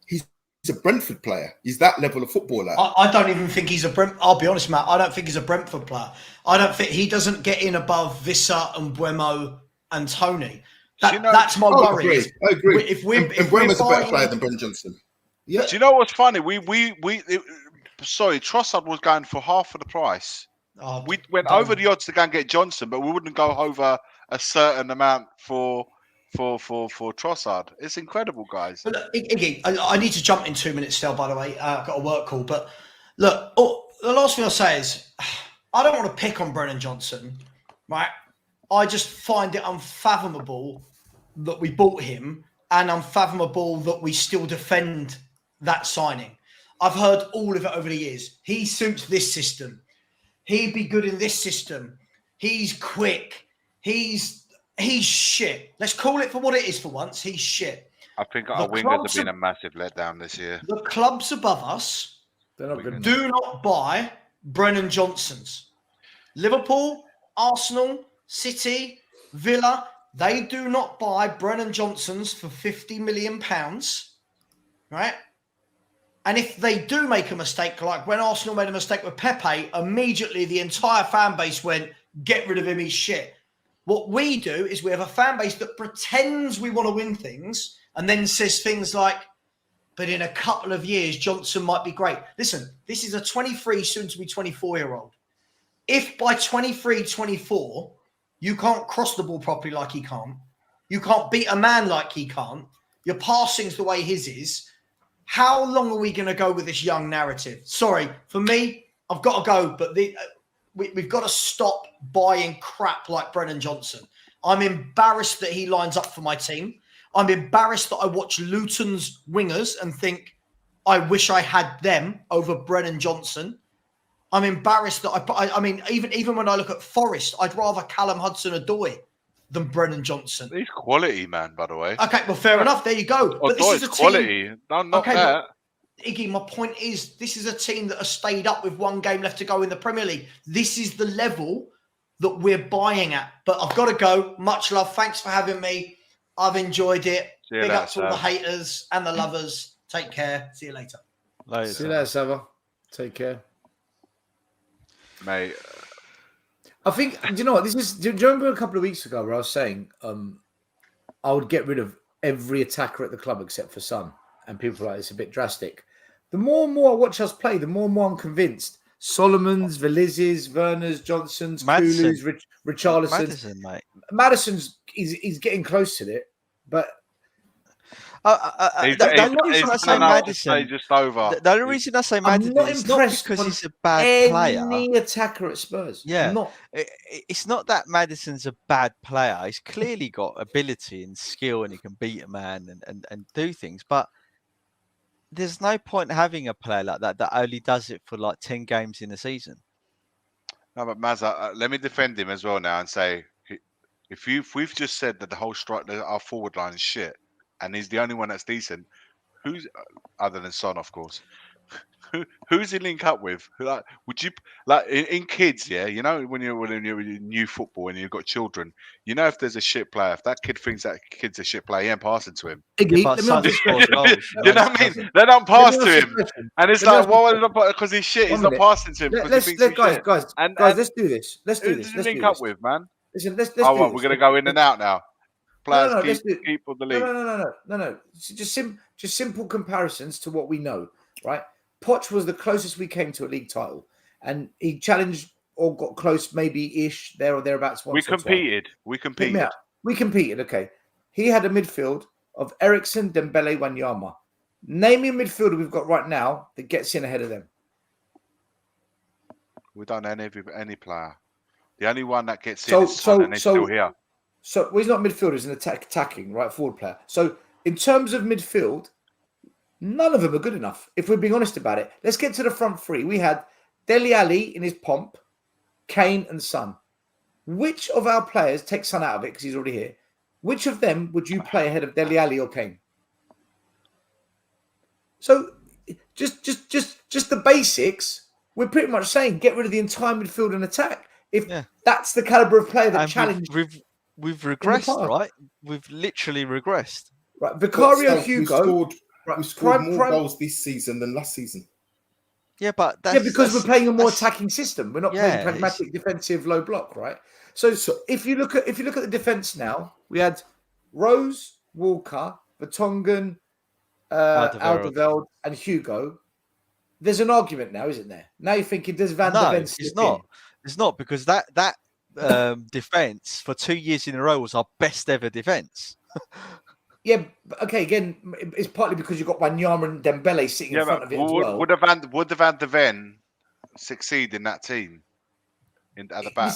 he's a Brentford player. He's that level of footballer. I don't even think he's a Brentford. I'll be honest, Matt. I don't think he's a Brentford player. I don't think he doesn't get in above Vissa and Buemo and Tony. That's my worry. I agree. If Buemo's a better player than Brendan Johnson. Yeah. Do you know what's funny? Sorry, Trossard was going for half of the price. We went over the odds to go and get Johnson, but we wouldn't go over a certain amount for Trossard. It's incredible, guys. But look, Iggy, I need to jump in 2 minutes still, by the way. I've got a work call. But look, the last thing I'll say is I don't want to pick on Brennan Johnson, right? I just find it unfathomable that we bought him, and unfathomable that we still defend that signing. I've heard all of it over the years. He suits this system. He'd be good in this system. He's quick. He's shit. Let's call it for what it is for once. He's shit. I think our wingers have been a massive letdown this year. The clubs above us do not buy Brennan Johnsons. Liverpool, Arsenal, City, Villa, they do not buy Brennan Johnsons for £50 million, right? And if they do make a mistake, like when Arsenal made a mistake with Pepe, immediately the entire fan base went, get rid of him, he's shit. What we do is we have a fan base that pretends we want to win things and then says things like, but in a couple of years, Johnson might be great. Listen, this is a 23, soon to be 24-year-old. If by 23, 24, you can't cross the ball properly like he can't, you can't beat a man like he can't, your passing's the way his is, how long are we going to go with this young narrative? Sorry, for me, I've got to go, but we've got to stop buying crap like Brennan Johnson. I'm embarrassed that he lines up for my team. I'm embarrassed that I watch Luton's wingers and think, I wish I had them over Brennan Johnson. I'm embarrassed that I mean, even when I look at Forest, I'd rather Callum Hudson-Odoi than Brennan Johnson. He's quality, man, by the way. Okay, well, fair enough. There you go. But this is a quality. Team... No, not that. Iggy, my point is, this is a team that has stayed up with one game left to go in the Premier League. This is the level that we're buying at. But I've got to go. Much love. Thanks for having me. I've enjoyed it. Big up to all the haters and the lovers. Take care. See you later. See you later, Sava. Take care. Mate. I think, do you know what? Do you remember a couple of weeks ago where I was saying I would get rid of every attacker at the club except for Son? And people are like, it's a bit drastic. The more and more I watch us play, the more and more I'm convinced. Solomons, Velizes, Werners, Johnsons, Kulus, Richarlisons. Madison's he's getting close to it, but the only reason I say Madison, just over. The only reason I say Madison is not because he's a bad player. Any attacker at Spurs, it's not that Madison's a bad player. He's clearly got ability and skill, and he can beat a man and do things. But there's no point having a player like that only does it for like 10 games in a season. No, but Mazza, let me defend him as well now and say, if we've just said that the whole our forward line is shit, and he's the only one that's decent, who's other than Son, of course? Who's he link up with? Like, would you like in kids? Yeah, you know when you're in new football and you've got children, you know if there's a shit player, if that kid thinks that kid's a shit player, he ain't passing to him. Iggy, you know what I mean? They don't pass to him, and it's like, well, because he's shit, he's not passing to him. Guys, let's do this. Let's do this. Let's link up with, man. Listen, let's we're gonna go in and out now. Players keep on the league. No. Just simple comparisons to what we know, right? Poch was the closest we came to a league title, and he challenged or got close, maybe-ish, there or thereabouts. We competed. We competed, okay. He had a midfield of Ericsson, Dembele, Wanyama. Name me a midfielder we've got right now that gets in ahead of them. We don't have any player. The only one that gets in is Son, and he's still here. So he's not midfielder, he's an attacking, right, forward player. So in terms of midfield, None of them are good enough, if we're being honest about it. Let's get to the front three. We had Dele Alli in his pomp, Kane and Son. Which of our players, take Son out of it because he's already here, which of them would you play ahead of Dele Alli or Kane? So just the basics, we're pretty much saying get rid of the entire midfield and attack. If that's the caliber of player that challenged. We've regressed, right? We've literally regressed. Right, Vicario, Hugo. We scored more goals this season than last season. Yeah, but because we're playing a more attacking system. We're not playing pragmatic, defensive, low block, right? So if you look at the defense now, we had Rose, Walker, Vertonghen, Alderweireld, and Hugo. There's an argument now, isn't there? Now you're thinking, does Van de Ven it's not. It's not, because that defense for 2 years in a row was our best ever defense. Yeah, okay. Again, it's partly because you've got Wanyama and Dembele sitting in front of it as well. Would the Van de Ven succeed in that team at the back?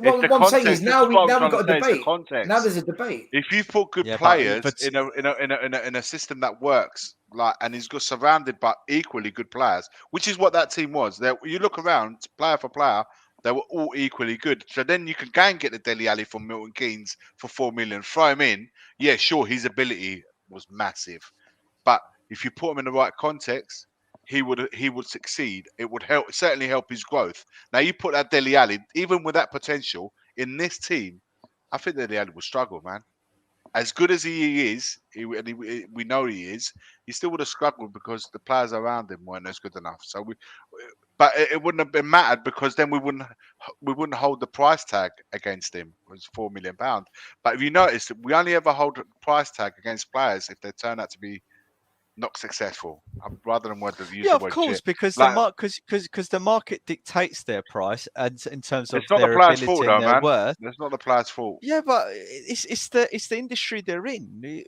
What I'm saying is now we've got a debate. Now there's a debate. If you put good players in a system that works, and he's got surrounded by equally good players, which is what that team was. You look around, player for player, they were all equally good. So then you can go and get the Dele Alli from Milton Keynes for 4 million, throw him in. Yeah, sure, his ability was massive, but if you put him in the right context, he would succeed. It would certainly help his growth. Now you put that Dele Alli, even with that potential in this team, I think Dele Alli will struggle, man. As good as he is, we know he is. He still would have struggled because the players around him weren't as good enough. So but it wouldn't have been mattered, because then we wouldn't hold the price tag against him. It was £4 million. But if you notice, we only ever hold the price tag against players if they turn out to be not successful, rather than use the word of course, shit. because the market dictates their price, and in terms of their ability and their worth. It's not the player's fault. Yeah, but it's the industry they're in.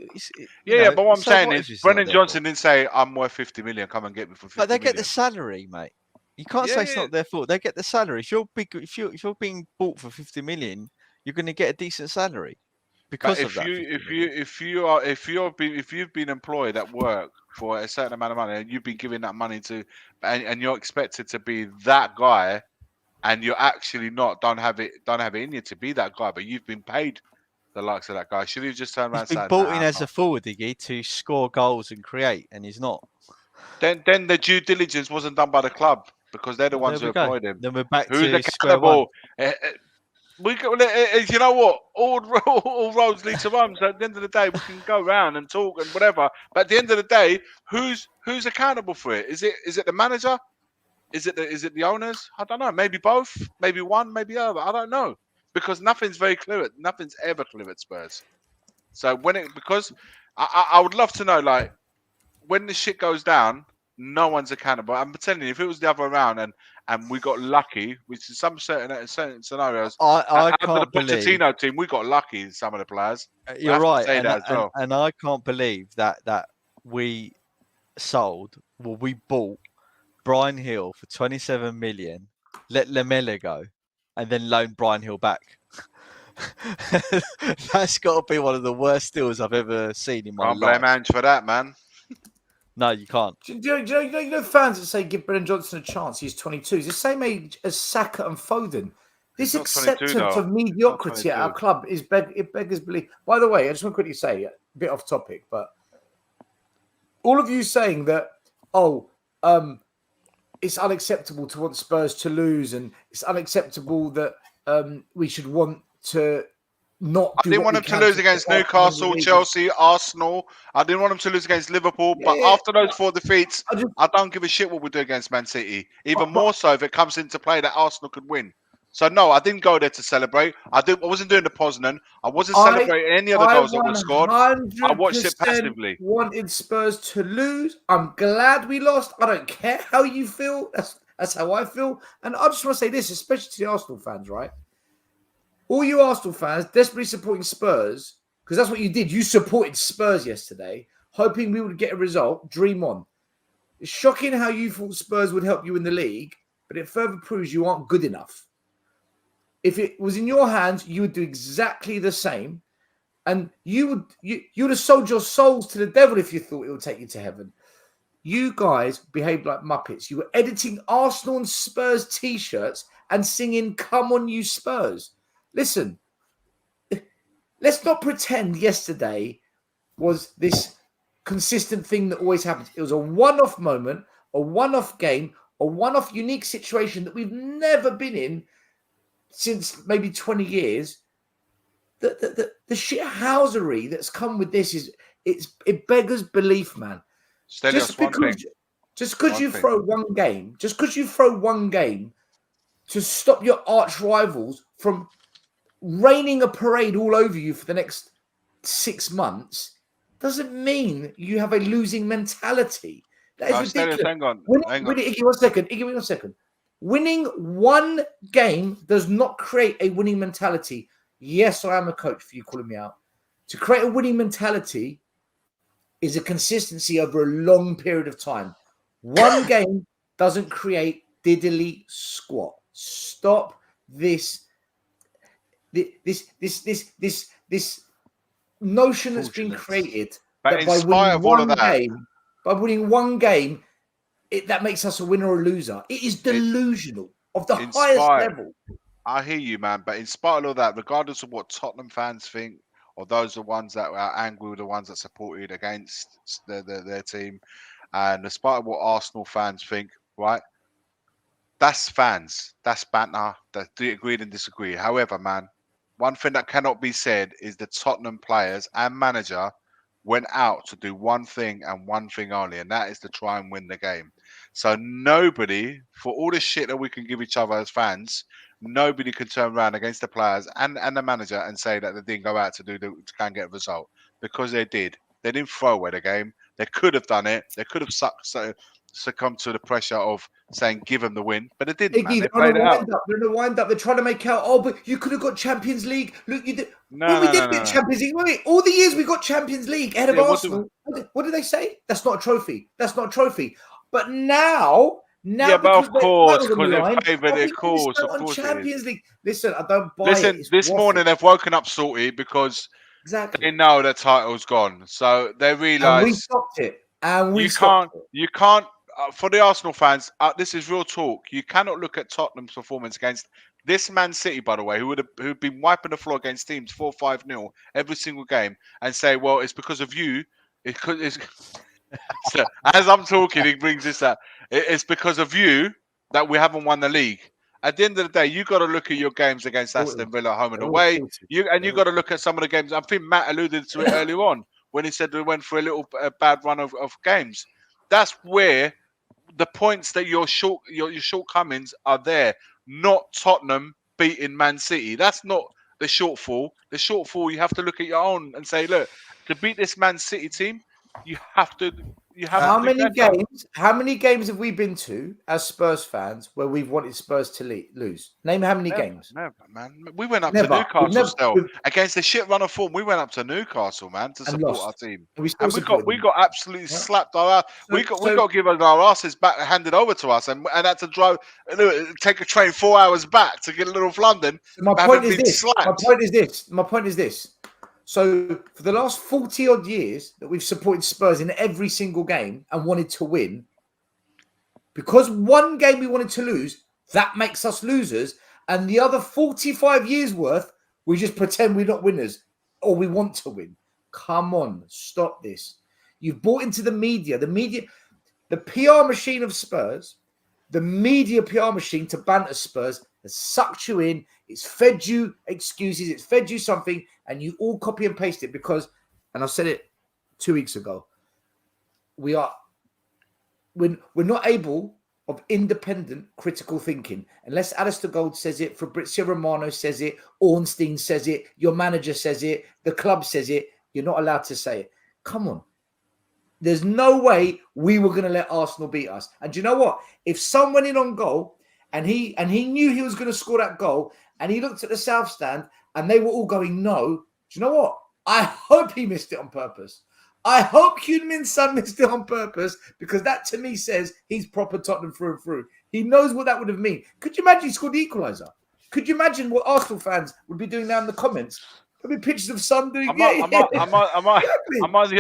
But what I'm saying is, Brennan Johnson didn't say, "I'm worth 50 million. Come and get me for 50 But they million." get the salary, mate. You can't say it's not their fault. They get the salary. If you're being bought for 50 million, you're going to get a decent salary because of that. If you've been employed at work for a certain amount of money, and you've been giving that money to, and you're expected to be that guy, and you're actually not, don't have it in you to be that guy, but you've been paid the likes of that guy. Should he just turn around and say, he's been brought in as a forward, Iggy, to score goals and create, and he's not. Then the due diligence wasn't done by the club, because they're the ones who employed him. Then we're back Who's to square one. You know what? All roads lead to Rome. So at the end of the day, we can go around and talk and whatever. But at the end of the day, who's accountable for it? Is it the manager? Is it the owners? I don't know. Maybe both. Maybe one. Maybe the other. I don't know, because nothing's very clear. Nothing's ever clear at Spurs. So because I would love to know, like, when the shit goes down, no one's accountable. I'm telling you, if it was the other way around and we got lucky, which is some certain scenarios, I can't the believe Pochettino team, we got lucky in some of the players. You're right, and I can't believe that we bought Brian Hill for 27 million, let Lamela go, and then loan Brian Hill back. That's got to be one of the worst deals I've ever seen in my life. Can't blame Ange for that, man. No, you can't. Do you know fans that say give Brennan Johnson a chance? He's 22. He's the same age as Saka and Foden. This acceptance of mediocrity at our club is beggars belief. By the way, I just want to quickly say, a bit off topic, but all of you saying that, it's unacceptable to want Spurs to lose, and it's unacceptable that we should want to not. I didn't want them to lose against Newcastle, Chelsea, Arsenal. I didn't want them to lose against Liverpool. But after those 4 defeats, I don't give a shit what we do against Man City. Even more so if it comes into play that Arsenal could win. So no, I didn't go there to celebrate. I wasn't doing the Poznan. I wasn't celebrating any of the goals that were scored. I watched it passively. Wanted Spurs to lose. I'm glad we lost. I don't care how you feel. That's how I feel. And I just want to say this, especially to the Arsenal fans, right? All you Arsenal fans desperately supporting Spurs, because that's what you did. You supported Spurs yesterday, hoping we would get a result. Dream on. It's shocking how you thought Spurs would help you in the league, but it further proves you aren't good enough. If it was in your hands, you would do exactly the same, and you would have sold your souls to the devil if you thought it would take you to heaven. You guys behaved like Muppets. You were editing Arsenal and Spurs T-shirts and singing "Come on, you Spurs." Listen, let's not pretend yesterday was this consistent thing that always happens. It was a one-off moment, a one-off game, a one-off unique situation that we've never been in since maybe 20 years. The shithousery that's come with this it beggars belief, man. Just because you throw one game to stop your arch rivals from raining a parade all over you for the next 6 months doesn't mean you have a losing mentality. That is ridiculous. Hang on. Iggy, 1 second. Winning one game does not create a winning mentality. Yes, I am a coach for you calling me out. To create a winning mentality is a consistency over a long period of time. One game doesn't create diddly squat. Stop this notion that's been created that by winning one game, that makes us a winner or a loser. It is delusional of the highest level. I hear you, man. But in spite of all that, regardless of what Tottenham fans think, or those are the ones that are angry with the ones that supported against their team, and despite of what Arsenal fans think, right? That's fans. That's banter. That do agree and disagree. However, man, one thing that cannot be said is the Tottenham players and manager went out to do one thing and one thing only, and that is to try and win the game. So nobody, for all the shit that we can give each other as fans, nobody can turn around against the players and the manager and say that they didn't go out to try and get a result, because they did. They didn't throw away the game. They could have done it. They could have succumbed to the pressure of saying give them the win, but they didn't. Man. They played it out. They're in a wind-up. They're trying to make out, oh, but you could have got Champions League. Look, you did. We did get Champions League. Wait, all the years we got Champions League ahead of Arsenal. What did they say? That's not a trophy. That's not a trophy. But now, but of course, because they favoured it. Of course, Champions League. Listen, I don't buy it. Listen, this morning they've woken up salty because they know their title's gone. So they realise we stopped it. You can't. For the Arsenal fans, this is real talk. You cannot look at Tottenham's performance against this Man City, by the way, who've been wiping the floor against teams 4-5-0 every single game, and say, well, it's because of you. So, as I'm talking, he brings this up. It's because of you that we haven't won the league. At the end of the day, you got to look at your games against Aston Villa, home and away. You got to look at some of the games. I think Matt alluded to it earlier on when he said we went for a bad run of games. That's where the points that your shortcomings are there, not Tottenham beating Man City. That's not the shortfall. The shortfall, you have to look at your own and say, look, to beat this Man City team, you have to. How many games have we been to as Spurs fans where we've wanted Spurs to lose? Name how many games. Never, man. We went up to Newcastle still against the shit run of form. We went up to Newcastle, man, to support our team. We got absolutely slapped. We got to give our asses back, handed over to us, and had to take a train 4 hours back to get a little London. My point is this. So for the last 40 odd years that we've supported Spurs in every single game and wanted to win, because one game we wanted to lose, that makes us losers. And the other 45 years worth, we just pretend we're not winners or we want to win. Come on, stop this. You've bought into the media, the PR machine of Spurs, the media PR machine to banter Spurs has sucked you in. It's fed you excuses. It's fed you something, and you all copy and paste it because, and I said it 2 weeks ago, we're not able of independent critical thinking unless Alistair Gold says it, Fabrizio Romano says it, Ornstein says it, your manager says it, the club says it. You're not allowed to say it. Come on. There's no way we were going to let Arsenal beat us. And do you know what? If someone went in on goal and he knew he was going to score that goal and he looked at the south stand and they were all going, no, do you know what? I hope he missed it on purpose. I hope Heung-Min Son missed it on purpose, because that to me says he's proper Tottenham through and through. He knows what that would have meant. Could you imagine he scored the equaliser? Could you imagine what Arsenal fans would be doing now in the comments? There'll be pictures of Son doing Am I the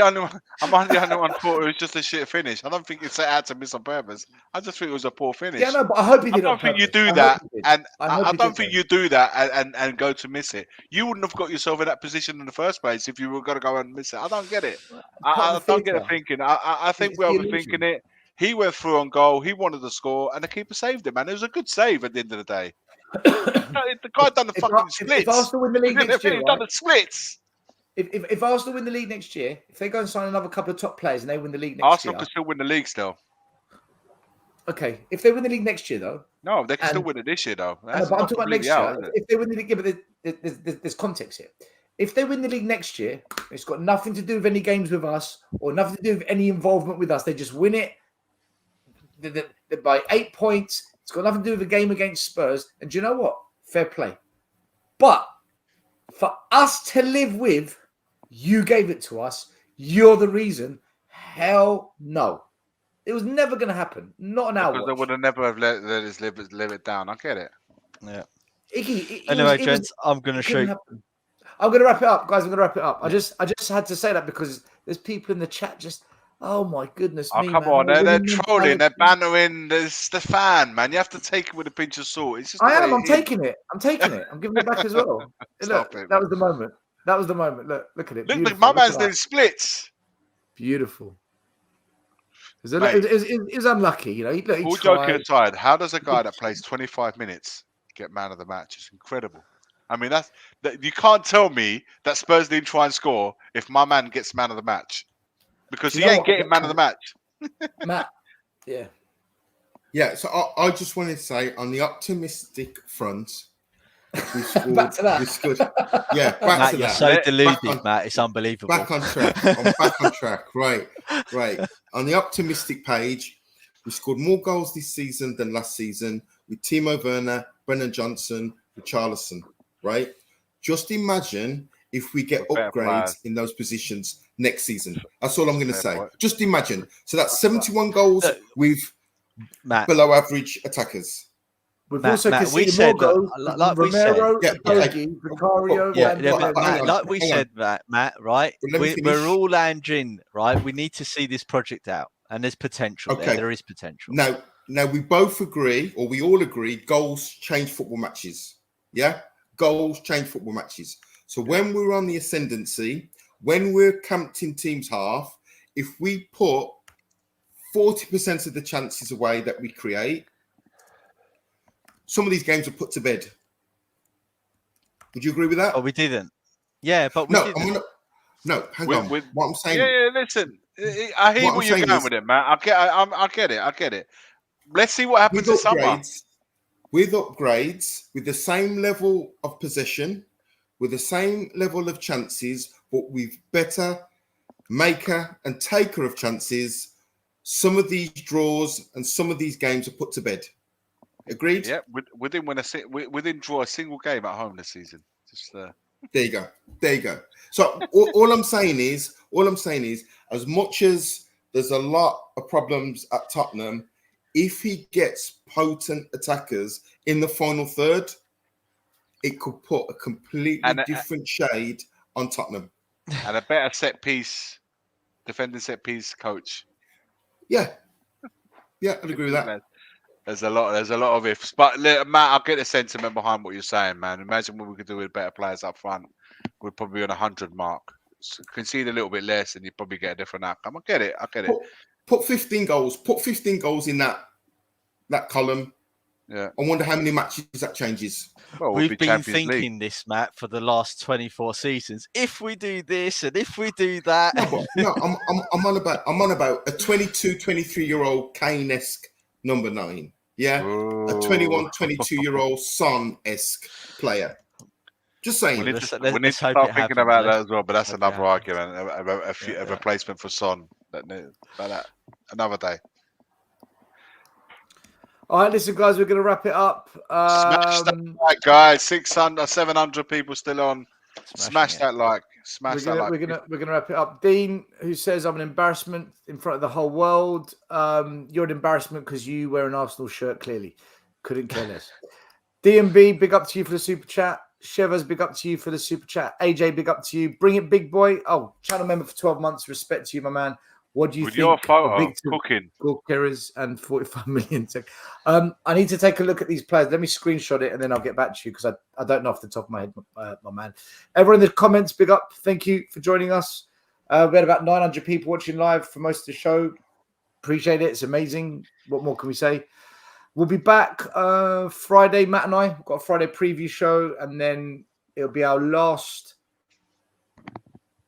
only one? Am I the only one thought it was just a shit finish? I don't think it's set out to miss on purpose. I just think it was a poor finish. Yeah, no, but I hope he I did. don't think you do that, and I don't think you do that and go to miss it. You wouldn't have got yourself in that position in the first place if you were going to go and miss it. I don't get it. I don't get the thinking. I think we're overthinking it. He went through on goal. He wanted to score, and the keeper saved him. And it was a good save at the end of the day. The guy done the fucking splits. If Arsenal win the league next year, he's done the splits. If Arsenal win the league next year, if they go and sign another couple of top players and they win the league next year, Arsenal can still win the league still. Okay, if they win the league next year, though. No, they can still win it this year, though. But I'm talking about next year. If they win the league, there's context here. If they win the league next year, it's got nothing to do with any games with us or nothing to do with any involvement with us. They just win it by 8 points. It's got nothing to do with a game against Spurs. And do you know what? Fair play. But for us to live with, you gave it to us. You're the reason. Hell no. It was never going to happen. Not an hour. Because they would have never have let us live it down. I get it. Yeah. Anyway, gents, I'm going to shoot. I'm going to wrap it up, guys. I'm going to wrap it up. I just had to say that because there's people in the chat just, oh my goodness me, come on. They're trolling. They're bantering. There's the fan, man. You have to take it with a pinch of salt. It's just I'm taking it. I'm giving it back as well. Look, that was the moment. Look at it. Look, my man's doing splits. Beautiful. It was unlucky, you know. All joking aside, how does a guy that plays 25 minutes get man of the match? It's incredible. I mean, you can't tell me that Spurs didn't try and score if my man gets man of the match, because he ain't getting man of the match. Matt, yeah. Yeah, so I just wanted to say, on the optimistic front, we scored. Back to that. We scored. Yeah, back Matt, to you're that. so deluded, Matt. It's unbelievable. Back on track. I'm back on track. Right. On the optimistic page, we scored more goals this season than last season with Timo Werner, Brennan Johnson, Richarlison. Right. Just imagine if we get upgrades in those positions next season. That's all I'm going to say. Just imagine. So that's 71 goals with below average attackers. We've also conceded more goals. Like we said, Vicario, like we said, Matt, right? We're all Angin, right? We need to see this project out, and there's potential there. There is potential. Now we both agree, or we all agree, goals change football matches. Yeah? Goals change football matches. So when we're on the ascendancy, when we're camped in teams half, if we put 40% of the chances away that we create, some of these games are put to bed. Would you agree with that? Oh, we didn't. Yeah, but we didn't. Hang on. What I'm saying. Yeah, listen. I hear what you're going with it, man. I get it. Let's see what happens this summer. With upgrades, with the same level of possession, with the same level of chances, but with better maker and taker of chances, some of these draws and some of these games are put to bed. Agreed? Yeah, we didn't draw a single game at home this season. Just there you go. So all I'm saying is, as much as there's a lot of problems at Tottenham, if he gets potent attackers in the final third, it could put a completely different shade on Tottenham. And a better defending set piece coach. Yeah, I'd agree with that. There's a lot of ifs, but Matt, I get the sentiment behind what you're saying, man. Imagine what we could do with better players up front. We're probably on 100 mark. So concede a little bit less, and you probably get a different outcome. I get it. Put 15 goals. Put 15 goals in that column. Yeah. I wonder how many matches that changes. Well, we've been thinking this, Matt, for the last 24 seasons. If we do this and if we do that. No, I'm on about a 22, 23-year-old Kane-esque number 9. Yeah. Ooh. A 21, 22-year-old Son-esque player. Just saying. We need to start thinking about that as well, but that's another argument, a replacement for Son. Another day. All right, listen, guys, we're going to wrap it up. Smash that like, guys. 600, 700 people still on. Smash that like. Smash that like. We're gonna wrap it up. Dean, who says I'm an embarrassment in front of the whole world. You're an embarrassment because you wear an Arsenal shirt. Clearly, couldn't care less. DMB, big up to you for the super chat. Shivers, big up to you for the super chat. AJ, big up to you. Bring it, big boy. Oh, channel member for 12 months. Respect to you, my man. What do you With think your photo, of Victor cooking. Gulkeras and 45 million? I need to take a look at these players. Let me screenshot it and then I'll get back to you because I don't know off the top of my head, my man. Everyone in the comments, big up. Thank you for joining us. We had about 900 people watching live for most of the show. Appreciate it. It's amazing. What more can we say? We'll be back Friday, Matt and I. We've got a Friday preview show, and then it'll be our last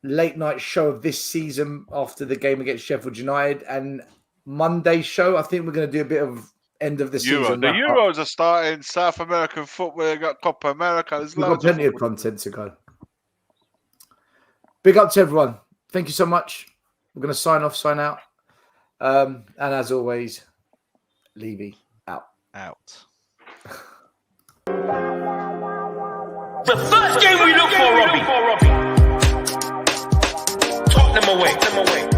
late night show of this season after the game against Sheffield United. And Monday show, I think we're going to do a bit of end of the season. The Euros are starting. South American football. We've got Copa America. There's We've got loads plenty of content to go. Big up to everyone. Thank you so much. We're going to sign off, sign out. And as always, Levy. Out. The first game we look for, Robbie. Tottenham away.